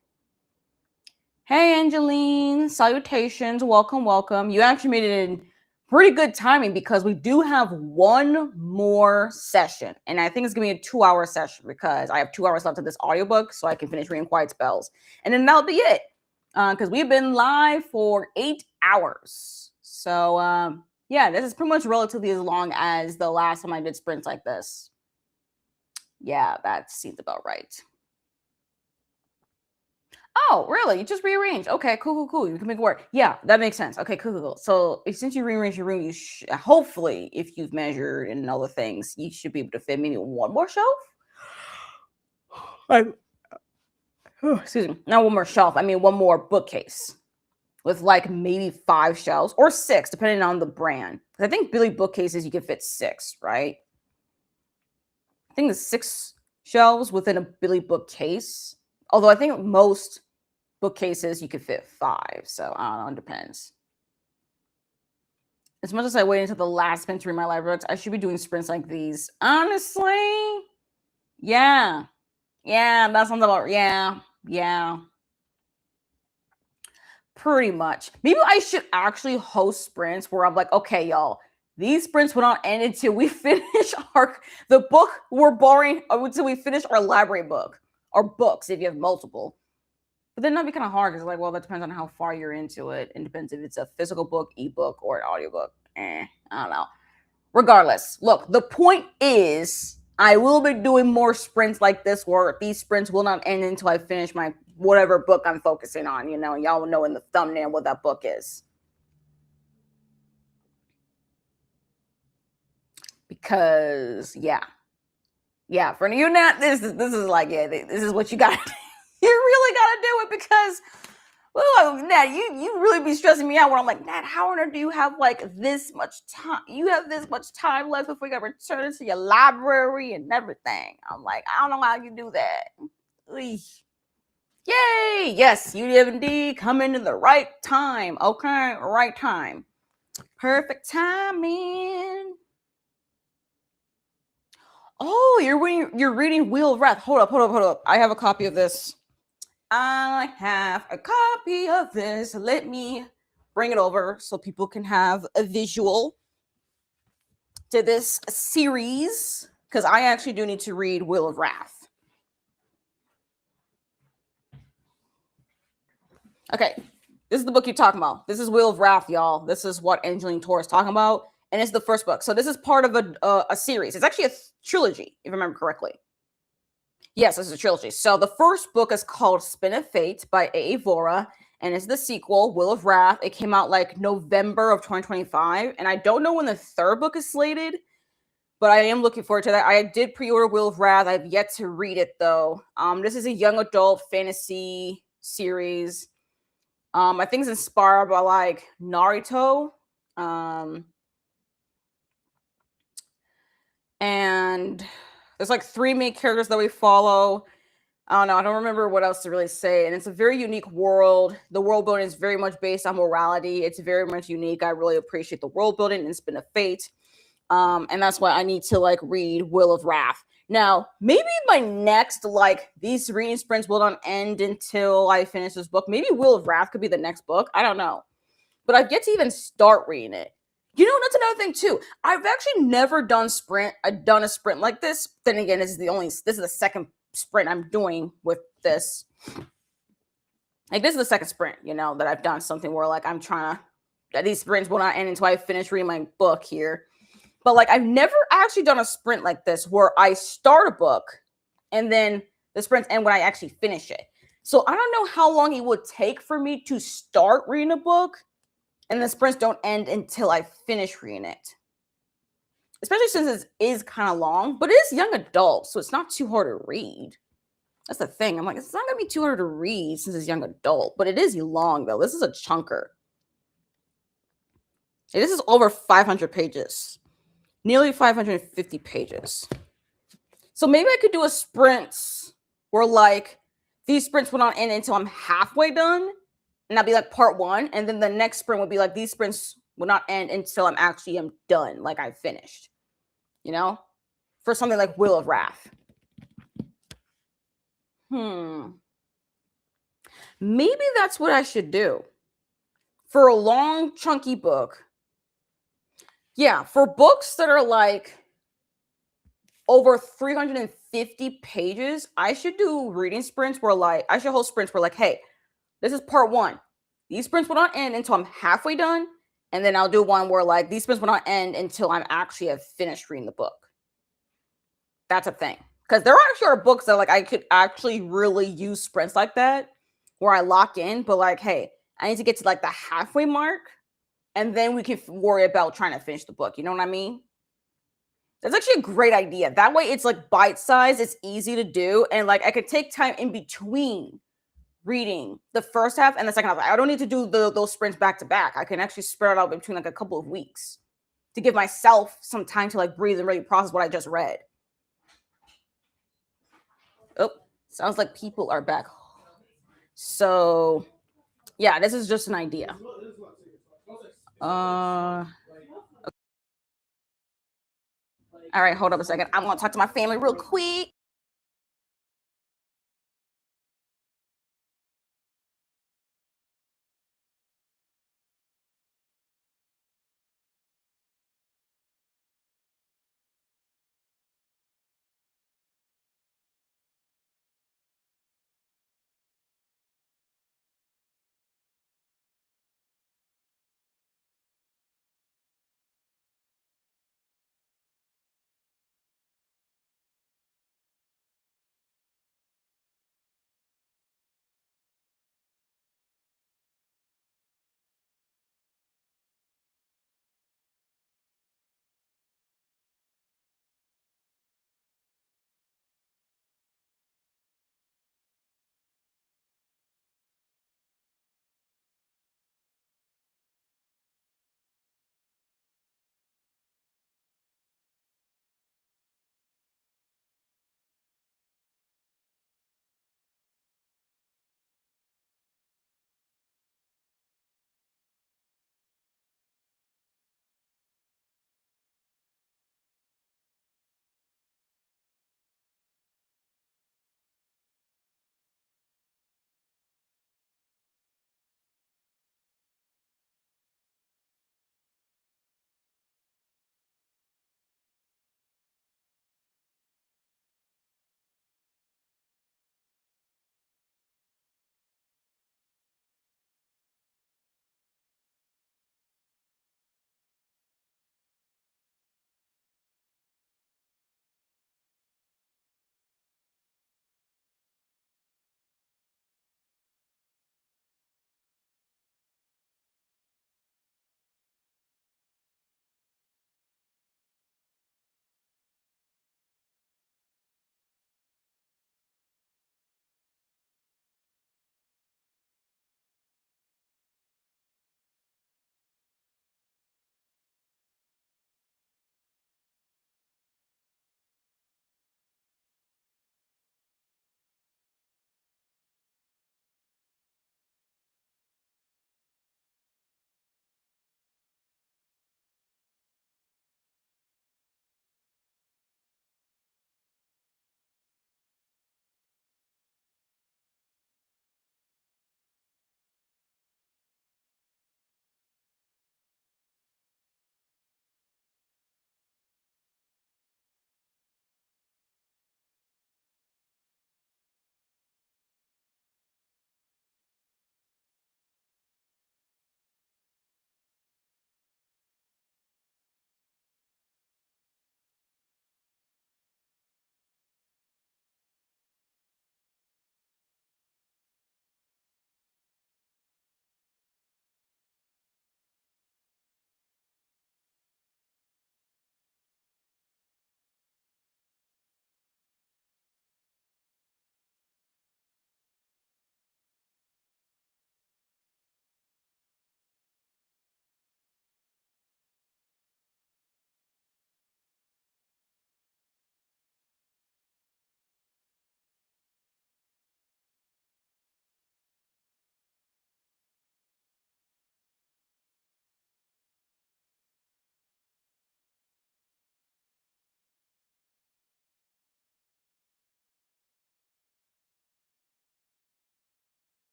Hey, Angeline. Salutations. Welcome. You actually made it in pretty good timing because we do have one more session. And I think it's going to be a 2-hour session because I have 2 hours left of this audiobook so I can finish reading Quiet Spells. And then that'll be it. because we've been live for 8 hours. So yeah, this is pretty much relatively as long as the last time I did sprints like this. Yeah, that seems about right. Oh, really? You just rearrange? Okay, cool. You can make it work. Yeah, that makes sense. Okay, cool. So since you rearrange your room, you hopefully, if you've measured and other things, you should be able to fit maybe one more shelf. Like, excuse me, not one more shelf. I mean, one more bookcase with like maybe 5 shelves or 6, depending on the brand. I think Billy bookcases you can fit 6, right? I think there's 6 shelves within a Billy bookcase. Although I think most bookcases you could fit 5. So I don't know, it depends. As much as I wait until the last sprint to read my library books, I should be doing sprints like these. Honestly, yeah. That sounds about yeah. Pretty much. Maybe I should actually host sprints where I'm like, okay, y'all, these sprints will not end until we finish the book we're borrowing until we finish our library book or books if you have multiple. But then that'd be kind of hard because like, well, that depends on how far you're into it. It depends if it's a physical book, ebook, or an audiobook. I don't know. Regardless, look, the point is I will be doing more sprints like this where these sprints will not end until I finish my whatever book I'm focusing on, y'all will know in the thumbnail what that book is. Because for you now, this is like, this is what you got. You really got to do it because, well, Nat, you really be stressing me out when I'm like, Nat, how on earth do you have like this much time? You have this much time left before you got to return to your library and everything. I'm like, I don't know how you do that. Eesh. Yay! Yes, you did indeed come into the right time. Okay, right time. Perfect timing. Oh, you're reading Wheel of Wrath. Hold up. I have a copy of this. Let me bring it over so people can have a visual to this series. Because I actually do need to read Wheel of Wrath. Okay, this is the book you're talking about. This is Wheel of Wrath, y'all. This is what Angeline Tor is talking about. And it's the first book. So this is part of a series. It's actually a trilogy, if I remember correctly. Yes, this is a trilogy. So the first book is called Spin of Fate by A.A. Vora, and it's the sequel, Wheel of Wrath. It came out like November of 2025, and I don't know when the third book is slated, but I am looking forward to that. I did pre-order Wheel of Wrath. I've yet to read it, though. This is a young adult fantasy series. I think it's inspired by like Naruto. And there's like 3 main characters that we follow. I don't know. I don't remember what else to really say. And it's a very unique world. The world building is very much based on morality. It's very much unique. I really appreciate the world building and Spin of Fate. And that's why I need to like read Wheel of Wrath. Now, maybe my next, like, these reading sprints will not end until I finish this book. Maybe Wheel of Wrath could be the next book. I don't know. But I've yet to even start reading it. That's another thing too. I've actually never done a sprint like this. Then again, this is the second sprint I'm doing with this. Like, this is the second sprint, that I've done something where like I'm trying to, that these sprints will not end until I finish reading my book here. But like, I've never actually done a sprint like this where I start a book and then the sprints end when I actually finish it. So I don't know how long it would take for me to start reading a book and the sprints don't end until I finish reading it. Especially since it is kind of long, but it is young adult, so it's not too hard to read. That's the thing. I'm like, it's not going to be too hard to read since it's young adult, but it is long, though. This is a chunker. This is over 500 pages. Nearly 550 pages. So maybe I could do a sprint where, like, these sprints will not end until I'm halfway done. And that'd be like part 1. And then the next sprint would be like, these sprints will not end until I'm done. Like, I've finished. For something like Wheel of Wrath. Maybe that's what I should do. For a long, chunky book. Yeah, for books that are like over 350 pages, I should do reading sprints where like, I should hold sprints where like, hey, This is part one. These sprints will not end until I'm halfway done, and then I'll do one where like these sprints will not end until I'm actually have finished reading the book. That's a thing. Because there actually are books that like I could actually really use sprints like that where I lock in, but like, hey, I need to get to like the halfway mark, and then we can worry about trying to finish the book. You know what I mean? That's actually a great idea. That way it's like bite size, it's easy to do, and like I could take time in between reading the first half and the second half. I don't need to do those sprints back to back. I can actually spread it out between like a couple of weeks to give myself some time to like breathe and really process what I just read. Oh, sounds like people are back. So yeah, this is just an idea. All right, hold up a second. I'm gonna talk to my family real quick.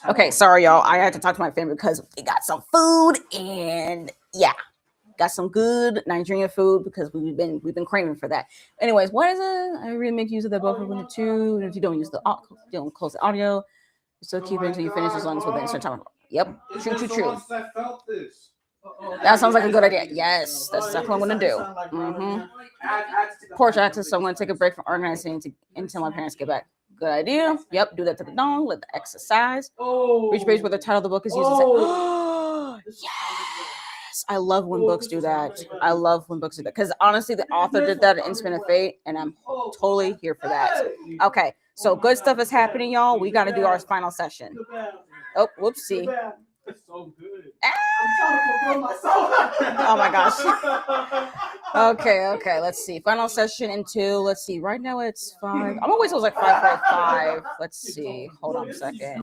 Okay, sorry, y'all. I had to talk to my family because we got some food and yeah, got some good Nigerian food because we've been craving for that. Anyways, what is it? I really make use of the buffer when the two. And if you don't use the don't close the audio, you still keep it until you finish as long as within a certain time. Yep, true. That sounds like a good idea. Yes, that's exactly what I'm gonna do. Porch access. So I'm gonna take a break from organizing until my parents get back. Good idea. Yep, do that to the dawn. Let the exercise. Reach page where the title of the book is used. Yes, I love when books do that. I love when books do that because honestly, the author did that in Instrument of Fate, and I'm totally here for that. Okay, so good stuff is happening, y'all. We got to do our final session. Oh, whoopsie.
It's so good.
Oh my gosh. Okay. Let's see. Final session until let's see. Right now it's 5. I'm always like 5:45. Let's see. Hold on a second.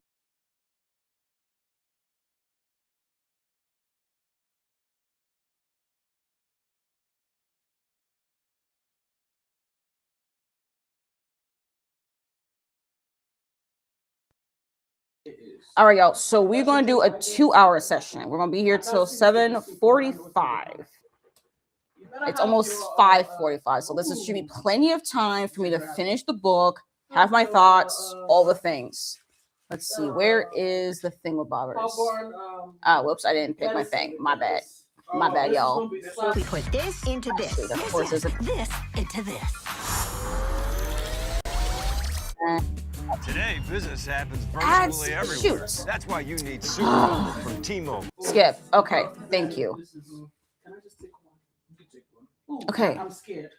All right, y'all. So we're gonna do a 2-hour session. We're gonna be here till 7:45. It's almost 5:45, so this should be plenty of time for me to finish the book, have my thoughts, all the things. Let's see, where is the thing with bobbers? Whoops, I didn't pick my thing. My bad, y'all.
We put this into this.
Of course,
this into this.
Today, business happens virtually everywhere.
Shoot.
That's why you need Super Mobile from T-Mobile.
Skip. Okay, thank you. Okay.
I'm scared.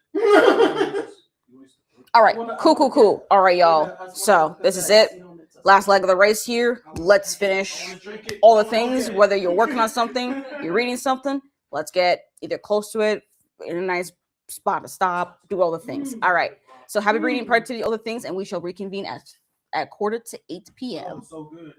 All right, cool. All right, y'all. So this is it. Last leg of the race here. Let's finish all the things, whether you're working on something, you're reading something. Let's get either close to it, in a nice spot to stop, do all the things. All right. So happy reading, productivity, all the things, and we shall reconvene at 7:45 p.m.
So good.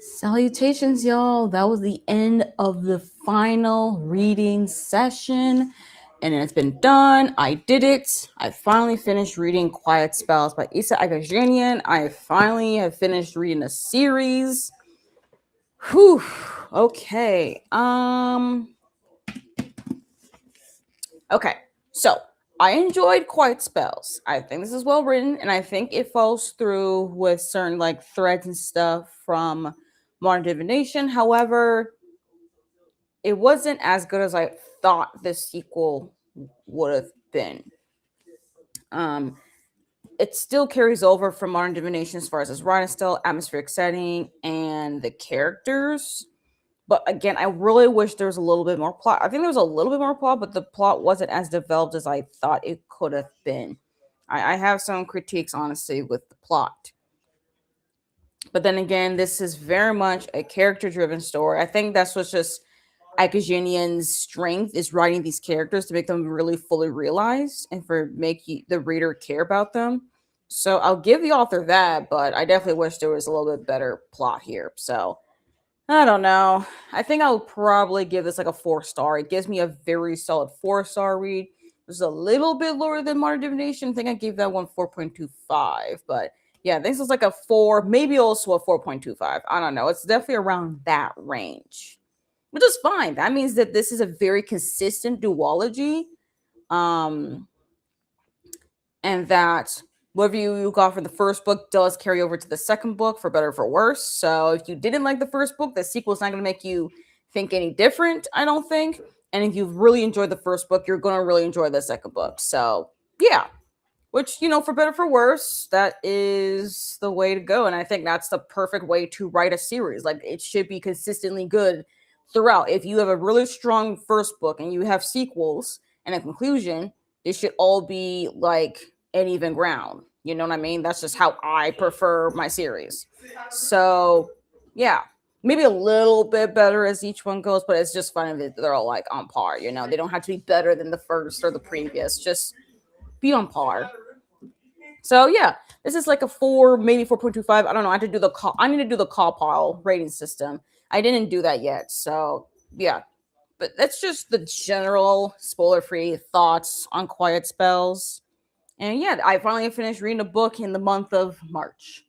Salutations, y'all. That was the end of the final reading session. And it's been done. I did it. I finally finished reading Quiet Spells by Isa Agajanian. I finally have finished reading a series. Whew. Okay. Okay. So I enjoyed Quiet Spells. I think this is well written, and I think it falls through with certain like threads and stuff from Modern Divination. However, it wasn't as good as I thought the sequel would have been. Um, it still carries over from Modern Divination as far as its writing style, atmospheric setting, and the characters. But again, I really wish there was a little bit more plot. I think there was a little bit more plot, but the plot wasn't as developed as I thought it could have been. I have some critiques, honestly, with the plot. But then again, this is very much a character-driven story. I think that's what's just Agajanian's strength is writing these characters to make them really fully realized and for make the reader care about them. So I'll give the author that, but I definitely wish there was a little bit better plot here. So I don't know. I think I'll probably give this like a 4-star. It gives me a very solid 4-star read. It's a little bit lower than Modern Divination. I think I gave that one 4.25. But yeah, this is like a 4, maybe also a 4.25. I don't know. It's definitely around that range, which is fine. That means that this is a very consistent duology. And that whatever you got for the first book does carry over to the second book, for better or for worse. So if you didn't like the first book, the sequel is not going to make you think any different, I don't think. And if you've really enjoyed the first book, you're going to really enjoy the second book. So yeah, which, for better or for worse, that is the way to go. And I think that's the perfect way to write a series. Like, it should be consistently good throughout. If you have a really strong first book and you have sequels and a conclusion, it should all be like an even ground. You know what I mean? That's just how I prefer my series. So yeah, maybe a little bit better as each one goes, but it's just funny that they're all like on par. They don't have to be better than the first or the previous. Just be on par. So yeah, this is like a 4, maybe 4.25. I don't know. I need to do the call pile rating system. I didn't do that yet. So yeah, but that's just the general spoiler-free thoughts on Quiet Spells. And yeah, I finally finished reading a book in the month of March.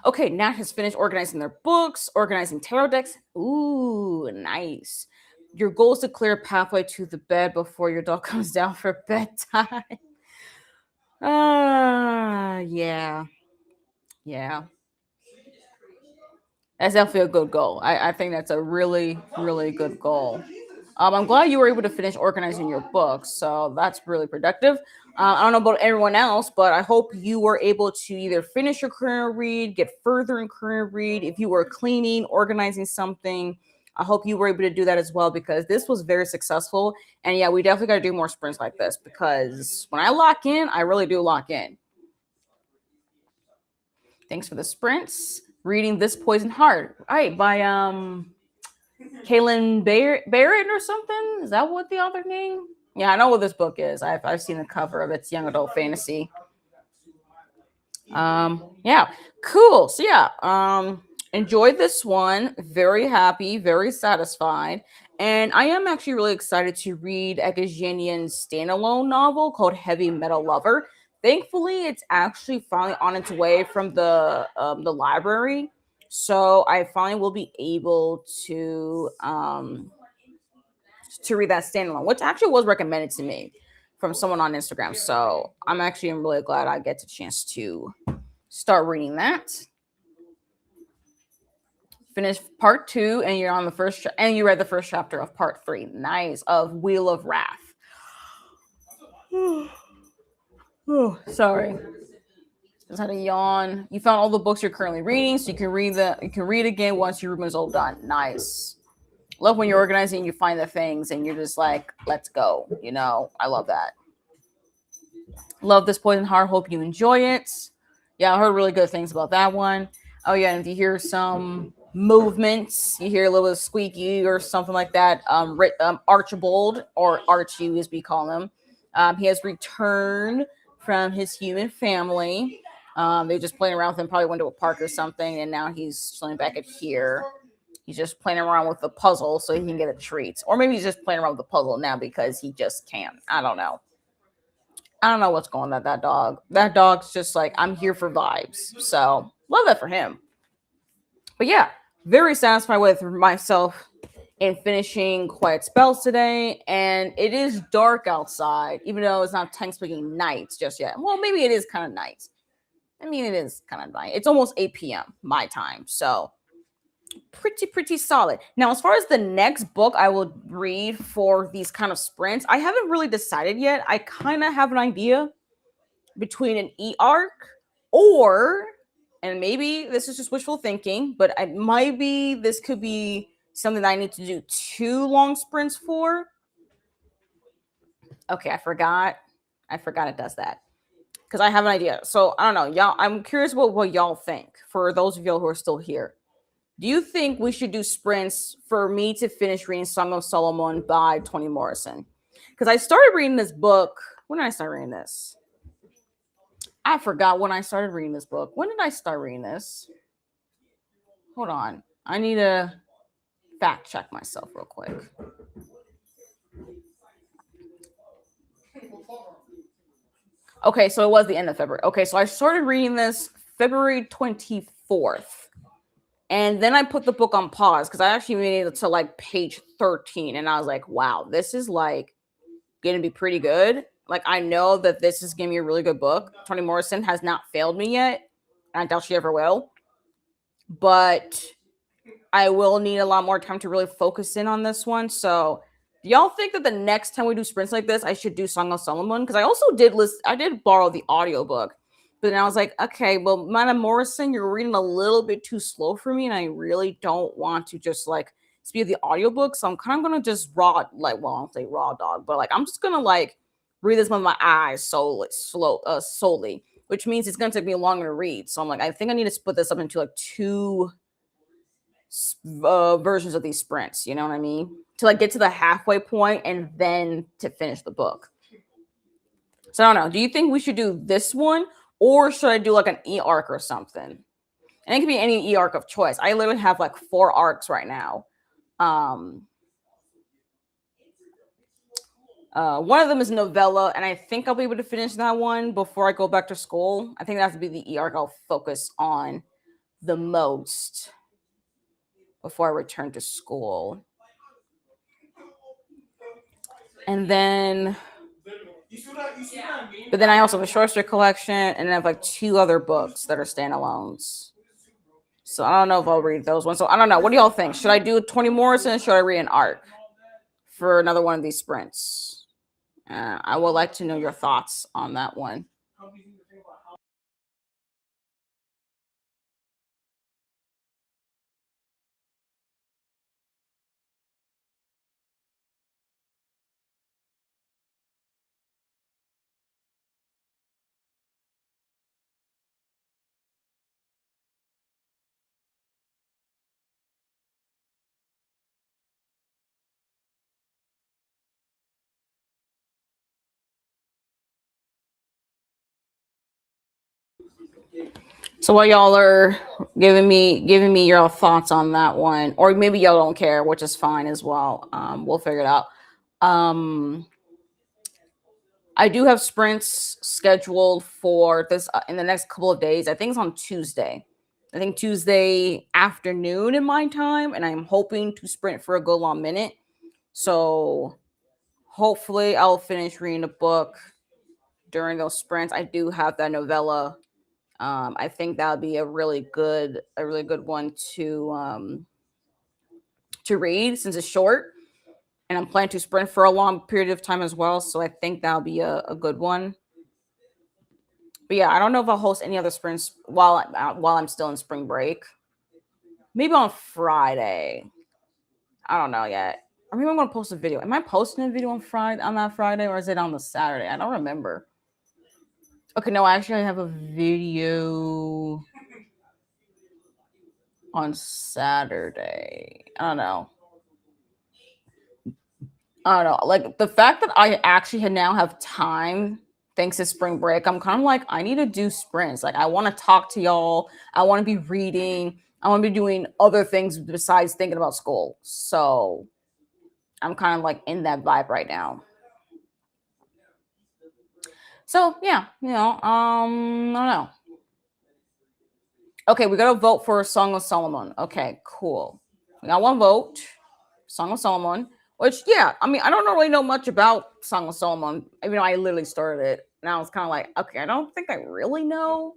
Okay, Nat has finished organizing their books, organizing tarot decks. Ooh, nice. Your goal is to clear a pathway to the bed before your dog comes down for bedtime. Yeah. Yeah. That's definitely a good goal. I think that's a really, really good goal. I'm glad you were able to finish organizing your books, so that's really productive. I don't know about everyone else, but I hope you were able to either finish your current read, get further in current read. If you were cleaning, organizing something, I hope you were able to do that as well, because this was very successful. And yeah, we definitely got to do more sprints like this, because when I lock in, I really do lock in. Thanks for the sprints. Reading This Poison Heart, right, by Kaylin Barrett or something. Is that what the author name? Yeah, I know what this book is. I've seen the cover of it. It's young adult fantasy. Yeah, cool. So yeah, enjoyed this one. Very happy, very satisfied. And I am actually really excited to read Agajanian's standalone novel called Heavy Metal Lover. Thankfully, it's actually finally on its way from the library. So I finally will be able to read that standalone, which actually was recommended to me from someone on Instagram. So I'm actually really glad I get the chance to start reading that. Finish part 2, and you're on the first, and you read the first chapter of part 3. Nice, of Wheel of Wrath. Oh, sorry. Just had a yawn. You found all the books you're currently reading, so you can read again once your room is all done. Nice. Love when you're organizing, you find the things, and you're just like, let's go. I love that. Love This Poison Heart. Hope you enjoy it. Yeah, I heard really good things about that one. Oh yeah, and if you hear some movements, you hear a little squeaky or something like that. Archibald, or Archie as we call him, he has returned from his human family. They just playing around with him, probably went to a park or something, and now he's chilling back at here. He's just playing around with the puzzle so he can get a treat. Or maybe he's just playing around with the puzzle now because he just can. I don't know. I don't know what's going on with that dog. That dog's just like, I'm here for vibes. So love that for him. But yeah, very satisfied with myself in finishing Quiet Spells today. And it is dark outside, even though it's not technically night just yet. Well, maybe it is kind of night. I mean, it is kind of night. It's almost 8 p.m. my time. So pretty solid. Now, as far as the next book I will read for these kind of sprints, I haven't really decided yet. I kind of have an idea between an e-arc or, and maybe this is just wishful thinking, but this could be something that I need to do 2 long sprints for. Okay, I forgot it does that. Because I have an idea. So I don't know. Y'all, I'm curious what y'all think. For those of y'all who are still here. Do you think we should do sprints for me to finish reading Song of Solomon by Toni Morrison? Because I started reading this book. When did I start reading this? I forgot when I started reading this book. When did I start reading this? Hold on. I need to fact check myself real quick. Okay, so it was the end of February. Okay, so I started reading this February 24th. And then I put the book on pause because I actually made it to like page 13. And I was like, wow, this is like going to be pretty good. Like, I know that this is going to be a really good book. Toni Morrison has not failed me yet. I doubt she ever will. But I will need a lot more time to really focus in on this one. So, do y'all think that the next time we do sprints like this, I should do Song of Solomon? Because I also did borrow the audiobook. But then I was like, okay, well, Madam Morrison, you're reading a little bit too slow for me, and I really don't want to just like speed the audiobook. So I'm kind of gonna just I don't say raw dog, but like I'm just gonna like read this with my eyes solely, which means it's gonna take me longer to read. So I'm like, I think I need to split this up into like 2 versions of these sprints. You know what I mean? To like get to the halfway point and then to finish the book. So I don't know. Do you think we should do this one? Or should I do like an e-arc or something? And it can be any e-arc of choice. I literally have like 4 arcs right now. One of them is novella, and I think I'll be able to finish that one before I go back to school. I think that has to be the e-arc I'll focus on the most before I return to school. And then... But then I also have a short story collection, and I have like 2 other books that are standalones. So I don't know if I'll read those ones. So I don't know. What do y'all think? Should I do Toni Morrison or should I read an arc for another one of these sprints? I would like to know your thoughts on that one. So while y'all are giving me your thoughts on that one, or maybe y'all don't care, which is fine as well. We'll figure it out. I do have sprints scheduled for this in the next couple of days. I think it's on Tuesday. I think Tuesday afternoon in my time, and I'm hoping to sprint for a good long minute. So hopefully I'll finish reading the book during those sprints. I do have that novella. I think that would be a really good one to read since it's short, and I'm planning to sprint for a long period of time as well. So I think that'll be a good one. But yeah, I don't know if I'll host any other sprints while I'm still in spring break. Maybe on Friday. I don't know yet. Or maybe I'm gonna post a video. Am I posting a video on that Friday, or is it on the Saturday? I don't remember. Okay, no, actually I have a video on Saturday. I don't know. Like the fact that I actually now have time thanks to spring break, I'm kind of like, I need to do sprints. Like, I want to talk to y'all. I want to be reading. I want to be doing other things besides thinking about school. So I'm kind of like in that vibe right now. So yeah, I don't know. Okay, we got to vote for Song of Solomon. Okay, cool. We got one vote. Song of Solomon. Which, yeah, I mean, I don't really know much about Song of Solomon, even though I literally started it. And I was kind of like, okay, I don't think I really know.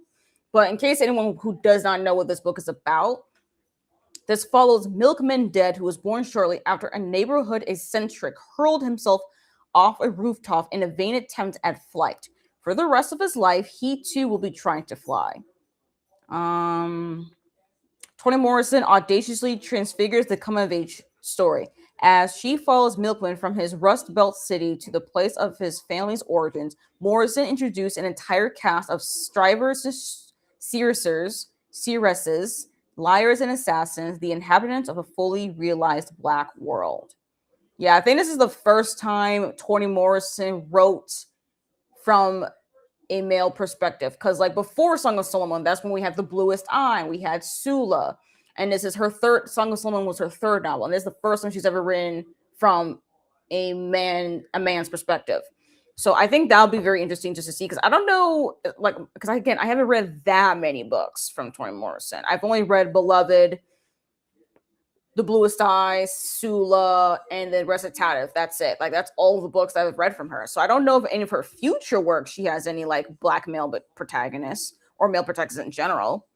But in case anyone who does not know what this book is about, this follows Milkman Dead, who was born shortly after a neighborhood eccentric hurled himself off a rooftop in a vain attempt at flight. For the rest of his life, he too will be trying to fly. Toni Morrison audaciously transfigures the coming-of-age story as she follows Milkman from his Rust Belt city to the place of his family's origins. Morrison introduced an entire cast of strivers, seeresses, liars, and assassins, the inhabitants of a fully realized black world. Yeah, I think this is the first time Toni Morrison wrote from a male perspective, because like before Song of Solomon, that's when we had The Bluest Eye, we had Sula, and this is her third. Song of Solomon was her third novel, and this is the first one she's ever written from a man's perspective. So I think that'll be very interesting just to see, because I don't know, like, because again, I haven't read that many books from Toni Morrison. I've only read Beloved, The Bluest Eye, Sula, and then Recitative. That's it. Like, that's all the books that I've read from her. So I don't know if any of her future work she has any like black male protagonists or male protagonists in general.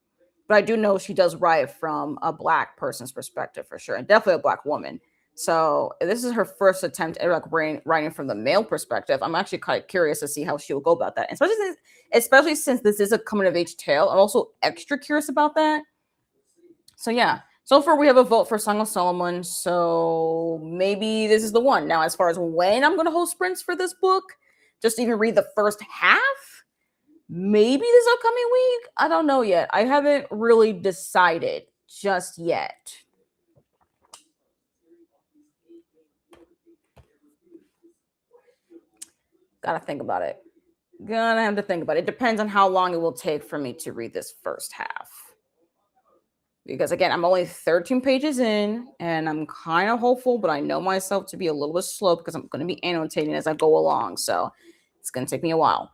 But I do know she does write from a black person's perspective for sure, and definitely a black woman. So this is her first attempt at like writing from the male perspective. I'm actually quite curious to see how she will go about that, especially since this is a coming of age tale. I'm also extra curious about that. So yeah. So far, we have a vote for Song of Solomon, so maybe this is the one. Now, as far as when I'm going to host sprints for this book, just to even read the first half, maybe this upcoming week? I don't know yet. I haven't really decided just yet. Gotta think about it. Gonna have to think about it. It depends on how long it will take for me to read this first half. Because again, I'm only 13 pages in and I'm kind of hopeful, but I know myself to be a little bit slow because I'm going to be annotating as I go along. So it's going to take me a while.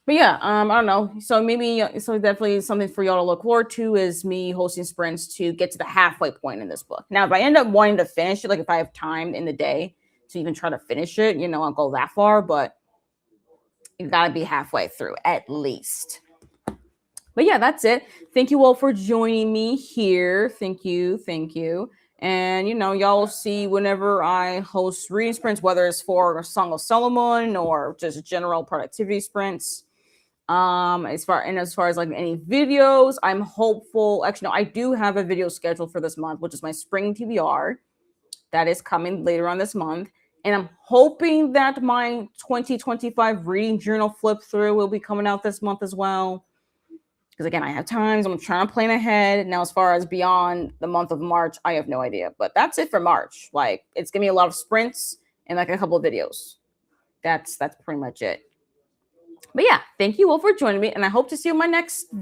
But yeah, I don't know. So definitely something for y'all to look forward to is me hosting sprints to get to the halfway point in this book. Now, if I end up wanting to finish it, like if I have time in the day to even try to finish it, I'll go that far, but you got to be halfway through at least. But yeah, that's it. Thank you all for joining me here. Thank you. And, y'all will see whenever I host reading sprints, whether it's for Song of Solomon or just general productivity sprints. As far as like any videos, I'm hopeful. Actually, no, I do have a video scheduled for this month, which is my spring TBR. That is coming later on this month. And I'm hoping that my 2025 reading journal flip through will be coming out this month as well. Because again, I have times, I'm trying to plan ahead. Now, as far as beyond the month of March, I have no idea. But that's it for March. Like, it's gonna be a lot of sprints and like a couple of videos. That's pretty much it. But yeah, thank you all for joining me, and I hope to see you in my next